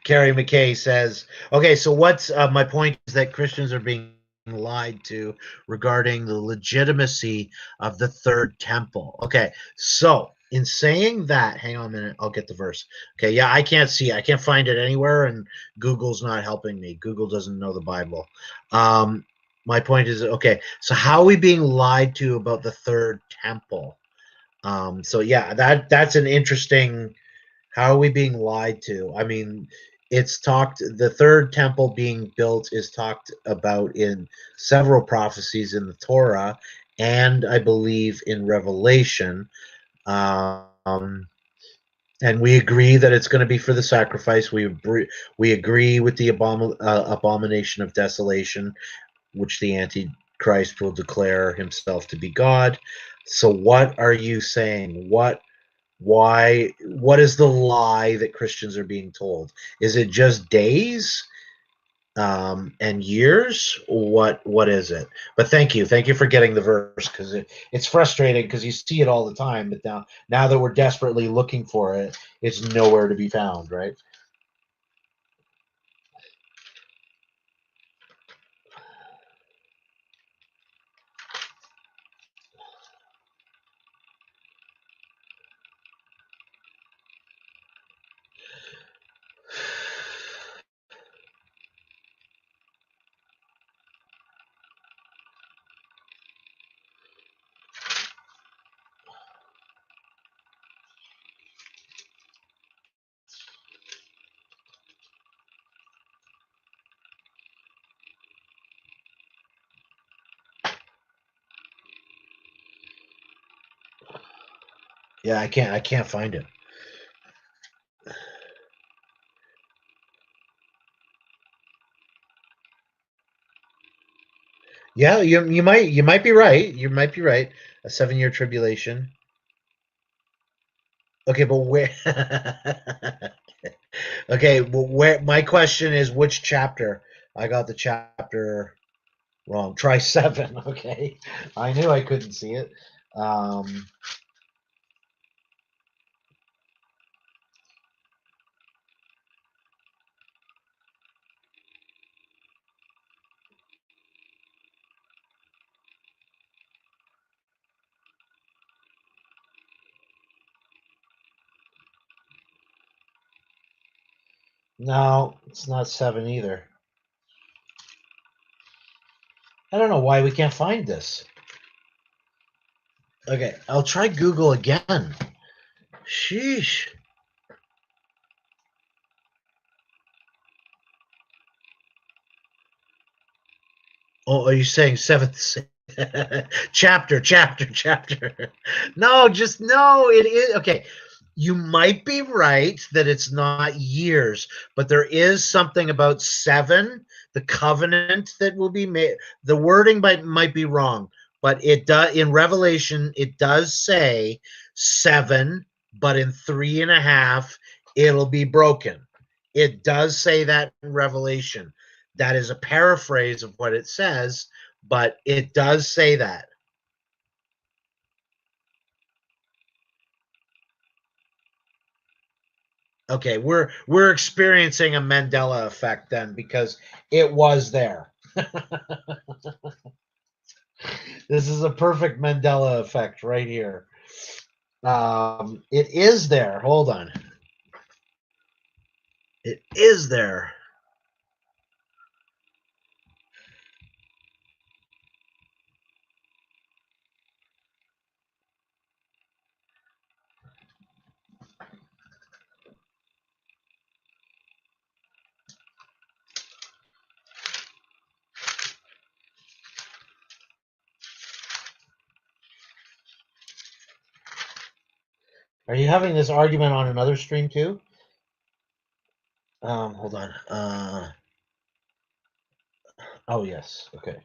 Carrie McKay says, okay, so what's my point is that Christians are being lied to regarding the legitimacy of the third temple. Okay, so in saying that, hang on a minute, I'll get the verse. Okay, yeah, I can't see, I can't find it anywhere, and Google's not helping me. Google doesn't know the Bible. My point is, okay, so how are we being lied to about the third temple? So yeah, that's an interesting. How are we being lied to? I mean, it's talked, the third temple being built is talked about in several prophecies in the Torah, and I believe in Revelation. And we agree that it's going to be for the sacrifice. We agree with the abomination of desolation, which the Antichrist will declare himself to be God. So what are you saying? What is the lie that Christians are being told? Is it just days and years? What is it? But thank you for getting the verse, because it's frustrating because you see it all the time, but now that we're desperately looking for it, it's nowhere to be found, right? Yeah, I can't find it. Yeah, you might be right. You might be right. A 7-year tribulation. Okay, but where? Okay, well, where? My question is, which chapter? I got the chapter wrong. Try 7. Okay, I knew I couldn't see it. Um, no, it's not 7 either. I don't know why we can't find this. Okay, I'll try Google again. Sheesh. Oh, are you saying seventh chapter? No, just no. It is okay. You might be right that it's not years, but there is something about 7, the covenant that will be made. The wording might be wrong, but it does in Revelation. It does say 7, but in 3.5 it'll be broken. It does say that in Revelation. That is a paraphrase of what it says, but it does say that. Okay, we're experiencing a Mandela effect then, because it was there. This is a perfect Mandela effect right here. It is there. Hold on. It is there. Are you having this argument on another stream too? Hold on. Oh yes. Okay.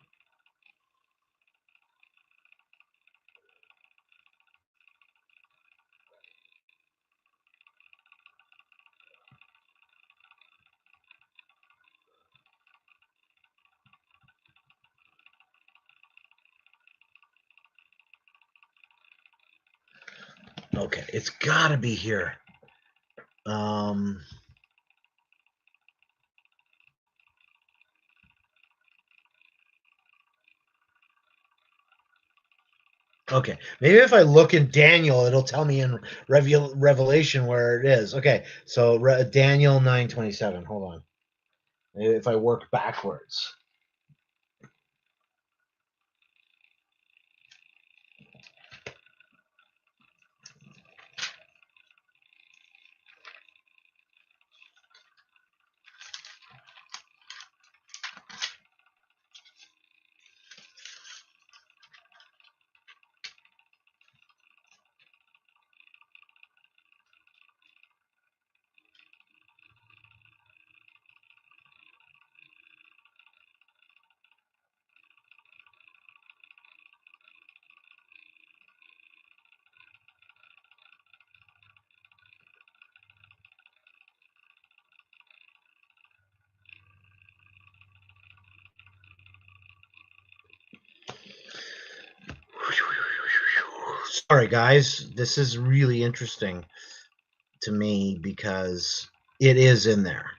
Okay, it's got to be here. Um. Okay, maybe if I look in Daniel, it'll tell me in Revelation where it is. Okay, so Daniel 9:27. Hold on. If I work backwards. Sorry, guys. This is really interesting to me because it is in there.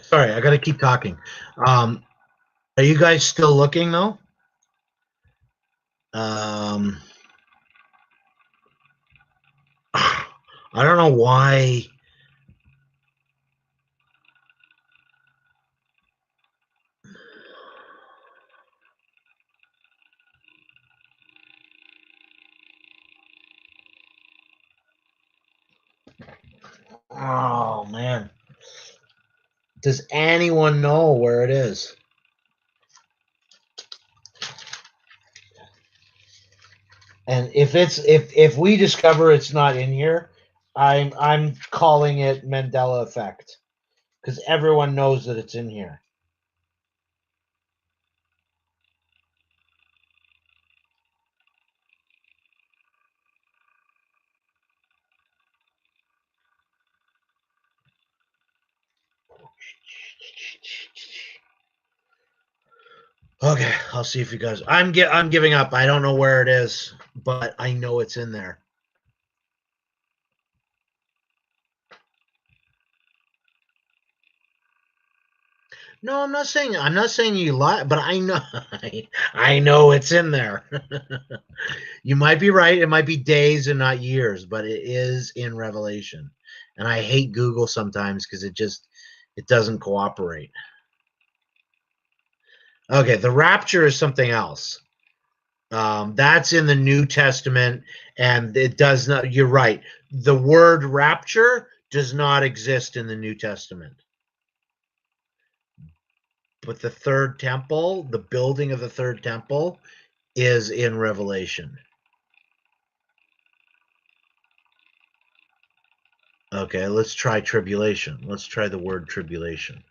Sorry, I got to keep talking. Are you guys still looking though? I don't know why. Oh man, does anyone know where it is? And if we discover it's not in here, I'm calling it Mandela effect because everyone knows that it's in here. Okay, I'll see if you guys. I'm giving up. I don't know where it is, but I know it's in there. No, I'm not saying you lie, but I know I know it's in there. You might be right. It might be days and not years, but it is in Revelation. And I hate Google sometimes because it doesn't cooperate. Okay, the rapture is something else. That's in the New Testament, and it does not. You're right. The word rapture does not exist in the New Testament. But the third temple, the building of the third temple, is in Revelation. Okay, let's try tribulation. Let's try the word tribulation.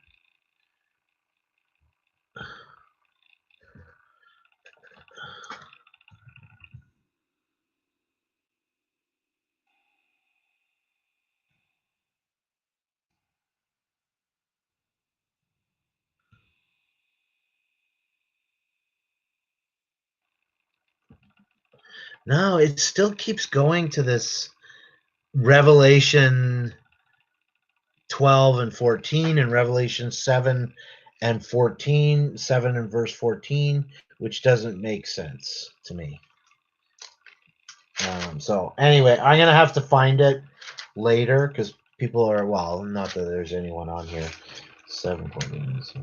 No, it still keeps going to this Revelation 12 and 14 and Revelation 7 and 14, 7 and verse 14, which doesn't make sense to me. So anyway, I'm going to have to find it later because people are, well, not that there's anyone on here. 7:14. So.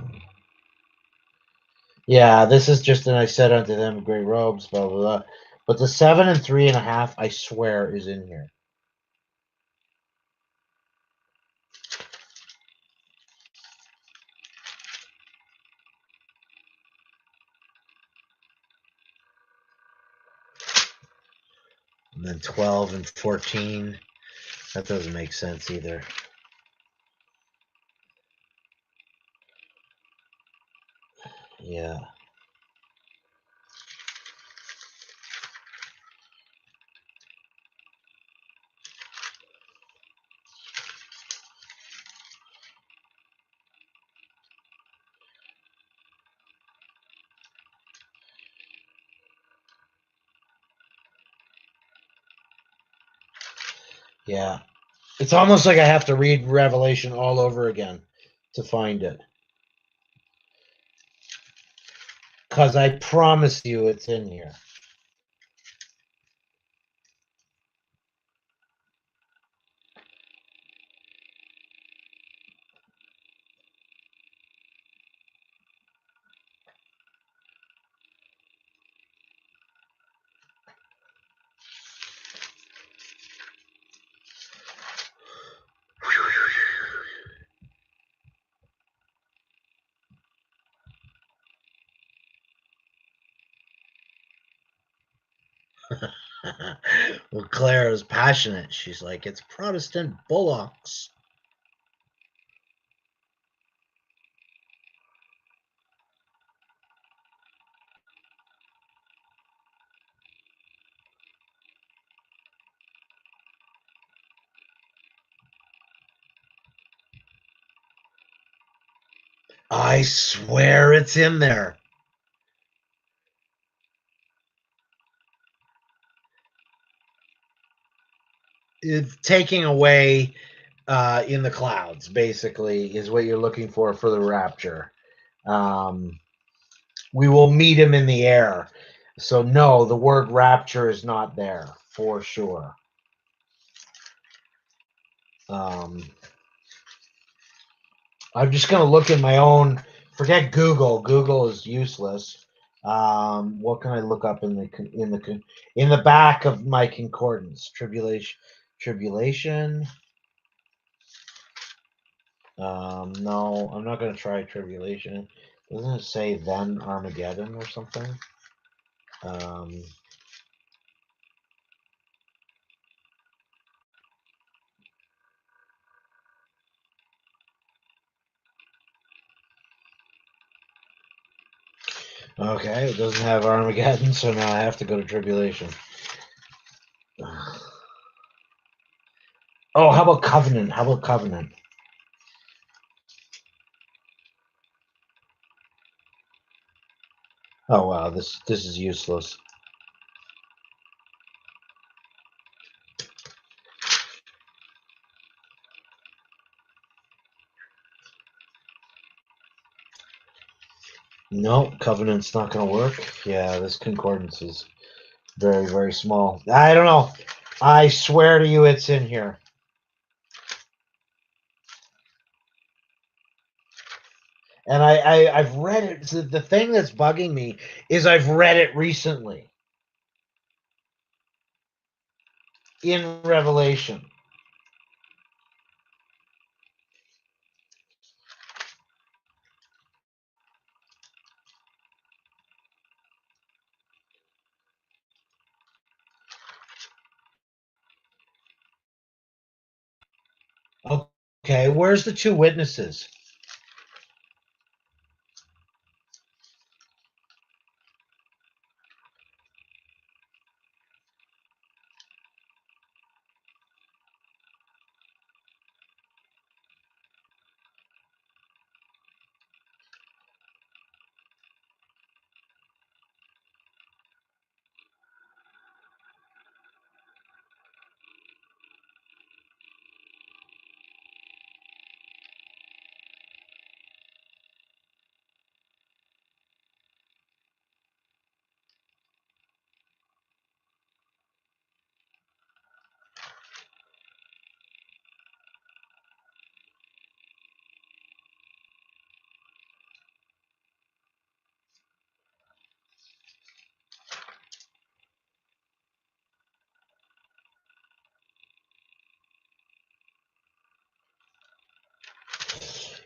Yeah, this is just, and I said unto them, great robes, blah, blah, blah. But the 7 and 3.5, I swear, is in here. And then 12 and 14. That doesn't make sense either. Yeah. Yeah. It's almost like I have to read Revelation all over again to find it. Because I promise you it's in here. Well, Claire is passionate. She's like, it's Protestant bullocks. I swear it's in there. It's taking away in the clouds, basically, is what you're looking for the rapture. We will meet him in the air. So, no, the word rapture is not there for sure. I'm just going to look in my own. Forget Google. Google is useless. What can I look up in the back of my concordance? Tribulation. No, I'm not going to try tribulation. Doesn't it say then Armageddon or something? Okay, it doesn't have Armageddon, so now I have to go to tribulation. Oh, how about covenant? How about covenant? Oh wow, this is useless. No, covenant's not going to work. Yeah, this concordance is very, very small. I don't know. I swear to you, it's in here. And I've read it. So the thing that's bugging me is I've read it recently in Revelation. Okay, where's the two witnesses?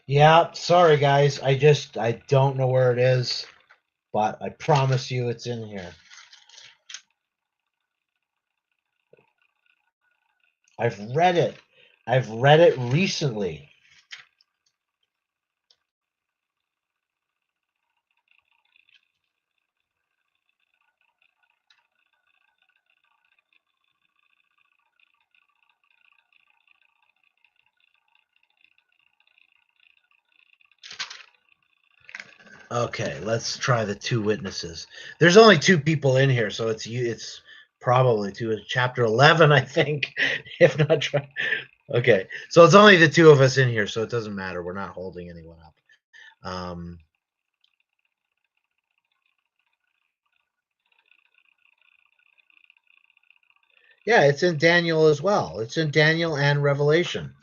Yeah, sorry guys. I don't know where it is, but I promise you it's in here. I've read it. I've read it recently. Okay, let's try the two witnesses. There's only two people in here, so it's Probably to chapter 11, I think, if not. Okay, so it's only the two of us in here, so it doesn't matter. We're not holding anyone up. Yeah, it's in Daniel as well. It's in Daniel and Revelation.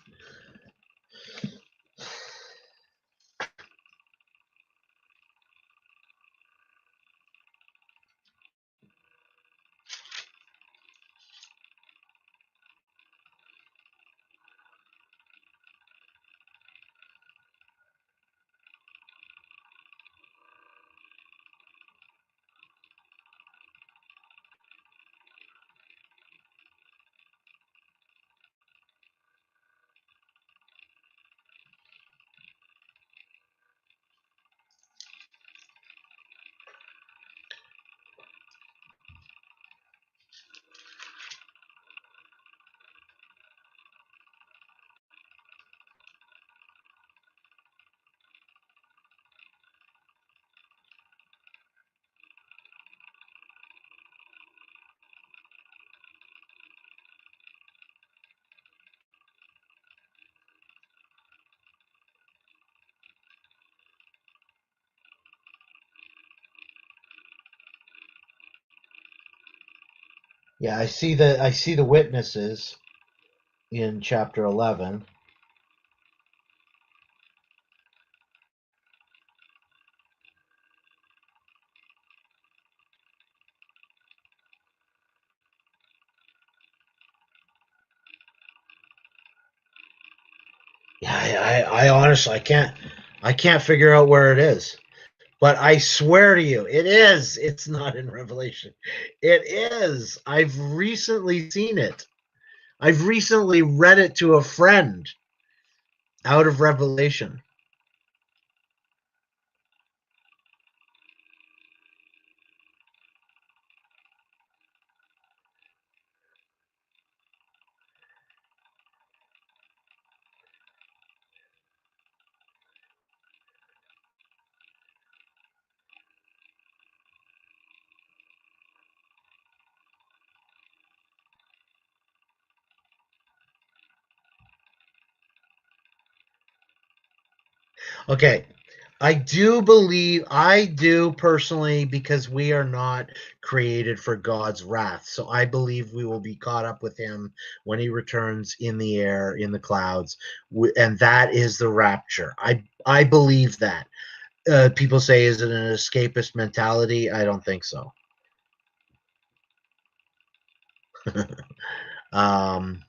Yeah, I see the witnesses in chapter 11. Yeah, I honestly I can't figure out where it is. But I swear to you, it is. It's not in Revelation. It is. I've recently seen it. I've recently read it to a friend out of Revelation. Okay. I do personally, because we are not created for God's wrath. So I believe we will be caught up with him when he returns in the air, in the clouds. And that is the rapture. I believe that. People say, is it an escapist mentality? I don't think so. um,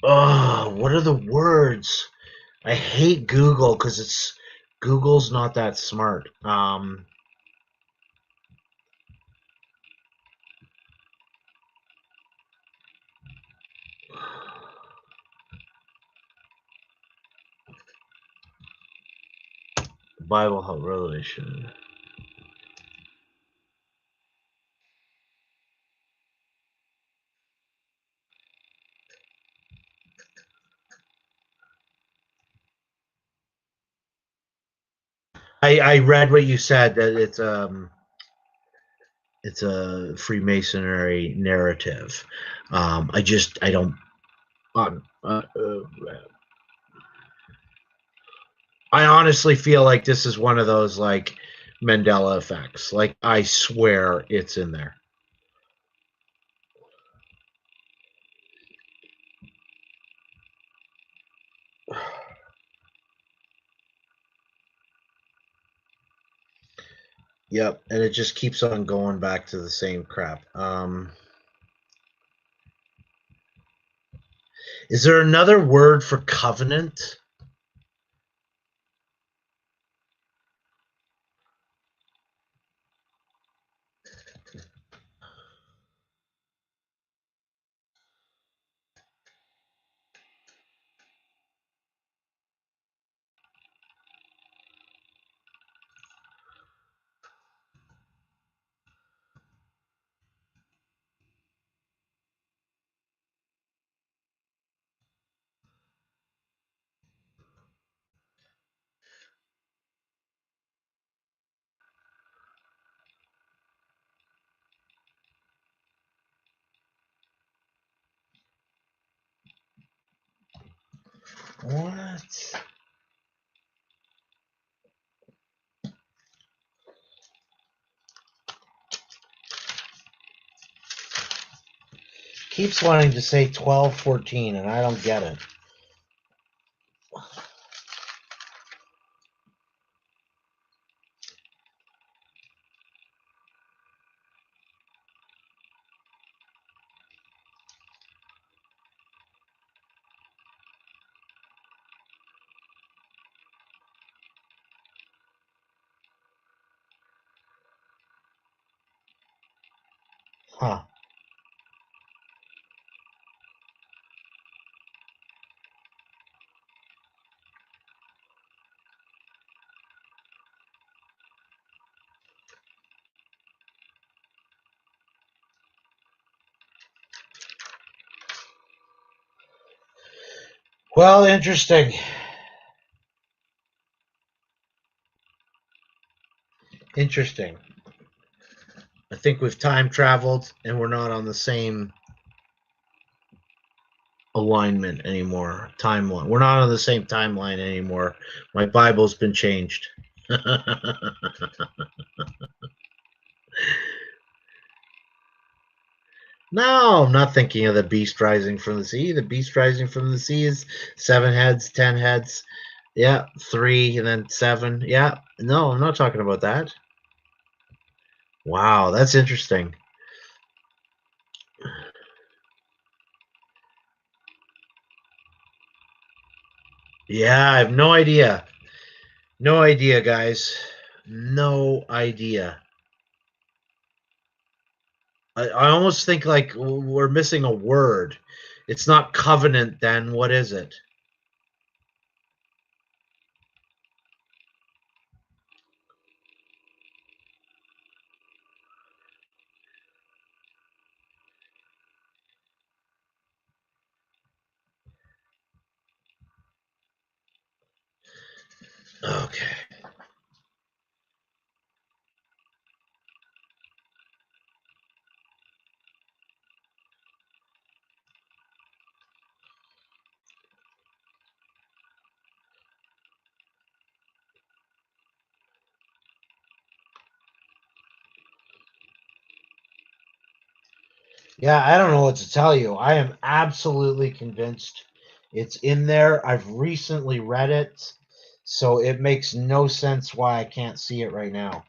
oh, what are the words? I hate Google because Google's not that smart. Bible Hub Revelation. I read what you said, that it's a Freemasonry narrative. I don't. I honestly feel like this is one of those like Mandela effects. Like I swear it's in there. Yep, and it just keeps on going back to the same crap. Is there another word for covenant? What? Keeps wanting to say 12:14, and I don't get it. Huh. Well, interesting. Interesting. I think we've time traveled and we're not on the same alignment anymore. Timeline. We're not on the same timeline anymore. My Bible's been changed. No, I'm not thinking of the beast rising from the sea. The beast rising from the sea is 7 heads, 10 heads. Yeah, 3 and then 7. Yeah, no, I'm not talking about that. Wow, that's interesting. Yeah, I have no idea. No idea, guys. No idea. I almost think like we're missing a word. It's not covenant, then. What is it? Okay. Yeah, I don't know what to tell you. I am absolutely convinced it's in there. I've recently read it, so it makes no sense why I can't see it right now.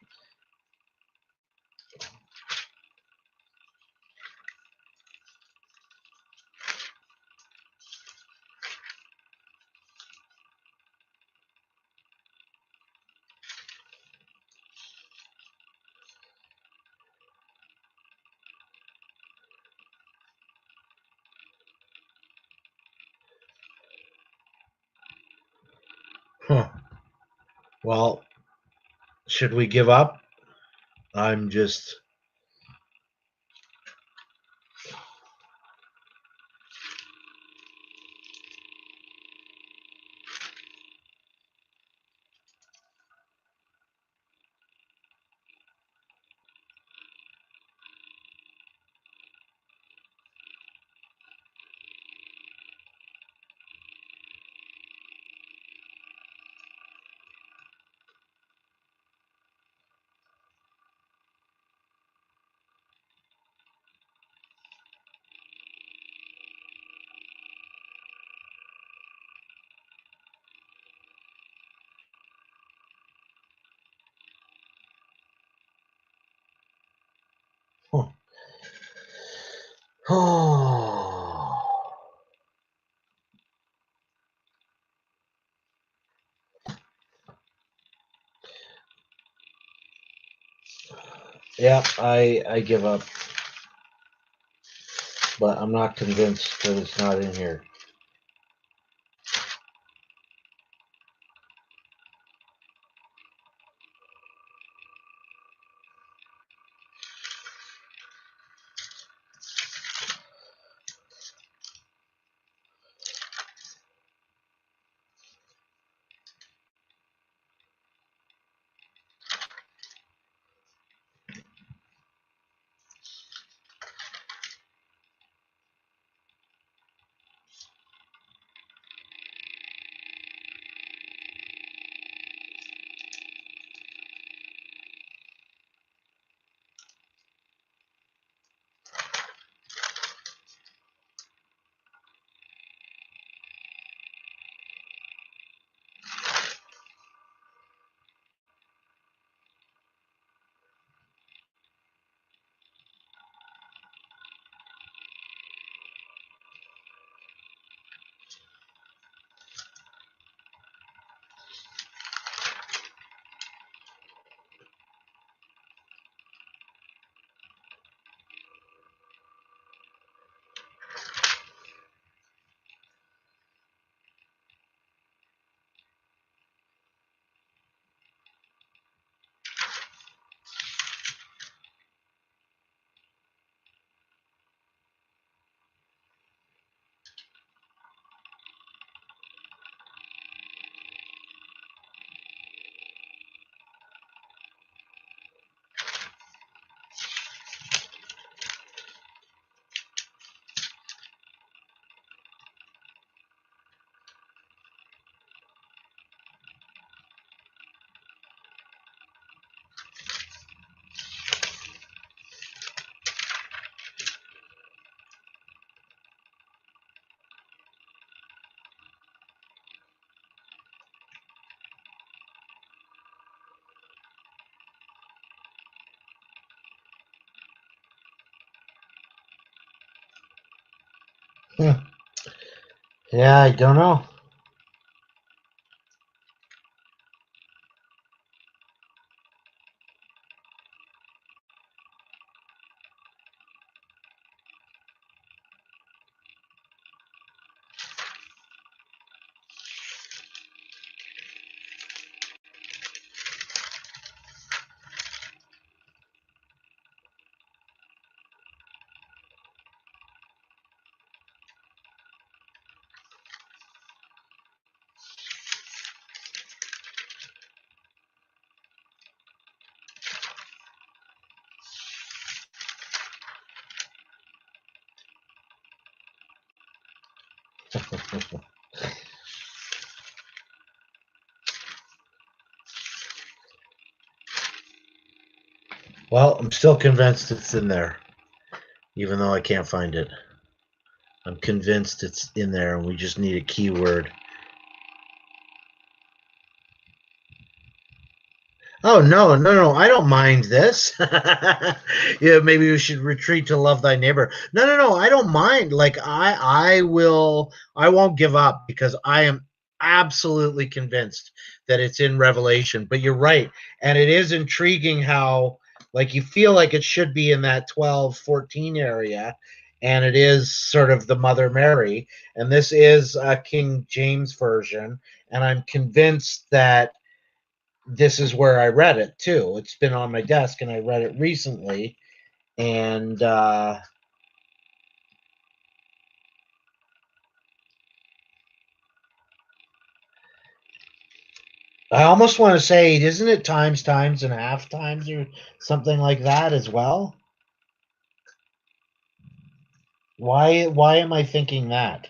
Huh. Well, should we give up? I'm just. Huh. Oh. Yeah, I give up, but I'm not convinced that it's not in here. Yeah, I don't know. Well, I'm still convinced it's in there, even though I can't find it. I'm convinced it's in there, and we just need a keyword. Oh no! I don't mind this. Yeah, maybe we should retreat to love thy neighbor. No! I don't mind. Like I will. I won't give up because I am absolutely convinced that it's in Revelation. But you're right, and it is intriguing how like you feel like it should be in that 12-14 area, and it is sort of the Mother Mary, and this is a King James version, and I'm convinced that this is where I read it too. It's been on my desk and I read it recently. And I almost want to say, isn't it times, and half times or something like that as well? Why am I thinking that?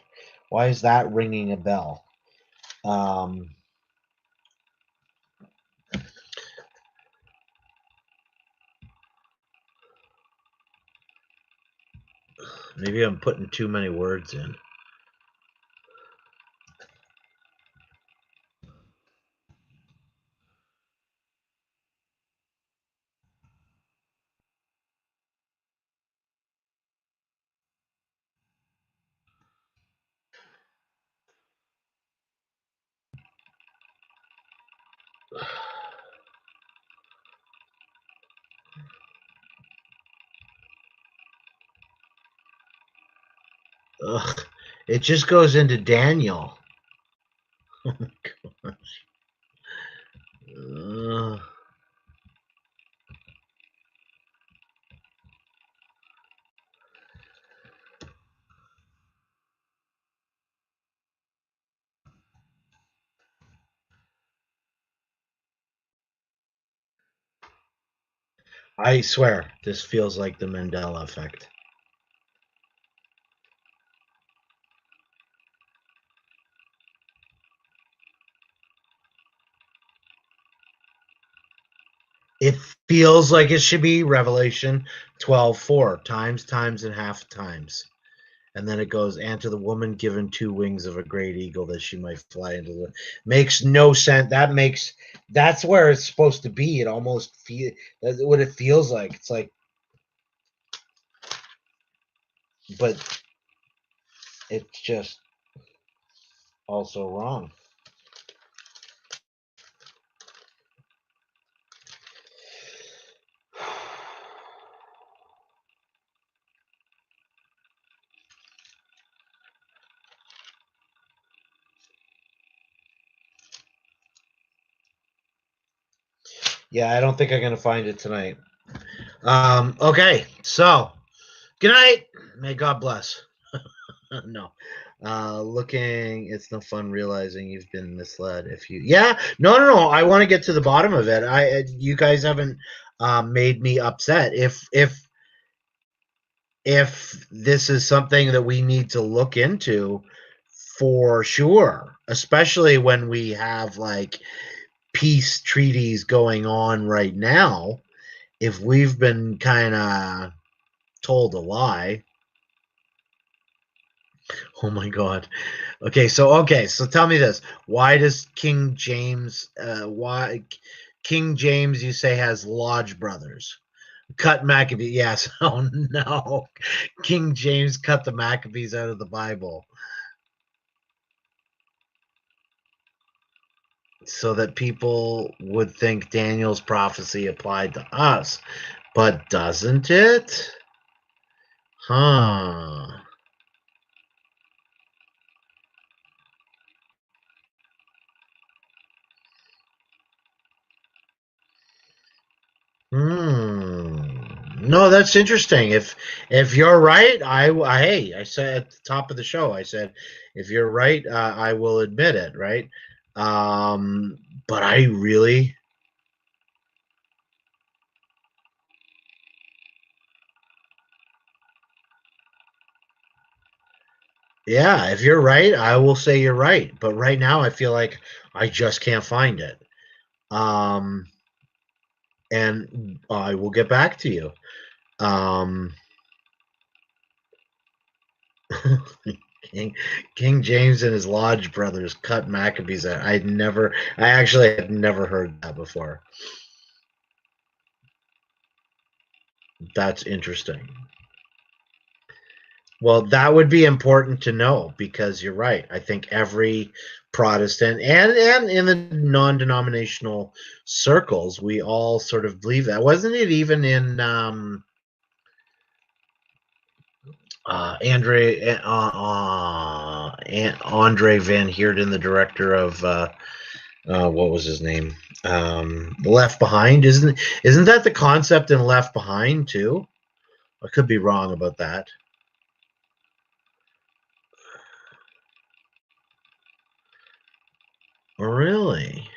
Why is that ringing a bell? Um, Maybe I'm putting too many words in. Ugh, it just goes into Daniel. Oh my gosh. I swear, this feels like the Mandela effect. It feels like it should be Revelation 12:4 times, and half times. And then it goes, and to the woman given 2 wings of a great eagle that she might fly into the. Makes no sense. That's where it's supposed to be. It almost feel that's what it feels like. It's like, but it's just also wrong. Yeah, I don't think I'm gonna find it tonight. Okay, so good night. May God bless. No. Looking, it's no fun realizing you've been misled. If you, yeah, no. I want to get to the bottom of it. You guys haven't made me upset. If this is something that we need to look into, for sure, especially when we have like peace treaties going on right now. If we've been kind of told a lie. Oh my God. Okay, so tell me this. Why does King James why King James you say has lodge brothers? Cut Maccabee. Yes. Oh no. King James cut the Maccabees out of the Bible. so that people would think Daniel's prophecy applied to us. But doesn't it? Huh. No, that's interesting. If you're right, hey, I said at the top of the show, I said, if you're right, I will admit it, right? But I really, yeah, if you're right, I will say you're right. But right now, I feel like I just can't find it. Um, and I will get back to you. Um, King, King James and his Lodge brothers cut Maccabees. I actually had never heard that before. That's interesting. Well, that would be important to know because you're right. I think every Protestant and in the non-denominational circles, we all sort of believe that. Wasn't it even in Andre Van Heerden, the director of what was his name? Left Behind. Isn't that the concept in Left Behind too? I could be wrong about that. Really?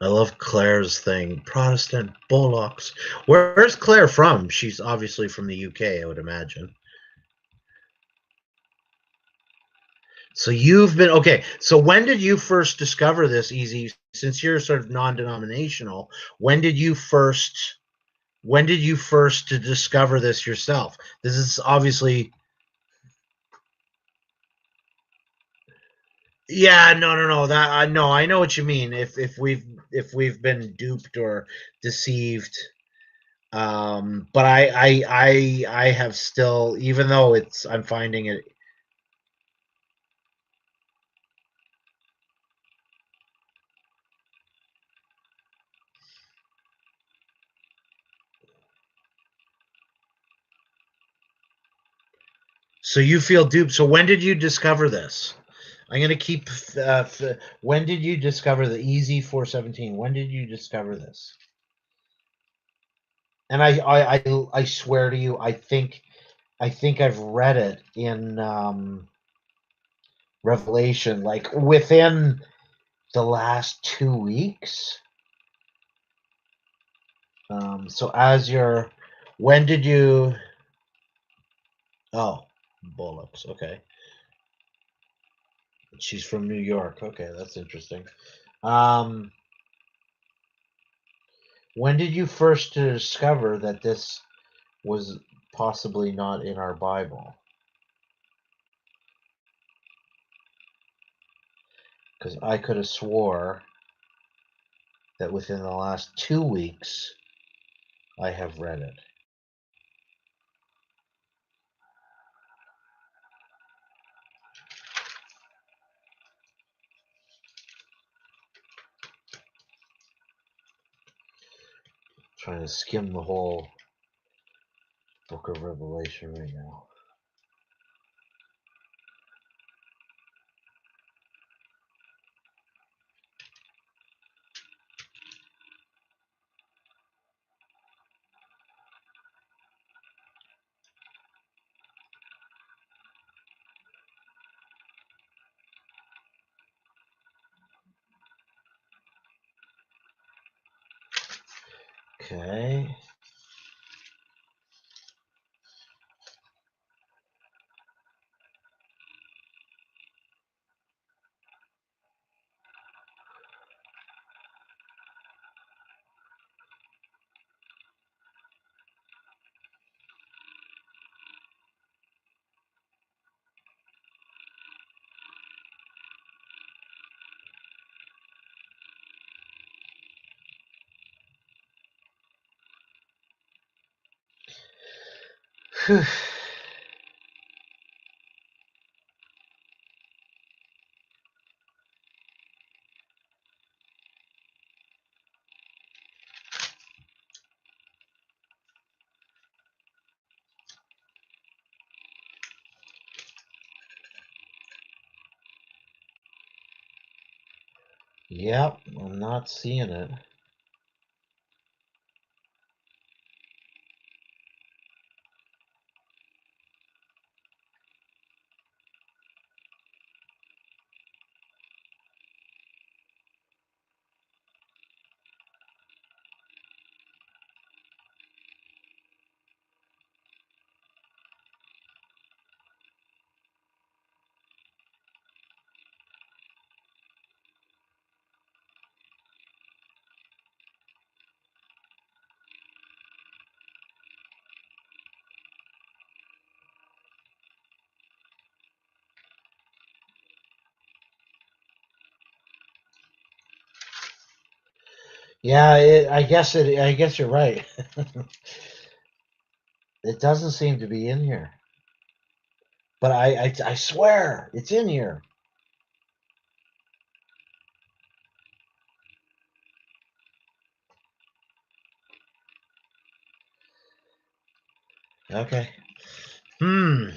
I love Claire's thing. Protestant bullocks. Where's Claire from? She's obviously from the UK, I would imagine. So you've been okay. So when did you first discover this, Easy? Since you're sort of non-denominational, when did you first to discover this yourself? This is obviously yeah, no. That I know, I know what you mean. If we've been duped or deceived, but I have still, even though I'm finding it. So you feel duped. So when did you discover this? I'm gonna keep. When did you discover the Easy 417? When did you discover this? And I swear to you, I think I've read it in Revelation, like within the last 2 weeks. So as your, when did you? Oh, bullocks. Okay, she's from New York. Okay, that's interesting. Um, when did you first discover that this was possibly not in our Bible? Because I could have swore that within the last 2 weeks I have read it. Trying to skim the whole book of Revelation right now. Okay. Whew. Yep, I'm not seeing it. Yeah, I guess it. I guess you're right. It doesn't seem to be in here, but I swear it's in here. Okay. Hmm.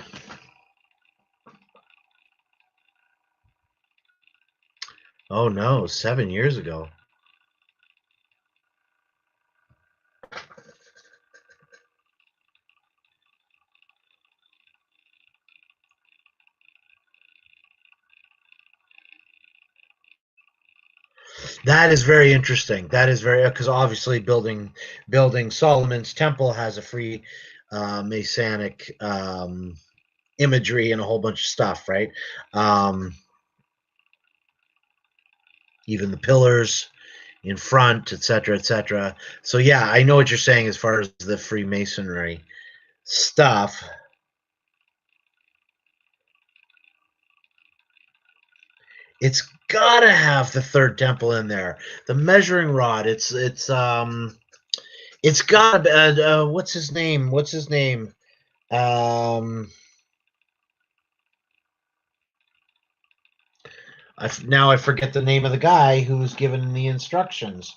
Oh no, 7 years ago. That is very interesting. That is very because obviously building Solomon's temple has a free Masonic imagery and a whole bunch of stuff, right? Um, Even the pillars in front, etc., etc. So yeah, I know what you're saying as far as the Freemasonry stuff. It's gotta have the third temple in there. The measuring rod. It's got what's his name? What's his name? Um, Now I forget the name of the guy who's given the instructions.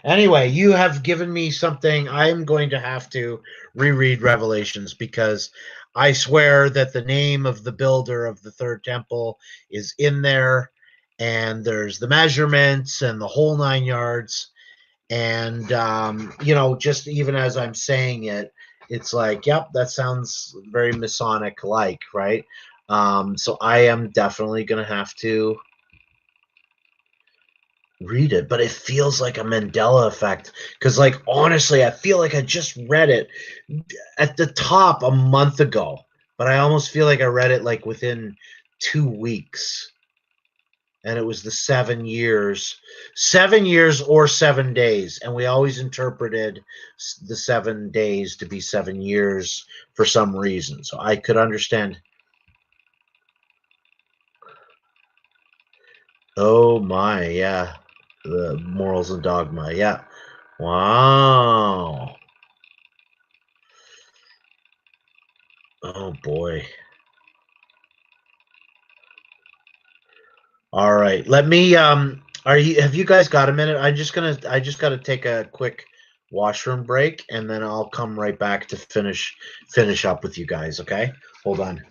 Anyway, you have given me something. I'm going to have to reread Revelations because I swear that the name of the builder of the third temple is in there, and there's the measurements and the whole 9 yards. And just even as I'm saying it, it's like, yep, that sounds very Masonic like, right? So I am definitely going to have to read it, but it feels like a Mandela effect because, like, honestly, I feel like I just read it at the top a month ago, but I almost feel like I read it like within 2 weeks, and it was the 7 years or 7 days, and we always interpreted the 7 days to be 7 years for some reason, so I could understand. Oh my, yeah, the morals and dogma, yeah. Wow. Oh boy. All right. Let me have you guys got a minute? I just gotta take a quick washroom break and then I'll come right back to finish up with you guys, okay? Hold on.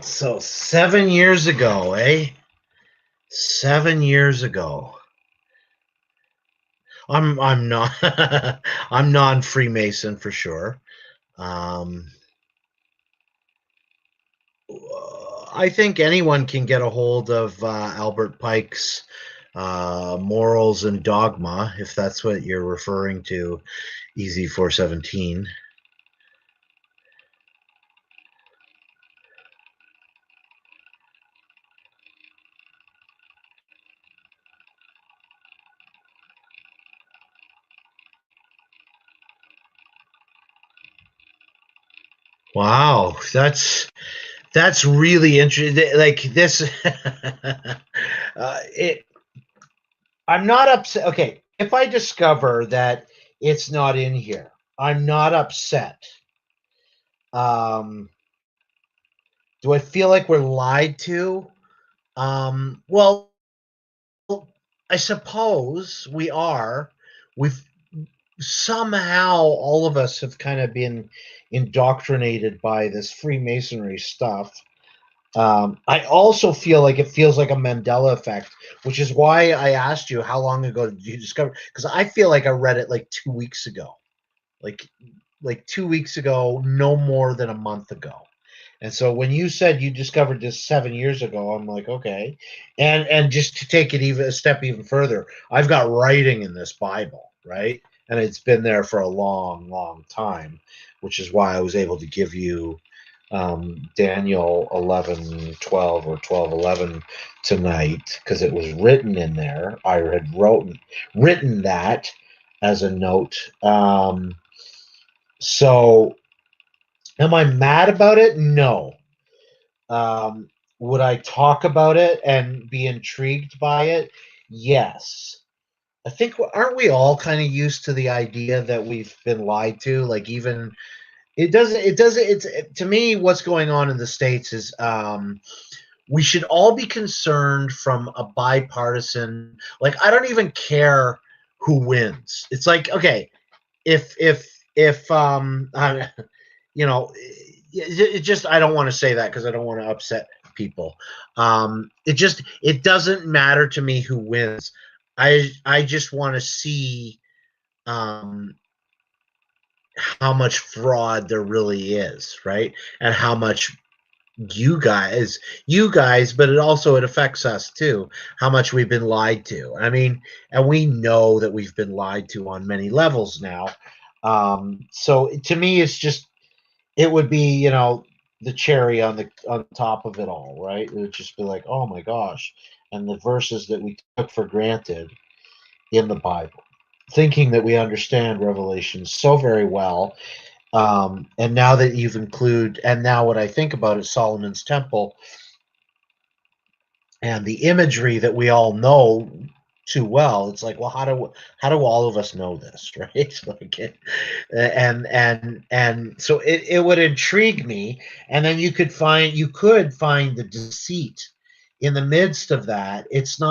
So 7 years ago, eh? 7 years ago. I'm not I'm non-Freemason for sure. Um, I think anyone can get a hold of Albert Pike's Morals and Dogma, if that's what you're referring to, Easy 417. Wow, that's really interesting. Like this, it. I'm not upset. Okay, if I discover that it's not in here, I'm not upset. Um, do I feel like we're lied to? Well, I suppose we are. We've somehow all of us have kind of been indoctrinated by this Freemasonry stuff. I also feel like it feels like a Mandela effect, which is why I asked you how long ago did you discover? Because I feel like I read it like 2 weeks ago, like 2 weeks ago, no more than a month ago. And so when you said you discovered this 7 years ago, I'm like, okay. And just to take it even a step even further, I've got writing in this Bible, right? And it's been there for a long, long time, which is why I was able to give you Daniel 11:12 or 12:11 tonight, because it was written in there. I had written that as a note. So am I mad about it? No. Um, would I talk about it and be intrigued by it? Yes. I think, aren't we all kind of used to the idea that we've been lied to? Like, even it's to me, what's going on in the States is we should all be concerned from a bipartisan, like, I don't even care who wins. It's like, okay, if you know, it just, I don't want to say that because I don't want to upset people. It doesn't matter to me who wins. I just want to see um how much fraud there really is, right? And how much you guys, but it affects us too, how much we've been lied to. I mean, and we know that we've been lied to on many levels now. So to me, it would be, the cherry on top of it all, right? It would just be like, oh my gosh. And the verses that we took for granted in the Bible, thinking that we understand Revelation so very well. And now that and now what I think about is Solomon's temple and the imagery that we all know too well. It's like, well, how do all of us know this, right? Like and so it would intrigue me. And then you could find the deceit in the midst of that.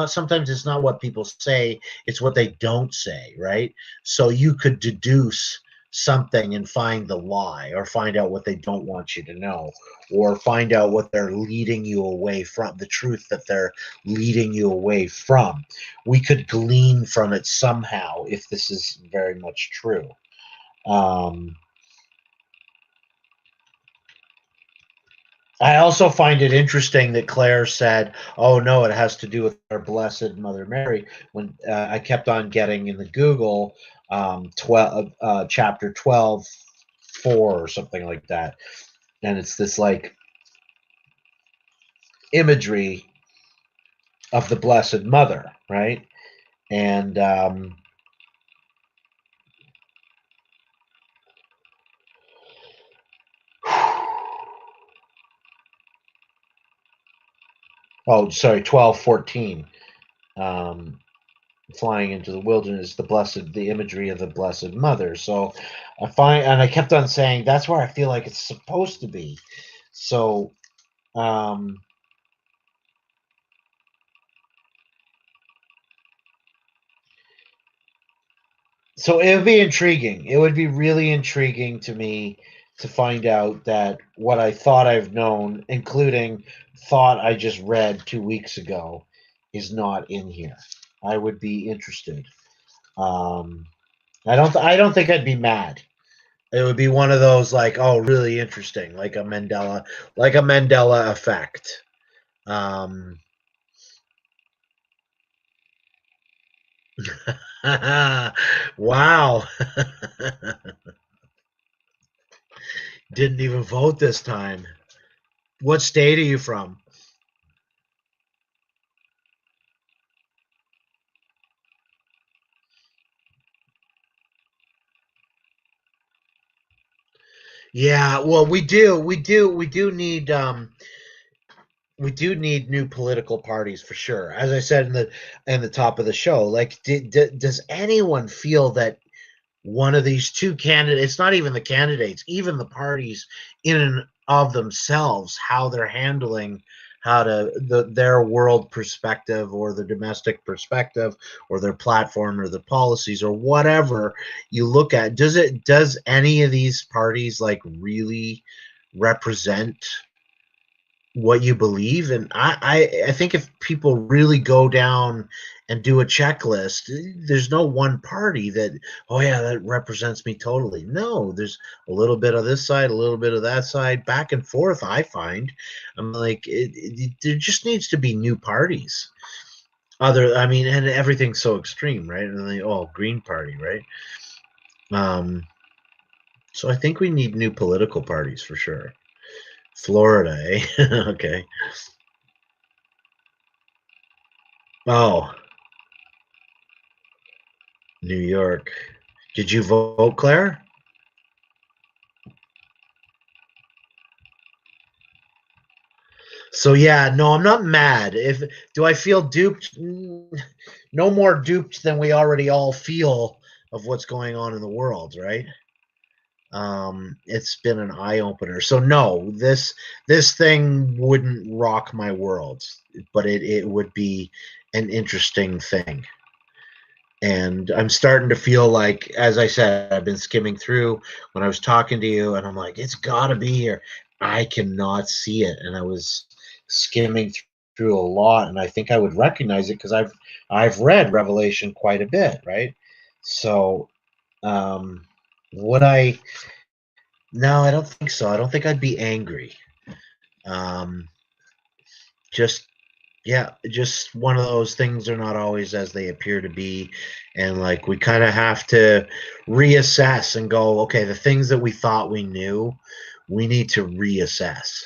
Sometimes it's not what people say, it's what they don't say, right? So you could deduce something and find the lie, or find out what they don't want you to know, or find out what they're leading you away from, the truth that they're leading you away from. We could glean from it somehow if this is very much true. Um, I also find it interesting that Claire said, "Oh no, it has to do with our Blessed Mother Mary." When I kept on getting in the Google 12, chapter 12:4 or something like that, and it's this like imagery of the Blessed Mother, right? And oh, sorry, 12:14. Um, Flying into the wilderness, the imagery of the Blessed Mother. So I kept on saying that's where I feel like it's supposed to be. So, um, so it would be intriguing. It would be really intriguing to me to find out that what I thought I've known, including thought I just read 2 weeks ago, is not in here. I would be interested. Um, I don't think I'd be mad. It would be one of those like, oh, really interesting, like a Mandela effect. Um, wow. Didn't even vote this time. What state are you from? Yeah, well, we do need new political parties for sure. As I said in the top of the show, like, does anyone feel that one of these two candidates, not even the candidates, even the parties in and of themselves, how they're handling their world perspective or the domestic perspective or their platform or the policies or whatever you look at, does any of these parties like really represent what you believe? And I think if people really go down and do a checklist, there's no one party that, oh yeah, that represents me totally. No, there's a little bit of this side, a little bit of that side, back and forth. I find, I'm like, there just needs to be new parties. I mean, and everything's so extreme, right? And then, oh, Green Party, right? Um, so I think we need new political parties for sure. Florida, eh? Okay. Oh, New York. Did you vote, Claire? So yeah, no, I'm not mad. If do I feel duped? No more duped than we already all feel of what's going on in the world, right? It's been an eye opener. So no, this thing wouldn't rock my world, but it would be an interesting thing. And I'm starting to feel like, as I said, I've been skimming through when I was talking to you, and I'm like, it's got to be here. I cannot see it, and I was skimming through a lot, and I think I would recognize it because I've read Revelation quite a bit, right? So, would I? No, I don't think so. I don't think I'd be angry. Um, just Yeah, just one of those things are not always as they appear to be. And like we kind of have to reassess and go, okay, the things that we thought we knew, we need to reassess.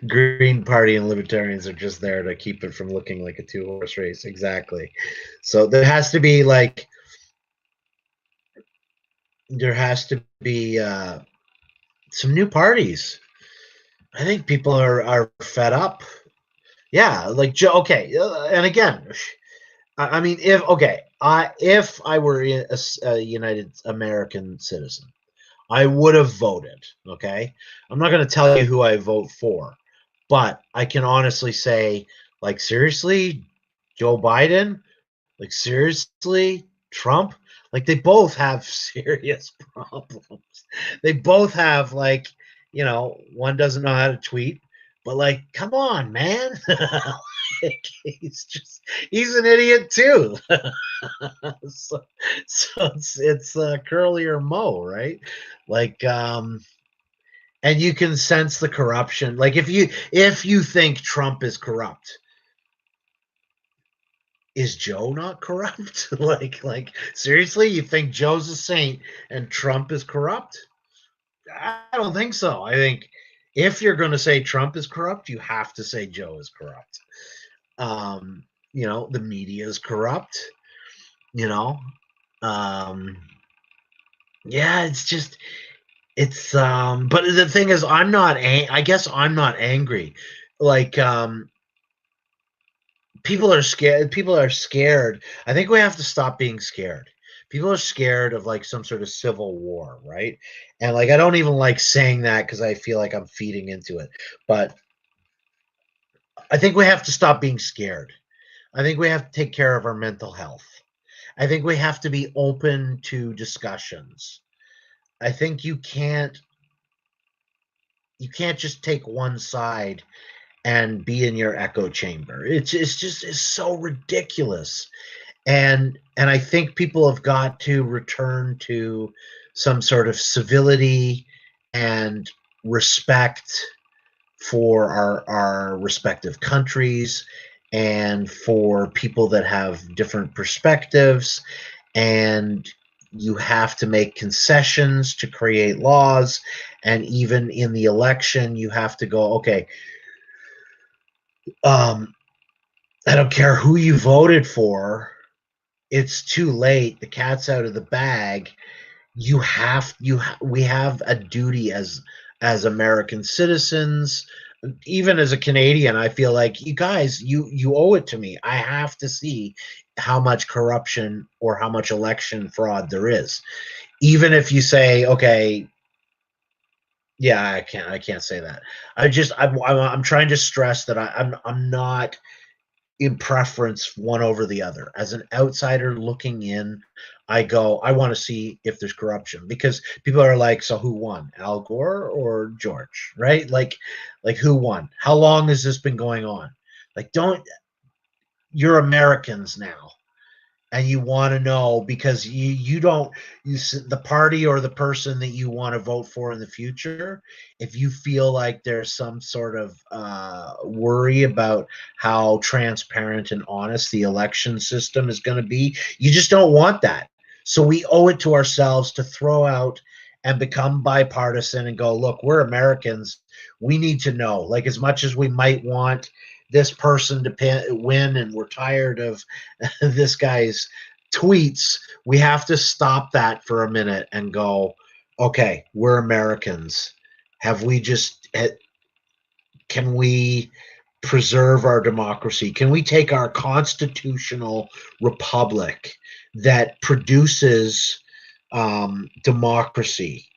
Green Party and libertarians are just there to keep it from looking like a two-horse race. Exactly. So there has to be some new parties. I think people are fed up. Yeah, like Joe. Okay, and again, I mean, if I were a United American citizen, I would have voted. Okay, I'm not going to tell you who I vote for, but I can honestly say, like, seriously, Joe Biden, like, seriously, Trump, like, they both have serious problems. They both have, like, one doesn't know how to tweet, but like, come on, man. Like, he's an idiot too. so, so it's Curly or Mo, right? Like, and you can sense the corruption. Like, if you think Trump is corrupt, is Joe not corrupt? like seriously, you think Joe's a saint and Trump is corrupt? I don't think so. I think if you're going to say Trump is corrupt, you have to say Joe is corrupt. Um, the media is corrupt. You know, um, yeah, But the thing is, I guess I'm not angry. Like, people are scared. People are scared. I think we have to stop being scared. People are scared of like some sort of civil war, right? And like, I don't even like saying that because I feel like I'm feeding into it. But I think we have to stop being scared. I think we have to take care of our mental health. I think we have to be open to discussions. I think you can't just take one side and be in your echo chamber. It's so ridiculous. And I think people have got to return to some sort of civility and respect for our respective countries and for people that have different perspectives. And you have to make concessions to create laws. And even in the election, you have to go, okay, I don't care who you voted for. It's too late. The cat's out of the bag. We have a duty as American citizens. Even as a Canadian, I feel like you guys, you owe it to me. I have to see how much corruption or how much election fraud there is. Even if you say, okay, yeah, I can't say that. I'm trying to stress that I'm not in preference one over the other. As an outsider looking in, I go, I want to see if there's corruption, because people are like, so who won, Al Gore or George, right? Like who won? How long has this been going on? Like, you're Americans now, and you want to know, because you don't, the party or the person that you want to vote for in the future, if you feel like there's some sort of worry about how transparent and honest the election system is going to be, you just don't want that. So we owe it to ourselves to throw out and become bipartisan and go, look, we're Americans. We need to know, like, as much as we might want this person to win, and we're tired of this guy's tweets, we have to stop that for a minute and go, okay, we're Americans. Can we preserve our democracy? Can we take our constitutional republic that produces democracy?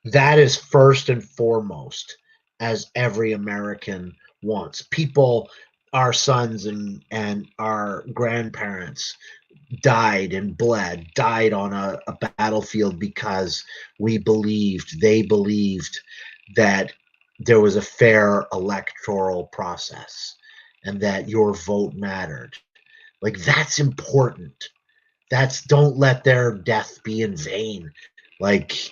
That is first and foremost, as every American wants. People, our sons and our grandparents died and died on a battlefield because they believed that there was a fair electoral process and that your vote mattered. Like, that's important. Don't let their death be in vain. Like,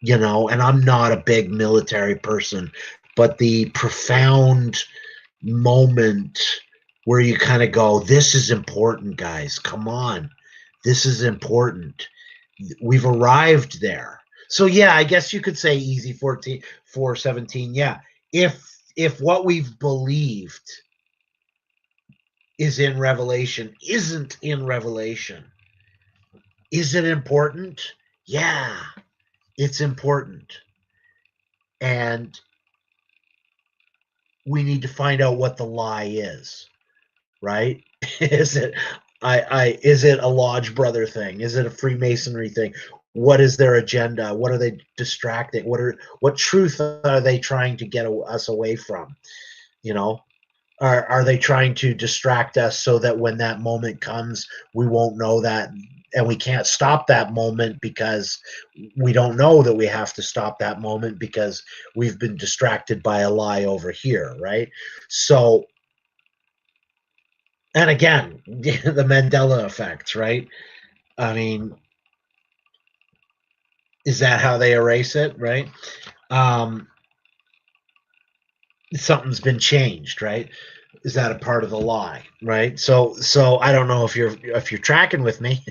and I'm not a big military person, but the profound moment where you kind of go, this is important, guys. Come on. This is important. We've arrived there. So yeah, I guess you could say easy 417. Yeah. If what we've believed isn't in Revelation, is it important? Yeah, it's important. And we need to find out what the lie is, right? Is it a Lodge Brother thing? Is it a Freemasonry thing? What is their agenda? What are they distracting? What truth are they trying to get us away from? Are they trying to distract us so that when that moment comes, we won't know that, and we can't stop that moment because we don't know that we have to stop that moment because we've been distracted by a lie over here, right? So, and again, the Mandela effect, right? I mean, is that how they erase it, right? Something's been changed, right? Is that a part of the lie, right? So I don't know if you're tracking with me,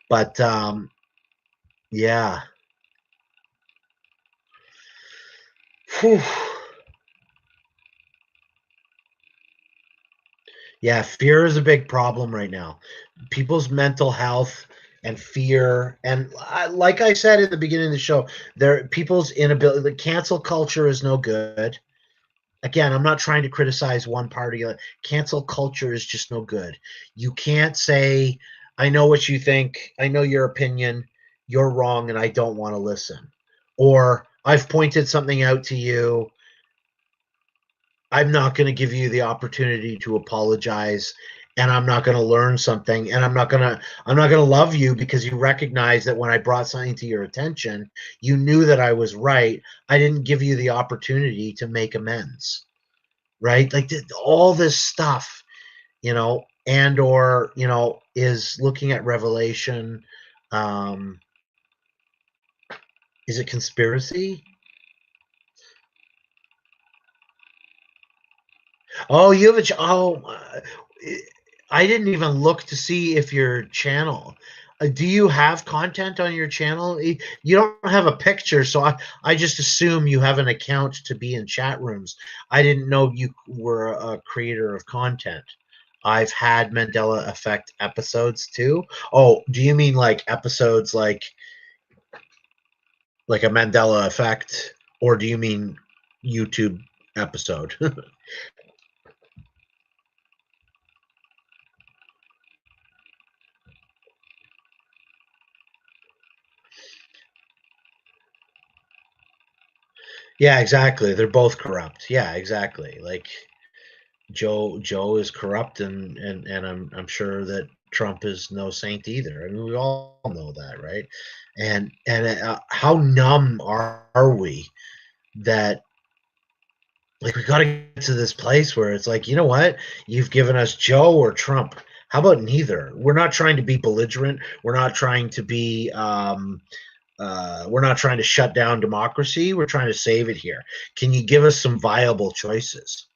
but yeah. Whew. Yeah, fear is a big problem right now. People's mental health and fear, and like I said at the beginning of the show, people's inability. The cancel culture is no good. Again, I'm not trying to criticize one party. Cancel culture is just no good. You can't say, I know what you think, I know your opinion, you're wrong, and I don't want to listen. Or I've pointed something out to you, I'm not going to give you the opportunity to apologize and I'm not going to learn something, and I'm not going to love you because you recognize that when I brought something to your attention, you knew that I was right. I didn't give you the opportunity to make amends, right? Like all this stuff, and or, is looking at Revelation. Is it conspiracy? Oh, you have I didn't even look to see if your channel. Do you have content on your channel? You don't have a picture, so I just assume you have an account to be in chat rooms. I didn't know you were a creator of content. I've had Mandela Effect episodes too. Oh, do you mean like episodes like a Mandela Effect, or do you mean YouTube episode? Yeah, exactly. They're both corrupt. Yeah, exactly. Like Joe is corrupt, and I'm sure that Trump is no saint either. I mean, we all know that, right? And how numb are we that, like, we got to get to this place where it's like, you know what? You've given us Joe or Trump. How about neither? We're not trying to be belligerent. We're not trying to be we're not trying to shut down democracy. We're trying to save it here. Can you give us some viable choices?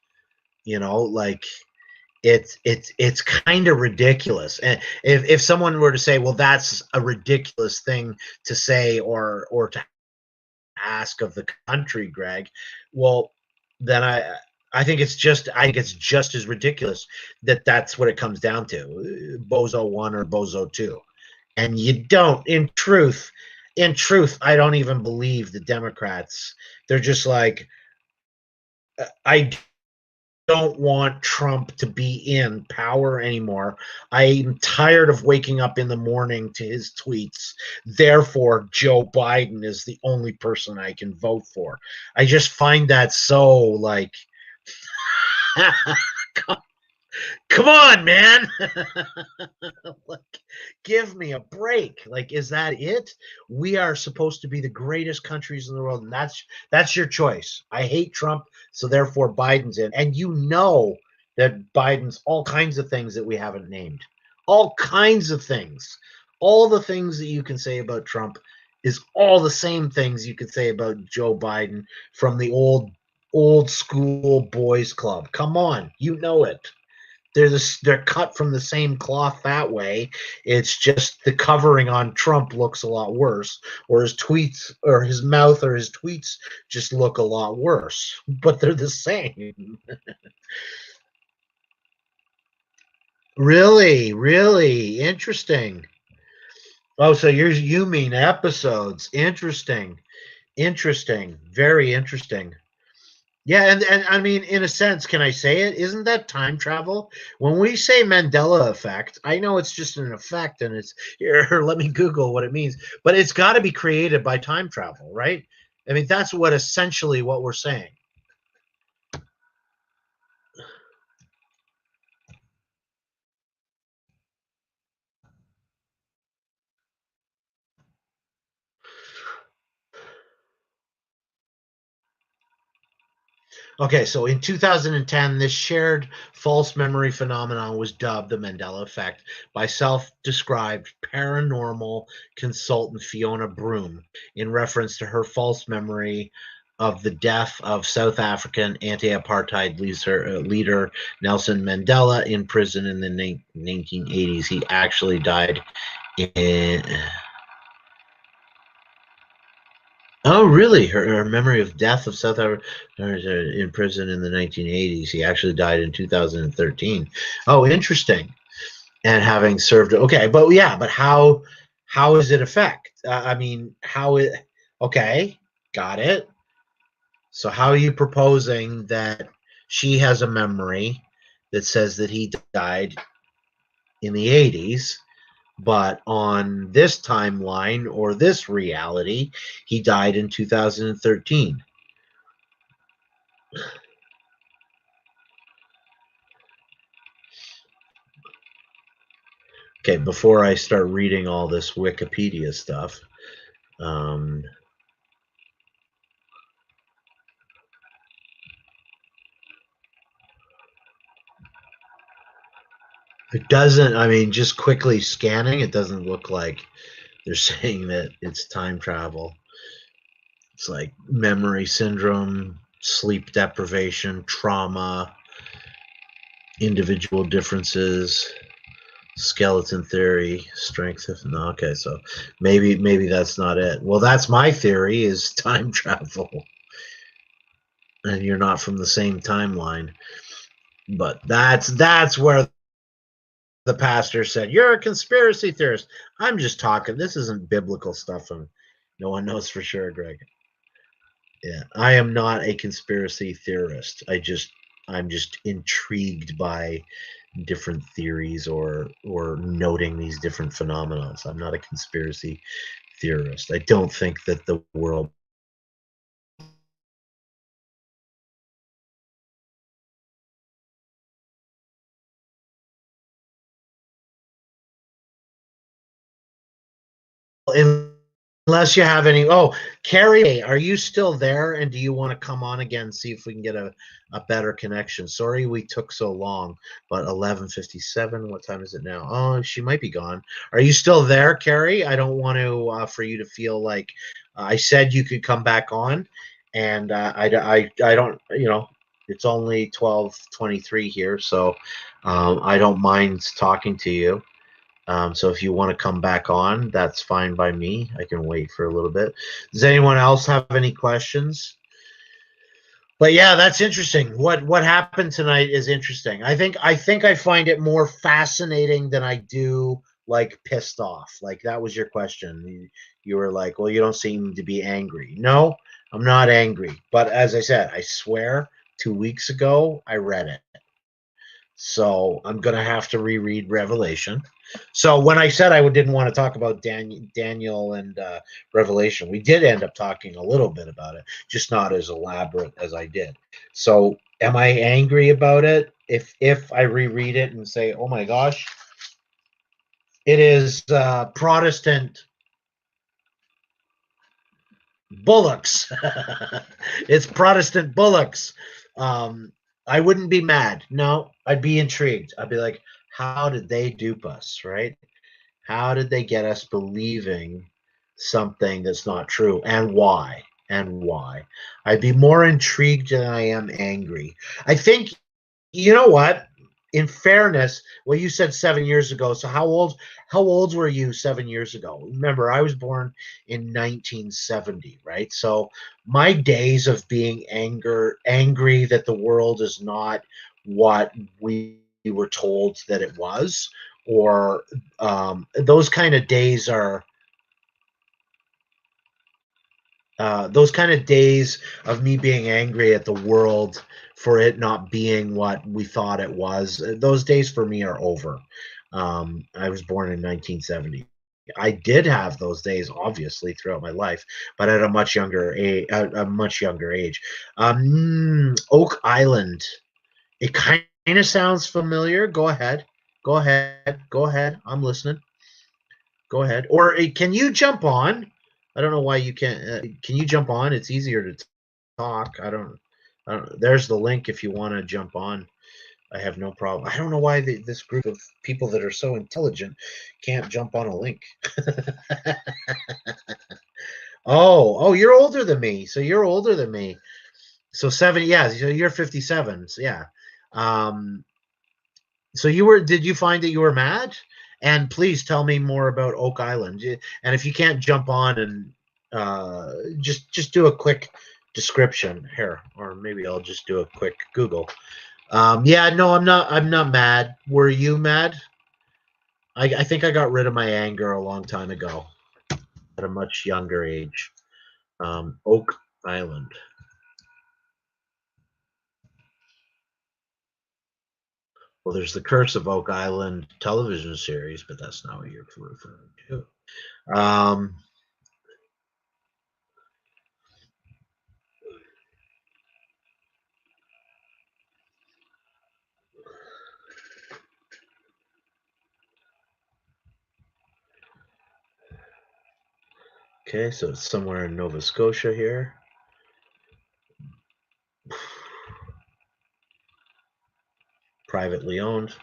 Like, it's kind of ridiculous. And if someone were to say, well, that's a ridiculous thing to say or to ask of the country, Greg, well, then I think it's just as ridiculous that that's what it comes down to, bozo one or bozo two. And you don't, in truth, I don't even believe the Democrats. They're just like, I don't want Trump to be in power anymore. I'm tired of waking up in the morning to his tweets. Therefore, Joe Biden is the only person I can vote for. I just find that so, like, come on, man. Like, give me a break. Like, is that it? We are supposed to be the greatest countries in the world, and that's your choice. I hate Trump, so therefore Biden's in. And you know that Biden's all kinds of things that we haven't named. All kinds of things. All the things that you can say about Trump is all the same things you could say about Joe Biden from the old school boys club. Come on, you know it. They're cut from the same cloth that way. It's just the covering on Trump looks a lot worse, or his tweets or his mouth or his tweets just look a lot worse, but they're the same. Really, really interesting. Oh, so you mean episodes. Interesting. Interesting. Very interesting. Yeah, and I mean, in a sense, can I say it? Isn't that time travel? When we say Mandela effect, I know it's just an effect, and it's here. Let me Google what it means, but it's got to be created by time travel, right? I mean, that's essentially what we're saying. Okay, so in 2010, this shared false memory phenomenon was dubbed the Mandela effect by self-described paranormal consultant Fiona Broom in reference to her false memory of the death of South African anti-apartheid leader Nelson Mandela in prison in the 1980s. He actually died in... Oh, really? Her memory of death of South Africa in prison in the 1980s. He actually died in 2013. Oh, interesting. And having served, okay, but yeah, but how is it affect? I mean, how it? Okay, got it. So how are you proposing that she has a memory that says that he died in the 80s? But on this timeline or this reality, he died in 2013. Okay, before I start reading all this Wikipedia stuff, it doesn't, I mean, just quickly scanning, it doesn't look like they're saying that it's time travel. It's like memory syndrome, sleep deprivation, trauma, individual differences, skeleton theory, strength of no, okay, so maybe that's not it. Well, that's my theory is time travel. And you're not from the same timeline. But that's where the pastor said, "You're a conspiracy theorist." I'm just talking. This isn't biblical stuff, and no one knows for sure, Greg. Yeah, I am not a conspiracy theorist. I'm just intrigued by different theories or noting these different phenomena. So I'm not a conspiracy theorist. I don't think that the world unless you have any. Oh, Carrie, are you still there? And do you want to come on again, see if we can get a better connection? Sorry we took so long, but 11:57. What time is it now? Oh, she might be gone. Are you still there, Carrie? I don't want to for you to feel like I said you could come back on, and I don't. You know, it's only 12:23 here, so I don't mind talking to you. So if you want to come back on, that's fine by me. I can wait for a little bit. Does anyone else have any questions? But yeah, that's interesting. What happened tonight is interesting. I think I find it more fascinating than I do like pissed off. Like that was your question. You were like, "Well, you don't seem to be angry." No, I'm not angry. But as I said, I swear 2 weeks ago I read it. So I'm going to have to reread Revelation. So when I said I didn't want to talk about Daniel and Revelation, we did end up talking a little bit about it, just not as elaborate as I did. So am I angry about it? If I reread it and say, oh my gosh, it is Protestant bullocks. It's Protestant bullocks. Um, I wouldn't be mad. No, I'd be intrigued. I'd be like, how did they dupe us, right? How did they get us believing something that's not true, and why? And why? I'd be more intrigued than I am angry. I think, you know what? In fairness, well, you said 7 years ago. So how old were you 7 years ago? Remember, I was born in 1970, right? So my days of being angry that the world is not what we were told that it was, or those kind of days are those kind of days of me being angry at the world for it not being what we thought it was, those days for me are over. I was born in 1970. I did have those days, obviously, throughout my life, but at a much younger age. A much younger age. Oak Island. It kind of sounds familiar. Go ahead. Go ahead. Go ahead. I'm listening. Go ahead. Or can you jump on? I don't know why you can't. Can you jump on? It's easier to talk. I don't. There's the link if you want to jump on. I have no problem. I don't know why this group of people that are so intelligent can't jump on a link. Oh, you're older than me. So you're older than me. So 70. Yeah. So you're 57. So yeah. Um, So you were? Did you find that you were mad? And please tell me more about Oak Island. And if you can't jump on and just do a quick description here, or maybe I'll just do a quick Google. Yeah, no, I'm not. I'm not mad. Were you mad? I think I got rid of my anger a long time ago, at a much younger age. Oak Island. Well, there's the Curse of Oak Island television series, but that's not what you're referring to. Um, Okay, so it's somewhere in Nova Scotia here. Privately owned.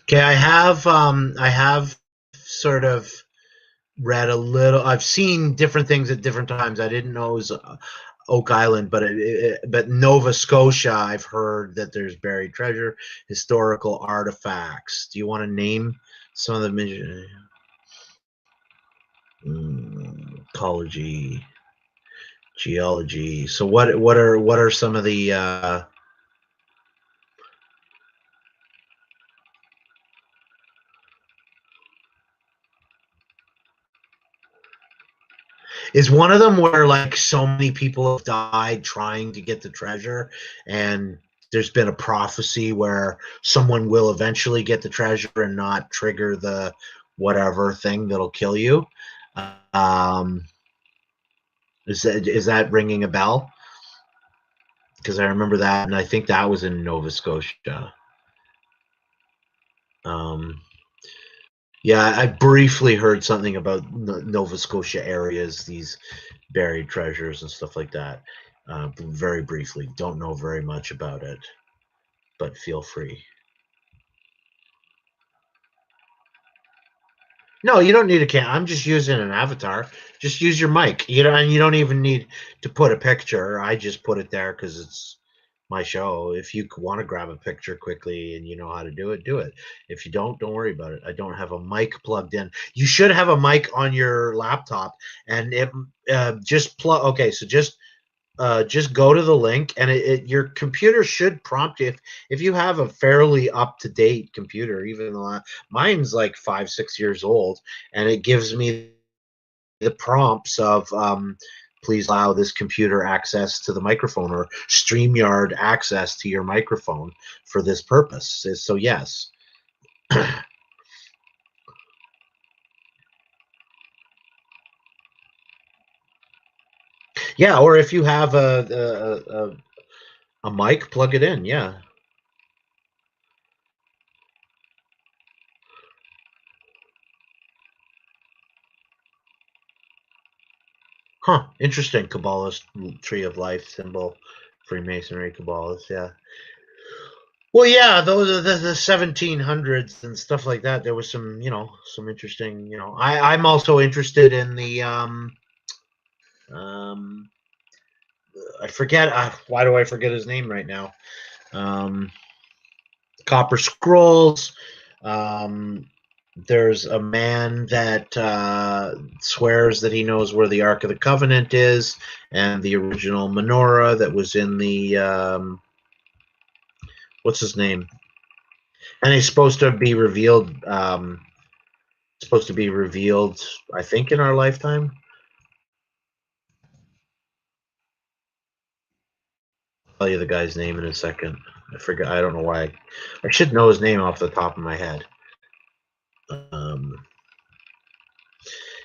Okay, I have sort of read a little. I've seen different things at different times. I didn't know it was Oak Island, but Nova Scotia. I've heard that there's buried treasure, historical artifacts. Do you want to name some of the ecology, geology? So what are some of the is one of them where like so many people have died trying to get the treasure, and there's been a prophecy where someone will eventually get the treasure and not trigger the whatever thing that'll kill you? Um, is that ringing a bell? Because I remember that, and I think that was in Nova Scotia. Yeah, I briefly heard something about Nova Scotia areas, these buried treasures and stuff like that. Very briefly. Don't know very much about it, but feel free. No, you don't need a cam. I'm just using an avatar. Just use your mic. And you don't even need to put a picture. I just put it there because it's my show. If you want to grab a picture quickly and you know how to do it, do it. If you don't worry about it. I don't have a mic plugged in. You should have a mic on your laptop, and it just plug. Okay, so just go to the link, and your computer should prompt you if you have a fairly up-to-date computer. Even though mine's like 5-6 years old, and it gives me the prompts of please allow this computer access to the microphone, or StreamYard access to your microphone for this purpose. So yes. Yeah, or if you have a mic, plug it in. Yeah. Huh. Interesting. Kabbalist tree of life symbol, Freemasonry Kabbalist. Yeah. Well, yeah, those are the 1700s and stuff like that. There was some interesting. I'm also interested in the um, I forget. Why do I forget his name right now? Copper Scrolls. There's a man that swears that he knows where the Ark of the Covenant is, and the original menorah that was in the what's his name? And he's supposed to be revealed. I think, in our lifetime. I'll tell you the guy's name in a second. I forget. I don't know why. I should know his name off the top of my head.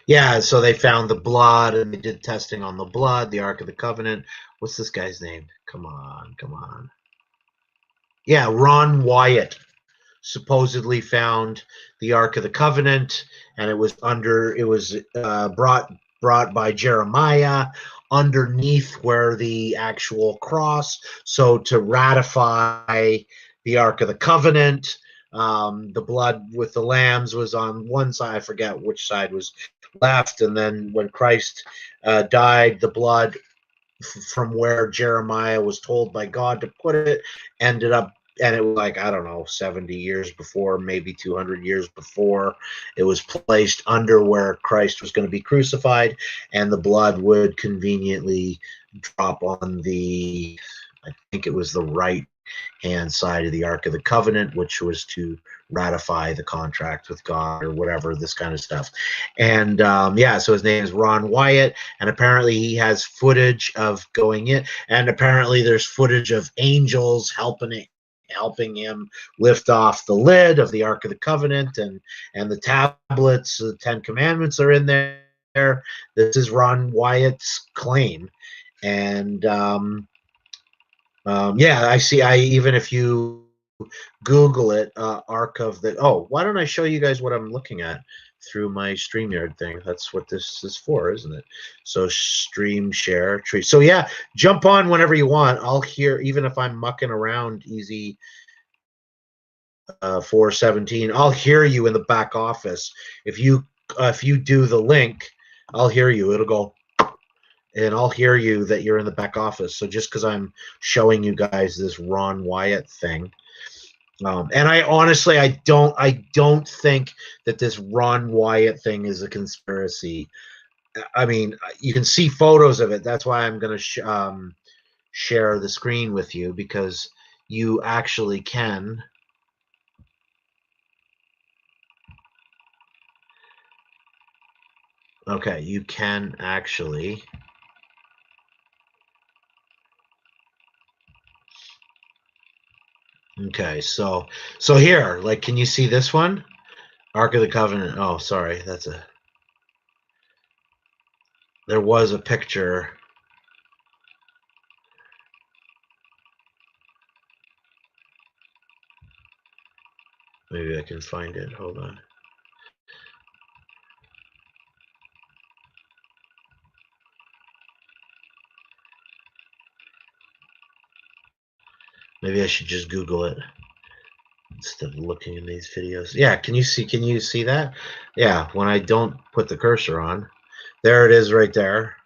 Yeah, so they found the blood, and they did testing on the blood, the Ark of the Covenant. What's this guy's name? Come on. Yeah, Ron Wyatt supposedly found the Ark of the Covenant, and it was brought by Jeremiah underneath where the actual cross. So to ratify the Ark of the Covenant, the blood with the lambs was on one side. I forget which side was left, and then when Christ died, the blood from where Jeremiah was told by God to put it ended up, and it was like, I don't know, 70 years before, maybe 200 years before, it was placed under where Christ was going to be crucified, and the blood would conveniently drop on the, I think it was the right hand side of the Ark of the Covenant, which was to ratify the contract with God or whatever, this kind of stuff. And yeah, so his name is Ron Wyatt, and apparently he has footage of going in, and apparently there's footage of angels helping him lift off the lid of the Ark of the Covenant, and the tablets, the 10 Commandments are in there. This is Ron Wyatt's claim. And yeah, I see. Even if you Google it, Ark of the. Oh, why don't I show you guys what I'm looking at through my StreamYard thing? That's what this is for, isn't it? So stream share tree. So yeah, jump on whenever you want. I'll hear, even if I'm mucking around. Easy 417. I'll hear you in the back office. If you do the link, I'll hear you. It'll go. And I'll hear you that you're in the back office. So just because I'm showing you guys this Ron Wyatt thing, and I honestly, I don't think that this Ron Wyatt thing is a conspiracy. I mean, you can see photos of it. That's why I'm going to share the screen with you, because you actually can. Okay, you can actually. Okay, so here, like, can you see this one? Ark of the Covenant. Oh, sorry, there was a picture. Maybe I can find it. Hold on. Maybe I should just Google it instead of looking in these videos. Yeah, can you see that? Yeah, when I don't put the cursor on, there it is right there.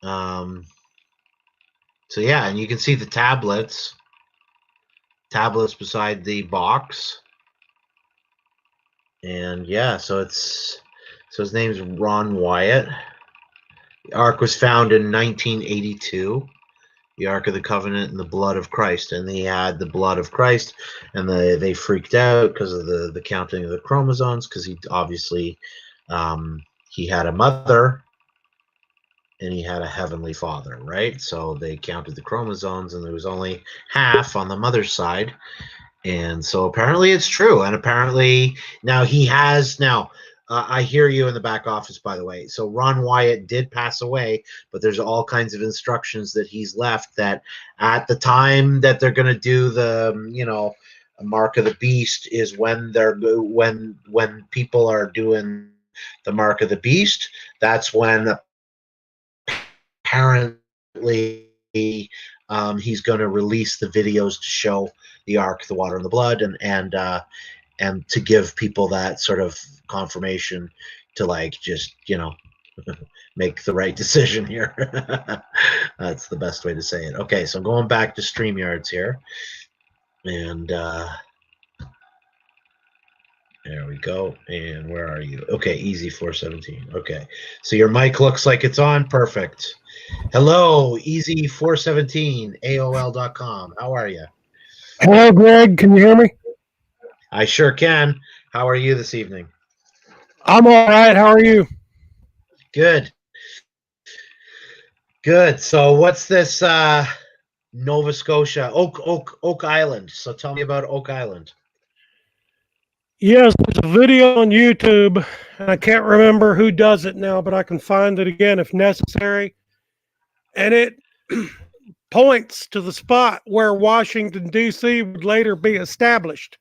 So yeah, and you can see the tablets beside the box. And yeah, so his name's Ron Wyatt. The Ark was found in 1982. The Ark of the Covenant and the blood of Christ, and he had the blood of Christ, and they freaked out because of the counting of the chromosomes, because he obviously he had a mother and he had a heavenly father, right? So they counted the chromosomes, and there was only half on the mother's side, and so apparently it's true, and apparently now he has now. I hear you in the back office, by the way. So Ron Wyatt did pass away, but there's all kinds of instructions that he's left that at the time that they're going to do the, Mark of the Beast is when when people are doing the Mark of the Beast. That's when apparently he's going to release the videos to show the Ark, the water, and the blood, and to give people that sort of confirmation to, like, just make the right decision here. That's the best way to say it. Okay, so I'm going back to StreamYards here, and there we go. And where are you? Okay, easy 417. Okay, so your mic looks like it's on. Perfect. Hello, easy 417 AOL.com. How are you? Hello, Greg. Can you hear me? I sure can. How are you this evening? I'm all right. How are you? Good. Good. So what's this Nova Scotia, Oak Island? So tell me about Oak Island. Yes, there's a video on YouTube, and I can't remember who does it now, but I can find it again if necessary. And it points to the spot where Washington, D.C. would later be established.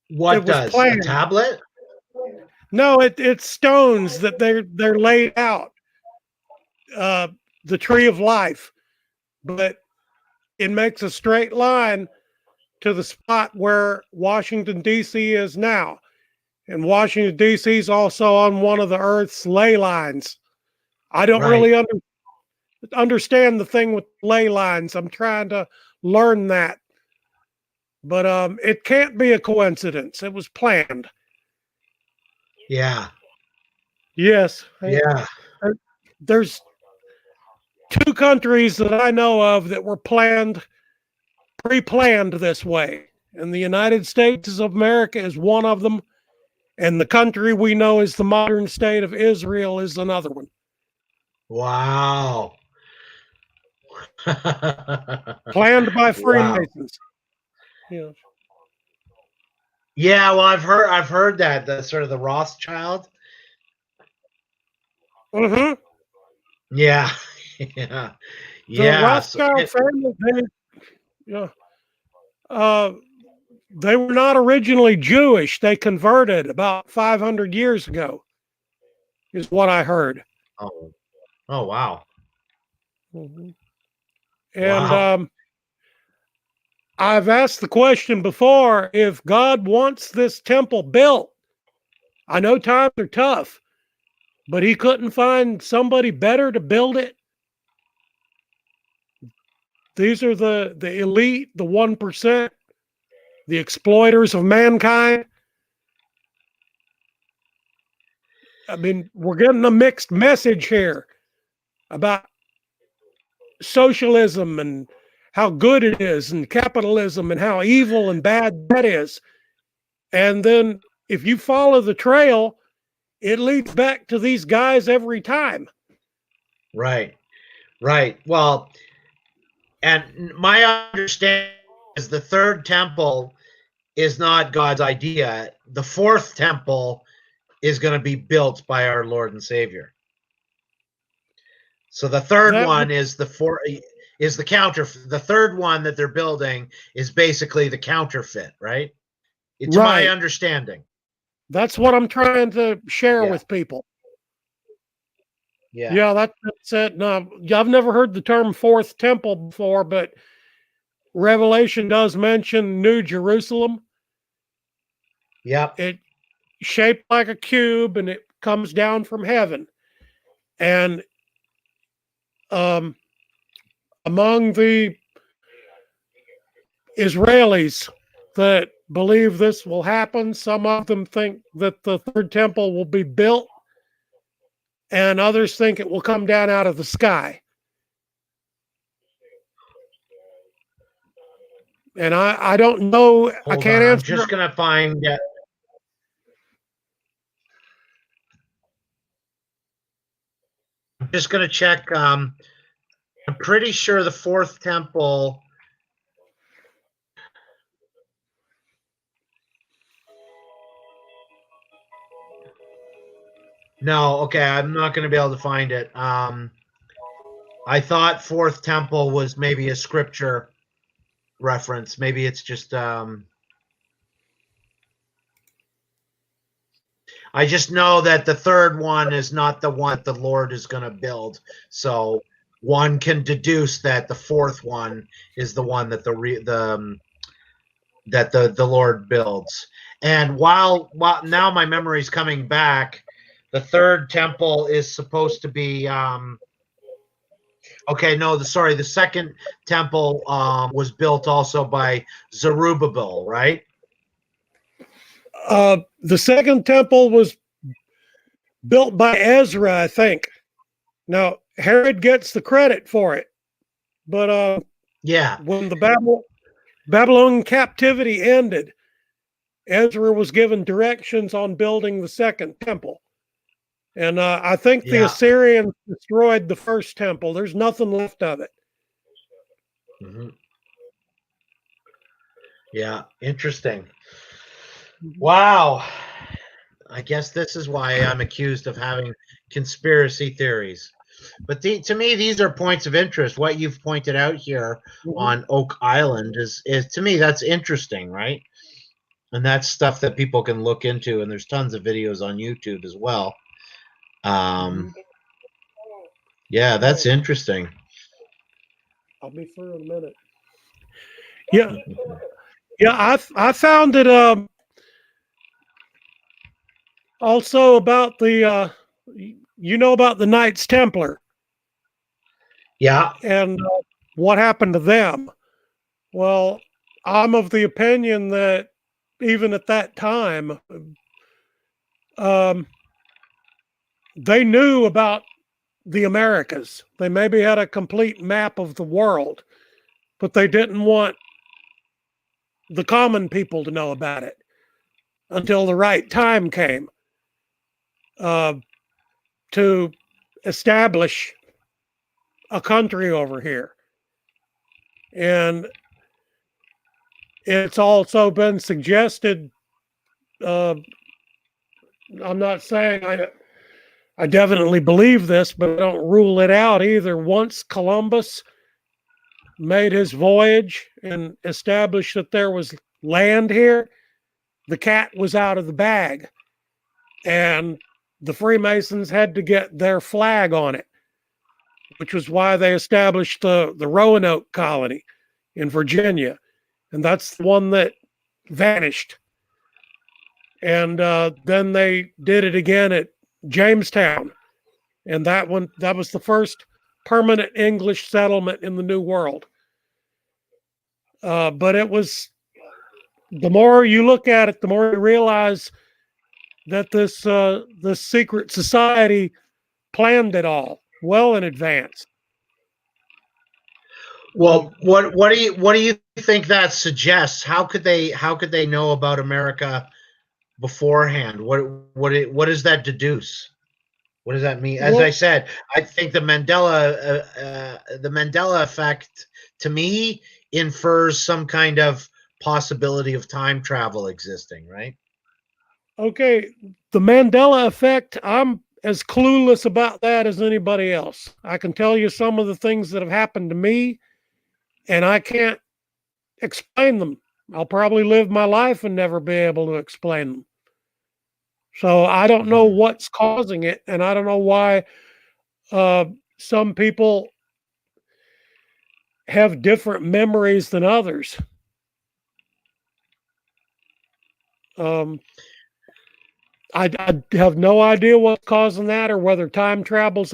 What does? A tablet? No, it's stones that they're laid out. The tree of life, but it makes a straight line to the spot where Washington, D.C. is now. And Washington, D.C. is also on one of the Earth's ley lines. I don't really understand the thing with ley lines. I'm trying to learn that. But it can't be a coincidence. It was planned. Yeah. Yes. Yeah. There's two countries that I know of that were pre-planned this way. And the United States of America is one of them. And the country we know as the modern state of Israel is another one. Wow. Planned by Freemasons. Yeah. Yeah, well, I've heard that, the sort of the Rothschild. Mm-hmm. Yeah. Yeah. The Yeah. So Rothschild family, yeah, uh, they were not originally Jewish. They converted about 500 years ago, is what I heard. oh, oh wow. Mhm. And Wow. I've asked the question before, if God wants this temple built, I know times are tough, but he couldn't find somebody better to build it. These are the elite, the 1%, the exploiters of mankind. I mean, we're getting a mixed message here about socialism and how good it is, and capitalism and how evil and bad that is. And then if you follow the trail, it leads back to these guys every time. Right. Right. Well, and my understanding is the third temple is not God's idea. The fourth temple is going to be built by our Lord and Savior. So the third That one is the counter. The third one that they're building is basically the counterfeit, right? To my right. understanding. That's what I'm trying to share Yeah. with people. Yeah. Yeah, that's it. No, I've never heard the term fourth temple before, but Revelation does mention New Jerusalem. Yep. It shaped like a cube, and it comes down from heaven. And among the Israelis that believe this will happen, some of them think that the third temple will be built, and others think it will come down out of the sky. And I don't know. I Hold can't on. I'm answer. just going to find I'm just going to check. I'm pretty sure the fourth temple. No, okay, I'm not going to be able to find it. I thought fourth temple was maybe a scripture reference. Maybe it's just I just know that the third one is not the one the Lord is going to build. So one can deduce that the fourth one is the one that the Lord builds. And while now my memory is coming back, the third temple is supposed to be okay. No, the second temple was built also by Zerubbabel, right? The second temple was built by Ezra, I think. Now, Herod gets the credit for it, but Yeah. when the Babylonian captivity ended, Ezra was given directions on building the second temple. And I think the Yeah. Assyrians destroyed the first temple. There's nothing left of it. Mm-hmm. Yeah. Interesting. Wow. I guess this is why I'm accused of having conspiracy theories. But to me, these are points of interest. What you've pointed out here on Oak Island is to me, that's interesting, right? And that's stuff that people can look into. And there's tons of videos on YouTube as well. Yeah, that's interesting. I'll be through in a minute. Yeah, yeah. I found it also about the about the Knights Templar. Yeah. And what happened to them? Well, I'm of the opinion that even at that time, they knew about the Americas. They maybe had a complete map of the world, but they didn't want the common people to know about it until the right time came to establish a country over here. And it's also been suggested, I'm not saying I definitely believe this, but I don't rule it out either. Once Columbus made his voyage and established that there was land here, the cat was out of the bag, and the Freemasons had to get their flag on it, which was why they established the Roanoke colony in Virginia. And that's the one that vanished. And then they did it again at Jamestown. And that was the first permanent English settlement in the New World. But it was, the more you look at it, the more you realize that this secret society planned it all well in advance. Well, what do you think that suggests? How could they know about America beforehand? What does that deduce? What does that mean? As I said, I think the Mandela effect, to me, infers some kind of possibility of time travel existing, right? Okay, the Mandela effect, I'm as clueless about that as anybody else. I can tell you some of the things that have happened to me, and I can't explain them. I'll probably live my life and never be able to explain them. So I don't know what's causing it, and I don't know why some people have different memories than others. I have no idea what's causing that, or whether time travel is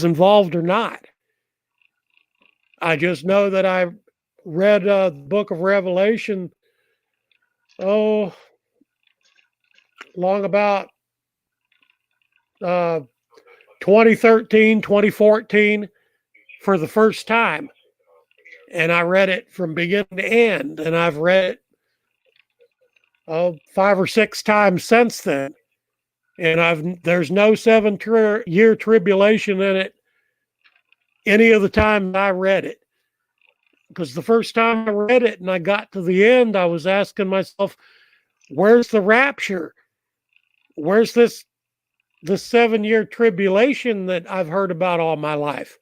involved or not. I just know that I read the book of Revelation, long about 2013, 2014 for the first time. And I read it from beginning to end, and I've read it 5 or 6 times since then. And there's no 7-year tribulation in it any of the time I read it. Because the first time I read it and I got to the end, I was asking myself, where's the rapture? Where's the 7-year tribulation that I've heard about all my life?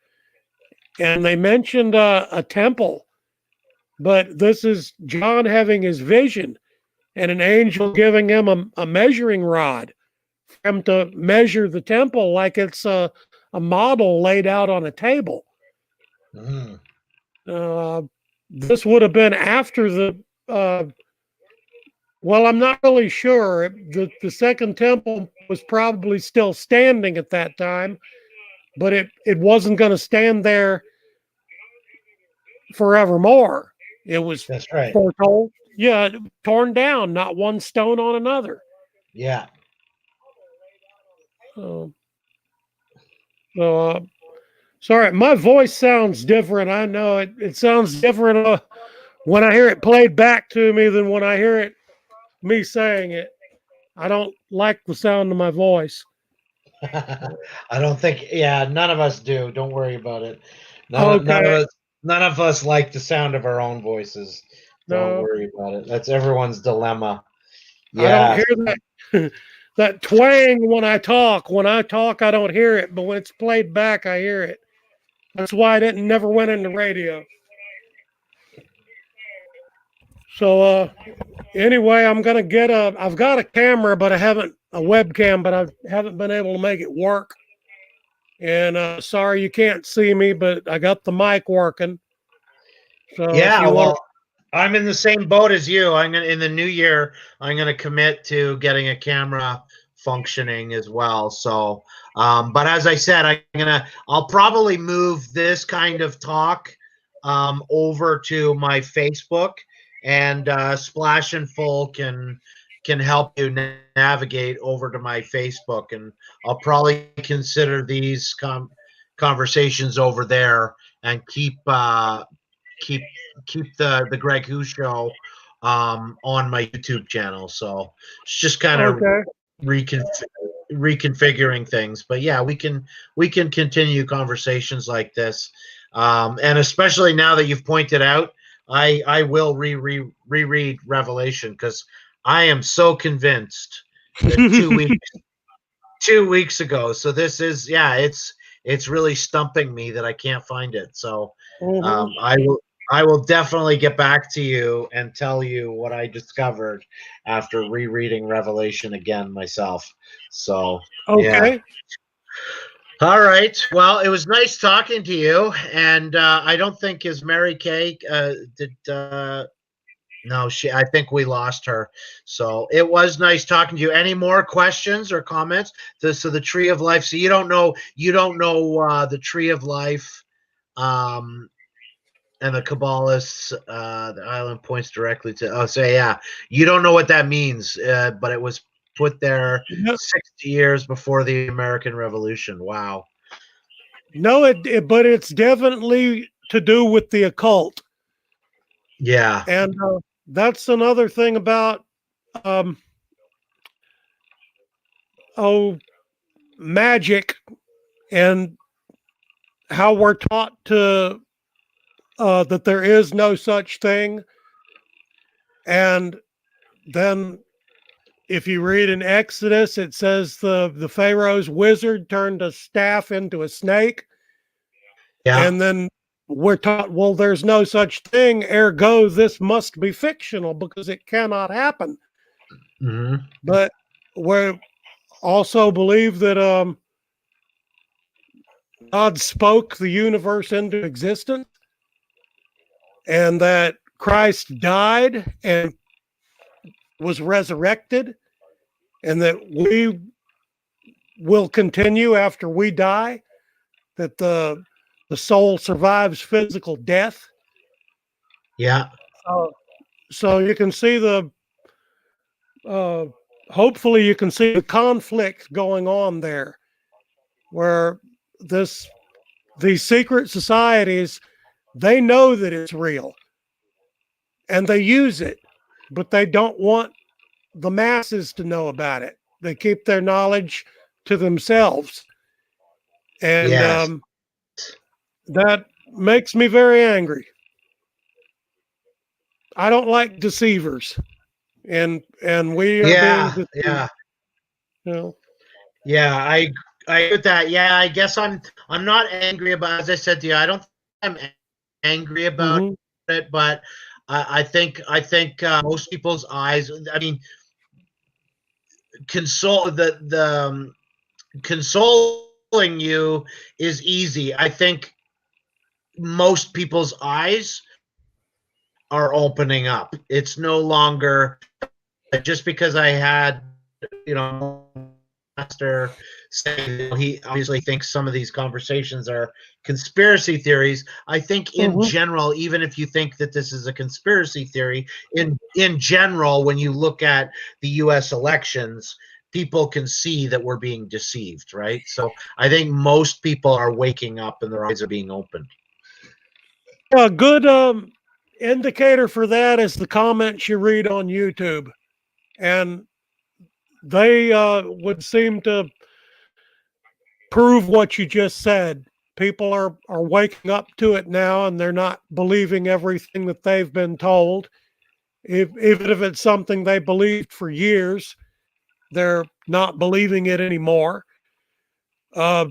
And they mentioned a temple, but this is John having his vision and an angel giving him a measuring rod for him to measure the temple like it's a model laid out on a table. This would have been after well, I'm not really sure. The second temple was probably still standing at that time, but it wasn't going to stand there forevermore. It was foretold. Yeah, torn down, not one stone on another. Yeah. Sorry, my voice sounds different. I know it sounds different when I hear it played back to me than when I hear me saying it. I don't like the sound of my voice. I don't think, none of us do. Don't worry about it. None of us like the sound of our own voices. Don't worry about it. That's everyone's dilemma. Yeah. I don't hear that twang when I talk. When I talk, I don't hear it, but when it's played back, I hear it. That's why I never went into radio. So anyway, I've got a camera, but a webcam, but I haven't been able to make it work. And sorry you can't see me, but I got the mic working. So I'm in the same boat as you. In the new year, I'm gonna commit to getting a camera functioning as well. So, but as I said, I'll probably move this kind of talk over to my Facebook, and Splash and Full can help you navigate over to my Facebook, and I'll probably consider these conversations over there and keep the Greg Who Show on my YouTube channel. So it's just kind of reconfiguring things. But yeah, we can continue conversations like this, and especially now that you've pointed out, I will reread Revelation, because I am so convinced that 2 weeks ago. So this is, yeah, it's really stumping me that I can't find it. So Mhm. I will definitely get back to you and tell you what I discovered after rereading Revelation again myself. So yeah. Okay. All right. Well, it was nice talking to you, and I don't think is Mary Kay did. No, I think we lost her. So it was nice talking to you. Any more questions or comments? So the tree of life. So you don't know the tree of life, um, and the Kabbalists. The island points directly to. Oh, so yeah, you don't know what that means, but it was put there No, 60 years before the American Revolution. Wow. no, but it's definitely to do with the occult, Yeah. and that's another thing about um, oh magic and how we're taught to that there is no such thing, and then if you read in Exodus, it says the Pharaoh's wizard turned a staff into a snake. Yeah. And then we're taught, well, there's no such thing, ergo, this must be fictional because it cannot happen. Hmm. But we also believe that God spoke the universe into existence and that Christ died and was resurrected and that we will continue after we die, that the soul survives physical death. Yeah. So you can see uh, hopefully you can see the conflict going on there, where these secret societies, they know that it's real and they use it, but they don't want the masses to know about it. They keep their knowledge to themselves, and Yes. that makes me very angry. I don't like deceivers, and we are being Yeah. deceived. Yeah. You know? Yeah. I agree with that. Yeah. I guess I'm not angry about. As I said to you, I don't think I'm angry about Mm-hmm. it, but I think most people's eyes. I mean, consoling you is easy. I think most people's eyes are opening up. It's no longer just because I had, master say he obviously thinks some of these conversations are conspiracy theories. I think in Mm-hmm. general, even if you think that this is a conspiracy theory, in general, when you look at the US elections, people can see that we're being deceived, right? So I think most people are waking up and their eyes are being opened. A good indicator for that is the comments you read on YouTube, and they would seem to prove what you just said. People are waking up to it now, and they're not believing everything that they've been told. Even if it's something they believed for years, they're not believing it anymore. Uh,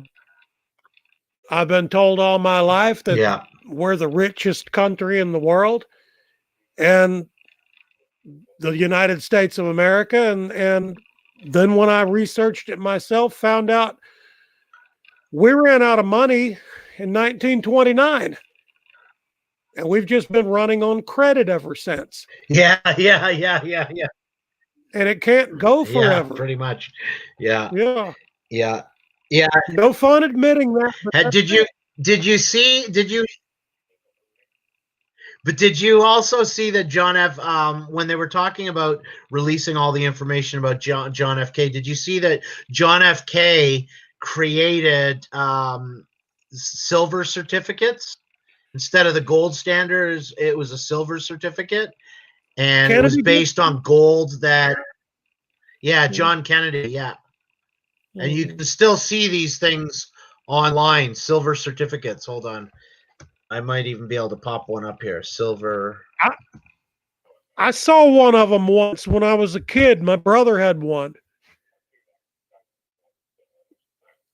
I've been told all my life that Yeah. we're the richest country in the world, and the United States of America, and then when I researched it myself, found out we ran out of money in 1929, and we've just been running on credit ever since. Yeah. Yeah. Yeah. Yeah. Yeah. And it can't go Yeah. forever. Pretty much. Yeah. Yeah. Yeah. Yeah. No fun admitting that, but that's Did you it. did you see did you but did you also see that John F. When they were talking about releasing all the information about John F. K. Did you see that John F. K. created silver certificates instead of the gold standards? It was a silver certificate, and it was Kennedy did. based on gold that. Yeah, Mhm. John Kennedy. Yeah, and you Mhm. can still see these things online. Silver certificates. Hold on. I might even be able to pop one up here. Silver. I, I saw 'em. I saw 1 of them once when I was a kid. My brother had one.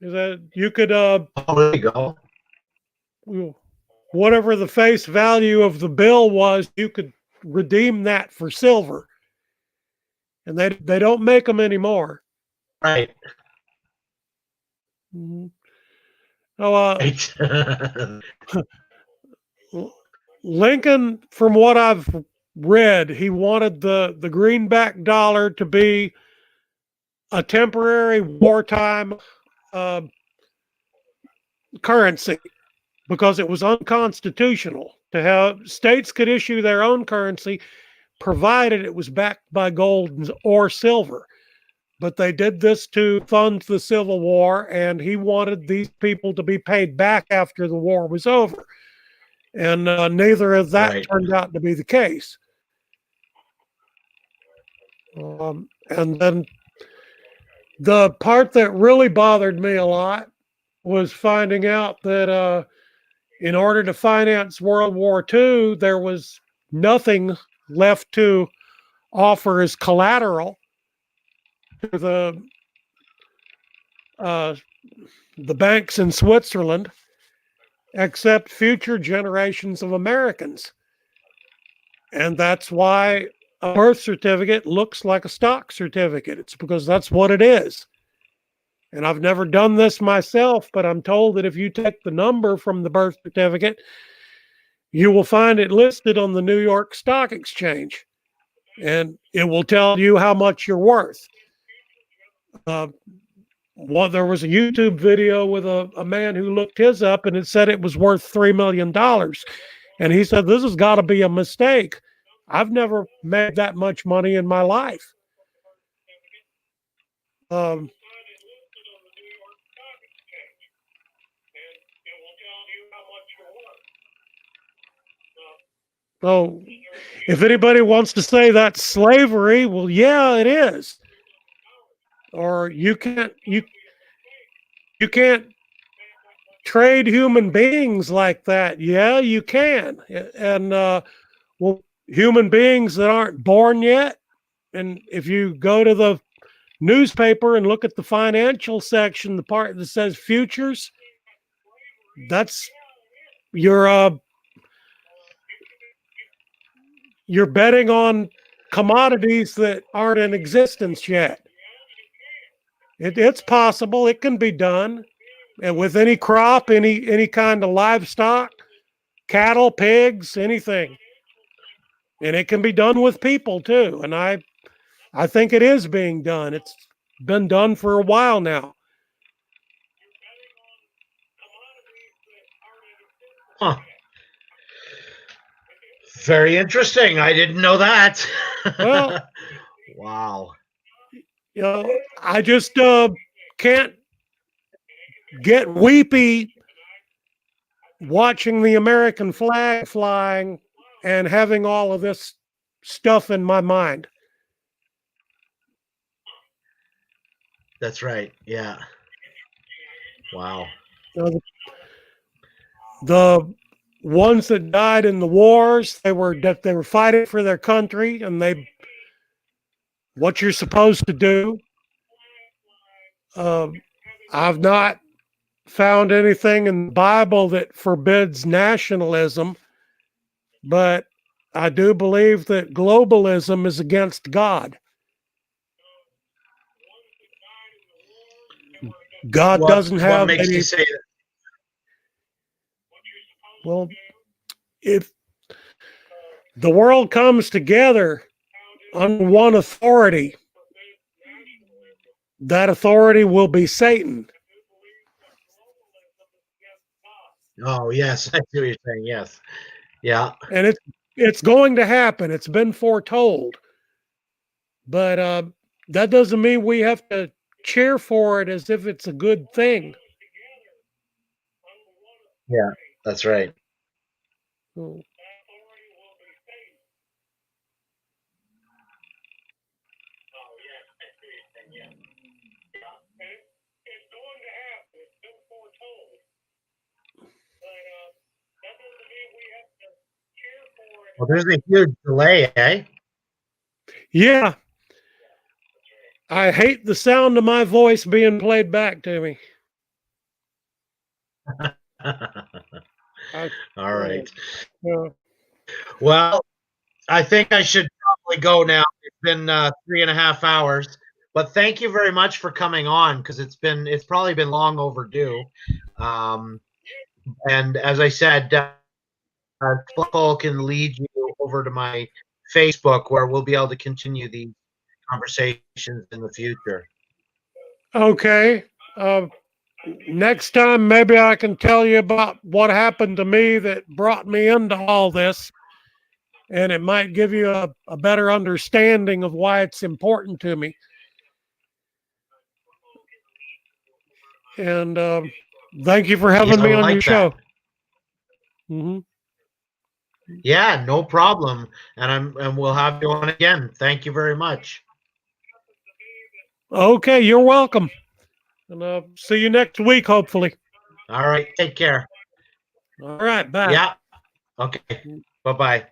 Is that you could Oh, there you go. whatever the face value of the bill was, you could redeem that for silver, and they don't make them anymore. Right. Mhm. Oh, Right. Lincoln, from what I've read, he wanted the greenback dollar to be a temporary wartime uh, currency because it was unconstitutional to have states could issue their own currency provided it was backed by gold or silver. But they did this to fund the Civil War, and he wanted these people to be paid back after the war was over. And neither of that Right. turned out to be the case. And then the part that really bothered me a lot was finding out that in order to finance World War II, there was nothing left to offer as collateral to the banks in Switzerland, except future generations of Americans. And that's why a birth certificate looks like a stock certificate. It's because that's what it is. And I've never done this myself, but I'm told that if you take the number from the birth certificate, you will find it listed on the New York Stock Exchange, and it will tell you how much you're worth. There was a YouTube video with a man who looked his up, and it said it was worth $3 million. And he said, this has got to be a mistake. I've never made that much money in my life. So if anybody wants to say that's slavery, well, yeah, it is. Or you can't trade human beings like that. Yeah, you can. And well, human beings that aren't born yet, and if you go to the newspaper and look at the financial section, the part that says futures, that's you're betting on commodities that aren't in existence yet. It's possible. It can be done. And with any crop, any kind of livestock, cattle, pigs, anything. And it can be done with people too. And I think it is being done. It's been done for a while now. Huh. Very interesting. I didn't know that. Well, wow. You know, I just can't get weepy watching the American flag flying and having all of this stuff in my mind. That's right. Yeah. Wow. The ones that died in the wars, they were fighting for their country, and what you're supposed to do. I've not found anything in the Bible that forbids nationalism, but I do believe that globalism is against God. God doesn't have what makes any. You say that? Well, if the world comes together under one authority, that authority will be Satan. Oh, yes. I see what you're saying. Yes. Yeah. And it's going to happen. It's been foretold. But that doesn't mean we have to cheer for it as if it's a good thing. Yeah, that's right. So, Well, there's a huge delay, eh? yeah. I hate the sound of my voice being played back to me. All right. Yeah. Well, I think I should probably go now. It's been 3.5 hours, but thank you very much for coming on because it's probably been long overdue. And as I said, Paul can lead you over to my Facebook where we'll be able to continue these conversations in the future. Okay. Next time, maybe I can tell you about what happened to me that brought me into all this, and it might give you a better understanding of why it's important to me. And thank you for having Yes, I me would on like your that. show. Hmm. Yeah, no problem. And we'll have you on again. Thank you very much. Okay, you're welcome. And see you next week, hopefully. All right, take care. All right, bye. Yeah. Okay. Bye-bye.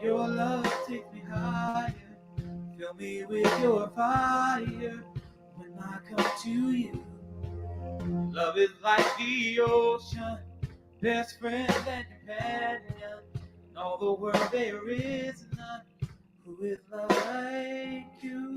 Your love takes me higher. Fill me with your fire when I come to you. Love is like the ocean, best friend and companion. In all the world there is none who is like you.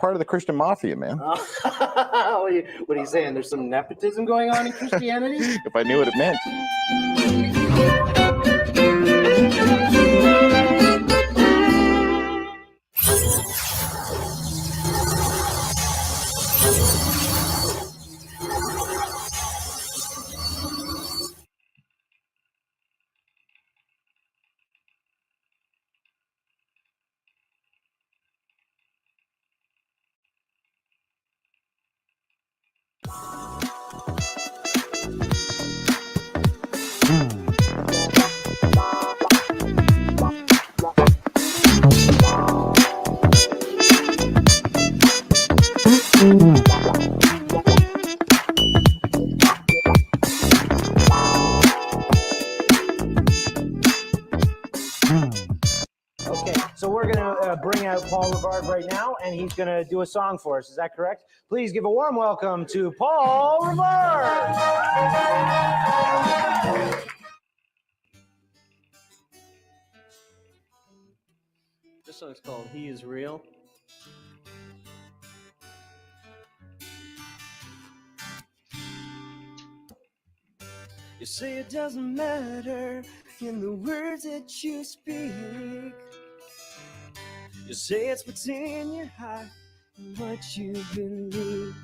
part of the Christian mafia, man. What are you saying? There's some nepotism going on in Christianity? If I knew what it meant. Okay, so we're going to bring out Paul Rivard right now, and he's going to do a song for us. Is that correct? Please give a warm welcome to Paul Rivard. This song's called He Is Real. You say it doesn't matter in the words that you speak. You say it's what's in your heart and what you believe.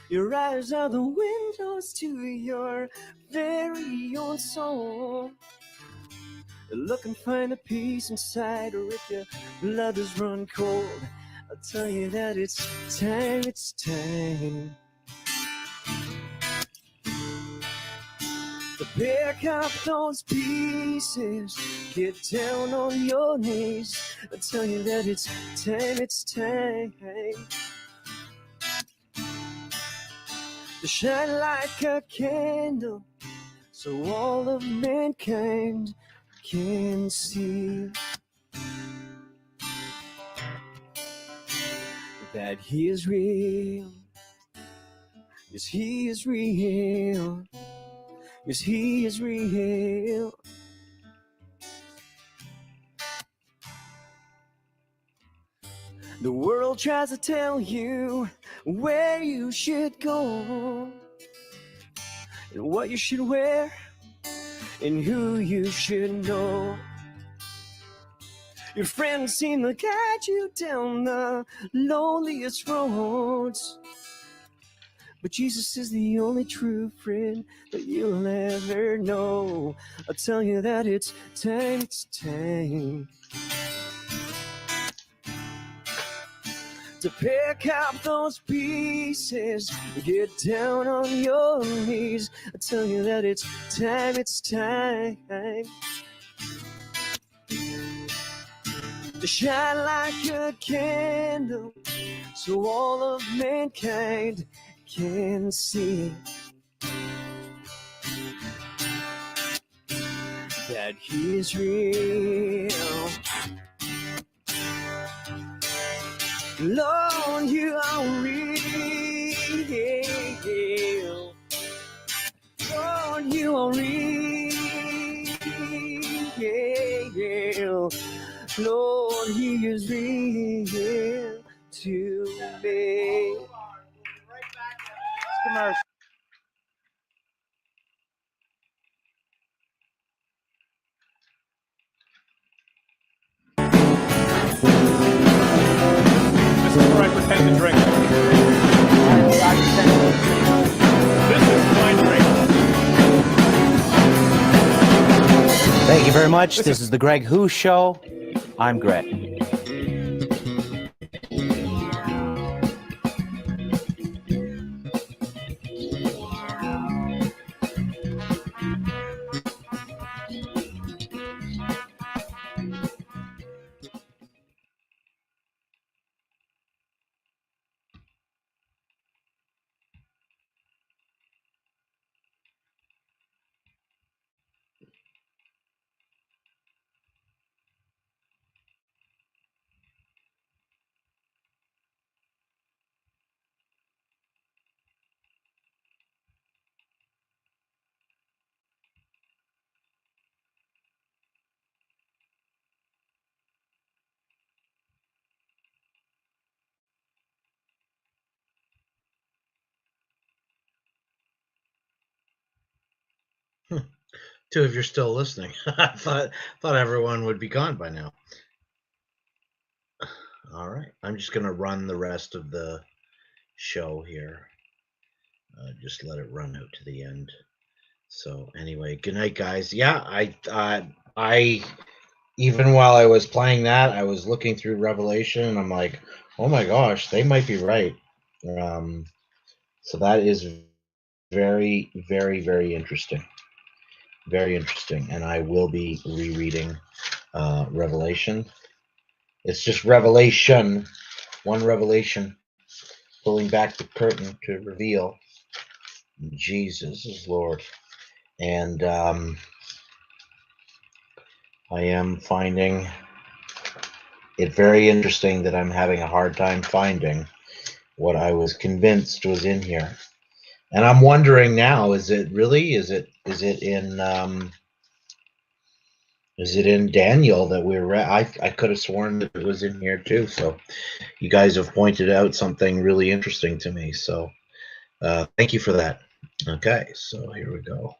Your eyes are the windows to your very own soul. Look and find the peace inside, or if your blood has run cold, I'll tell you that it's time. To pick up those pieces, get down on your knees. I tell you that it's time to shine like a candle, so all of mankind can see that He is real. Yes, He is real. Yes, He is real. The world tries to tell you where you should go, and what you should wear, and who you should know. Your friends seem to guide you down the loneliest roads, but Jesus is the only true friend that you'll ever know. I'll tell you that it's time to pick up those pieces, get down on your knees. I'll tell you that it's time to shine like a candle, so all of mankind can see that He is real. Lord, you are real. Lord, you are real. Lord, He is real to me. Commercial. This is where I pretend to drink. This is my drink. Thank you very much. This is the Greg Who Show. I'm Greg. too, if you're still listening. I thought everyone would be gone by now. All right, I'm just gonna run the rest of the show here. Just let it run out to the end. So anyway, good night, guys. Yeah, I even while I was playing that, I was looking through Revelation, and I'm like, oh my gosh, they might be right. So that is very, very, very interesting. Very interesting, and I will be rereading Revelation. It's just Revelation, one revelation, pulling back the curtain to reveal Jesus is Lord. And I am finding it very interesting that I'm having a hard time finding what I was convinced was in here. And I'm wondering now, is it in Daniel that we read? I could have sworn that it was in here too. So you guys have pointed out something really interesting to me. So thank you for that. Okay, so here we go.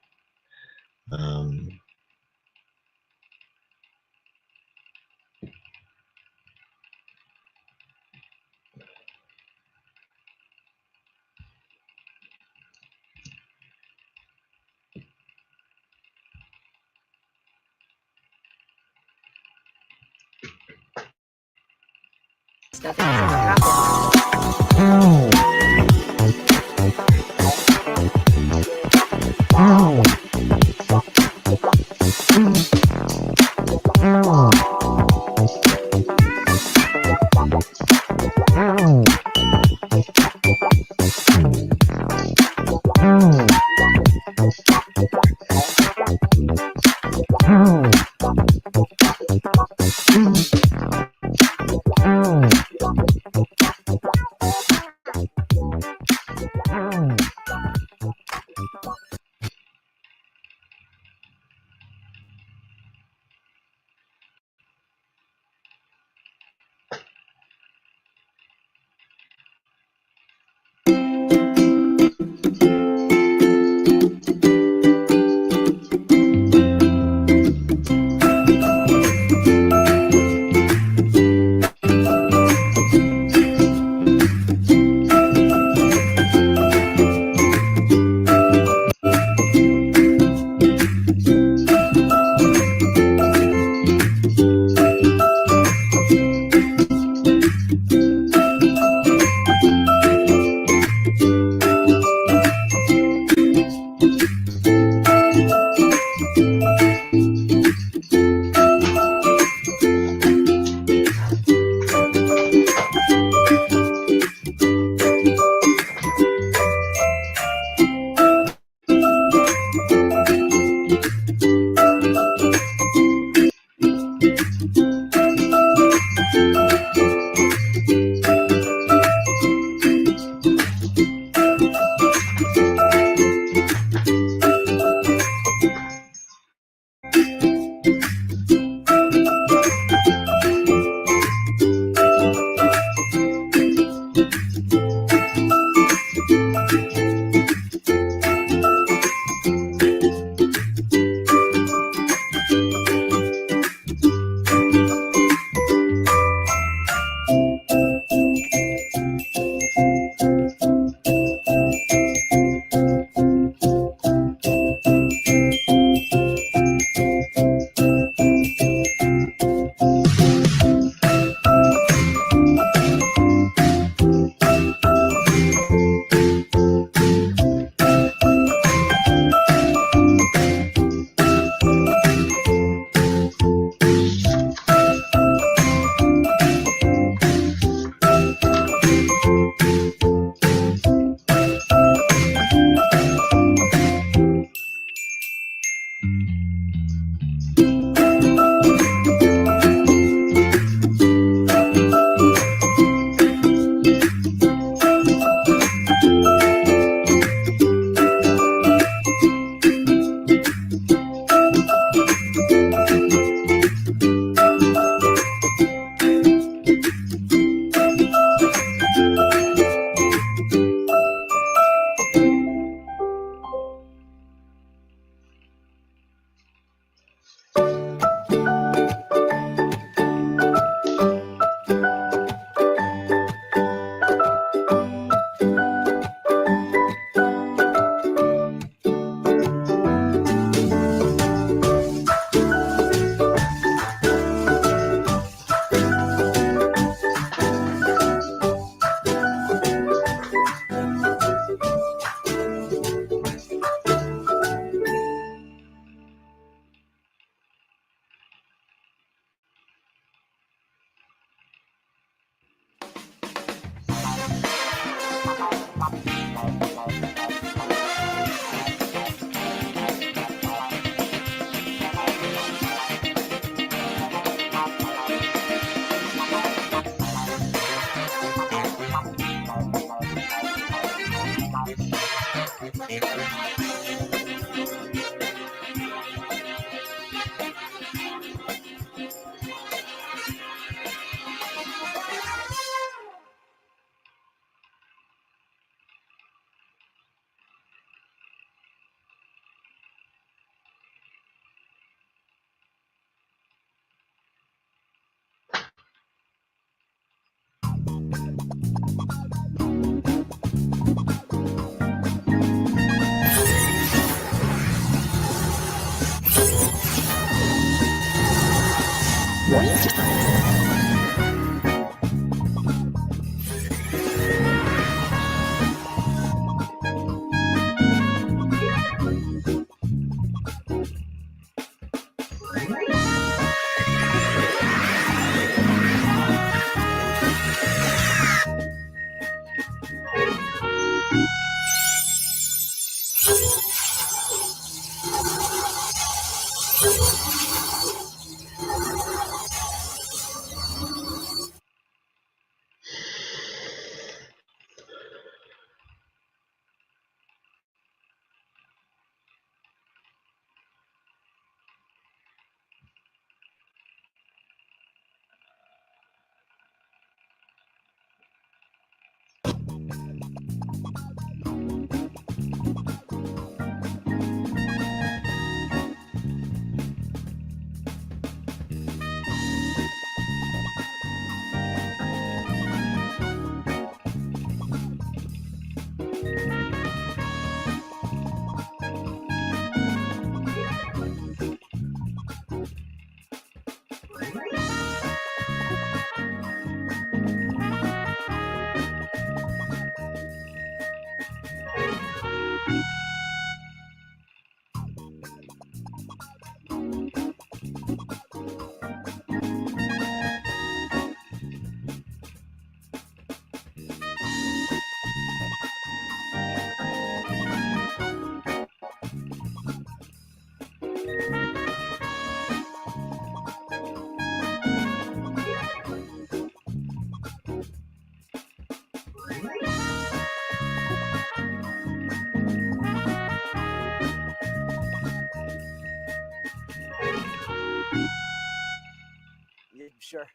Yeah, sure.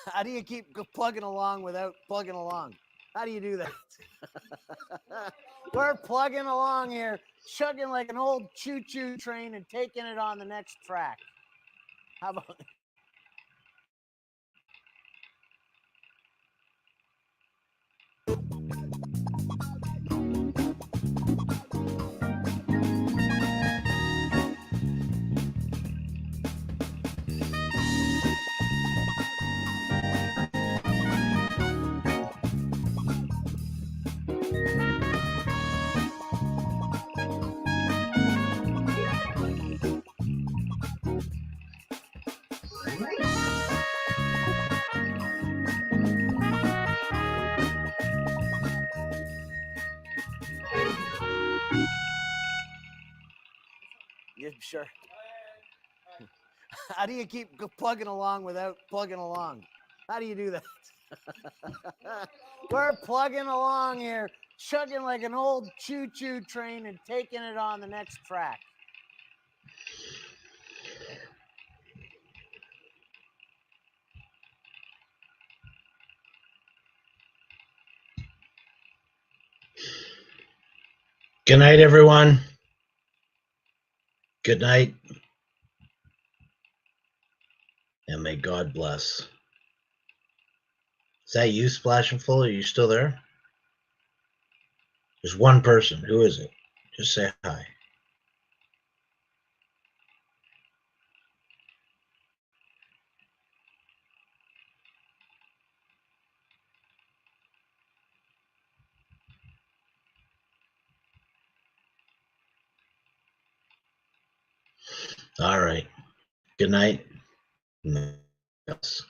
How do you keep plugging along without plugging along? How do you do that? We're plugging along here, chugging like an old choo-choo train and taking it on the next track. How about yeah, sure. How do you keep plugging along without plugging along? How do you do that? We're plugging along here, chugging like an old choo-choo train and taking it on the next track. Good night, everyone. Good night. And may God bless. Is that you, Splashing Full? Are you still there? There's one person. Who is it? Just say hi. All right. Good night. Yes.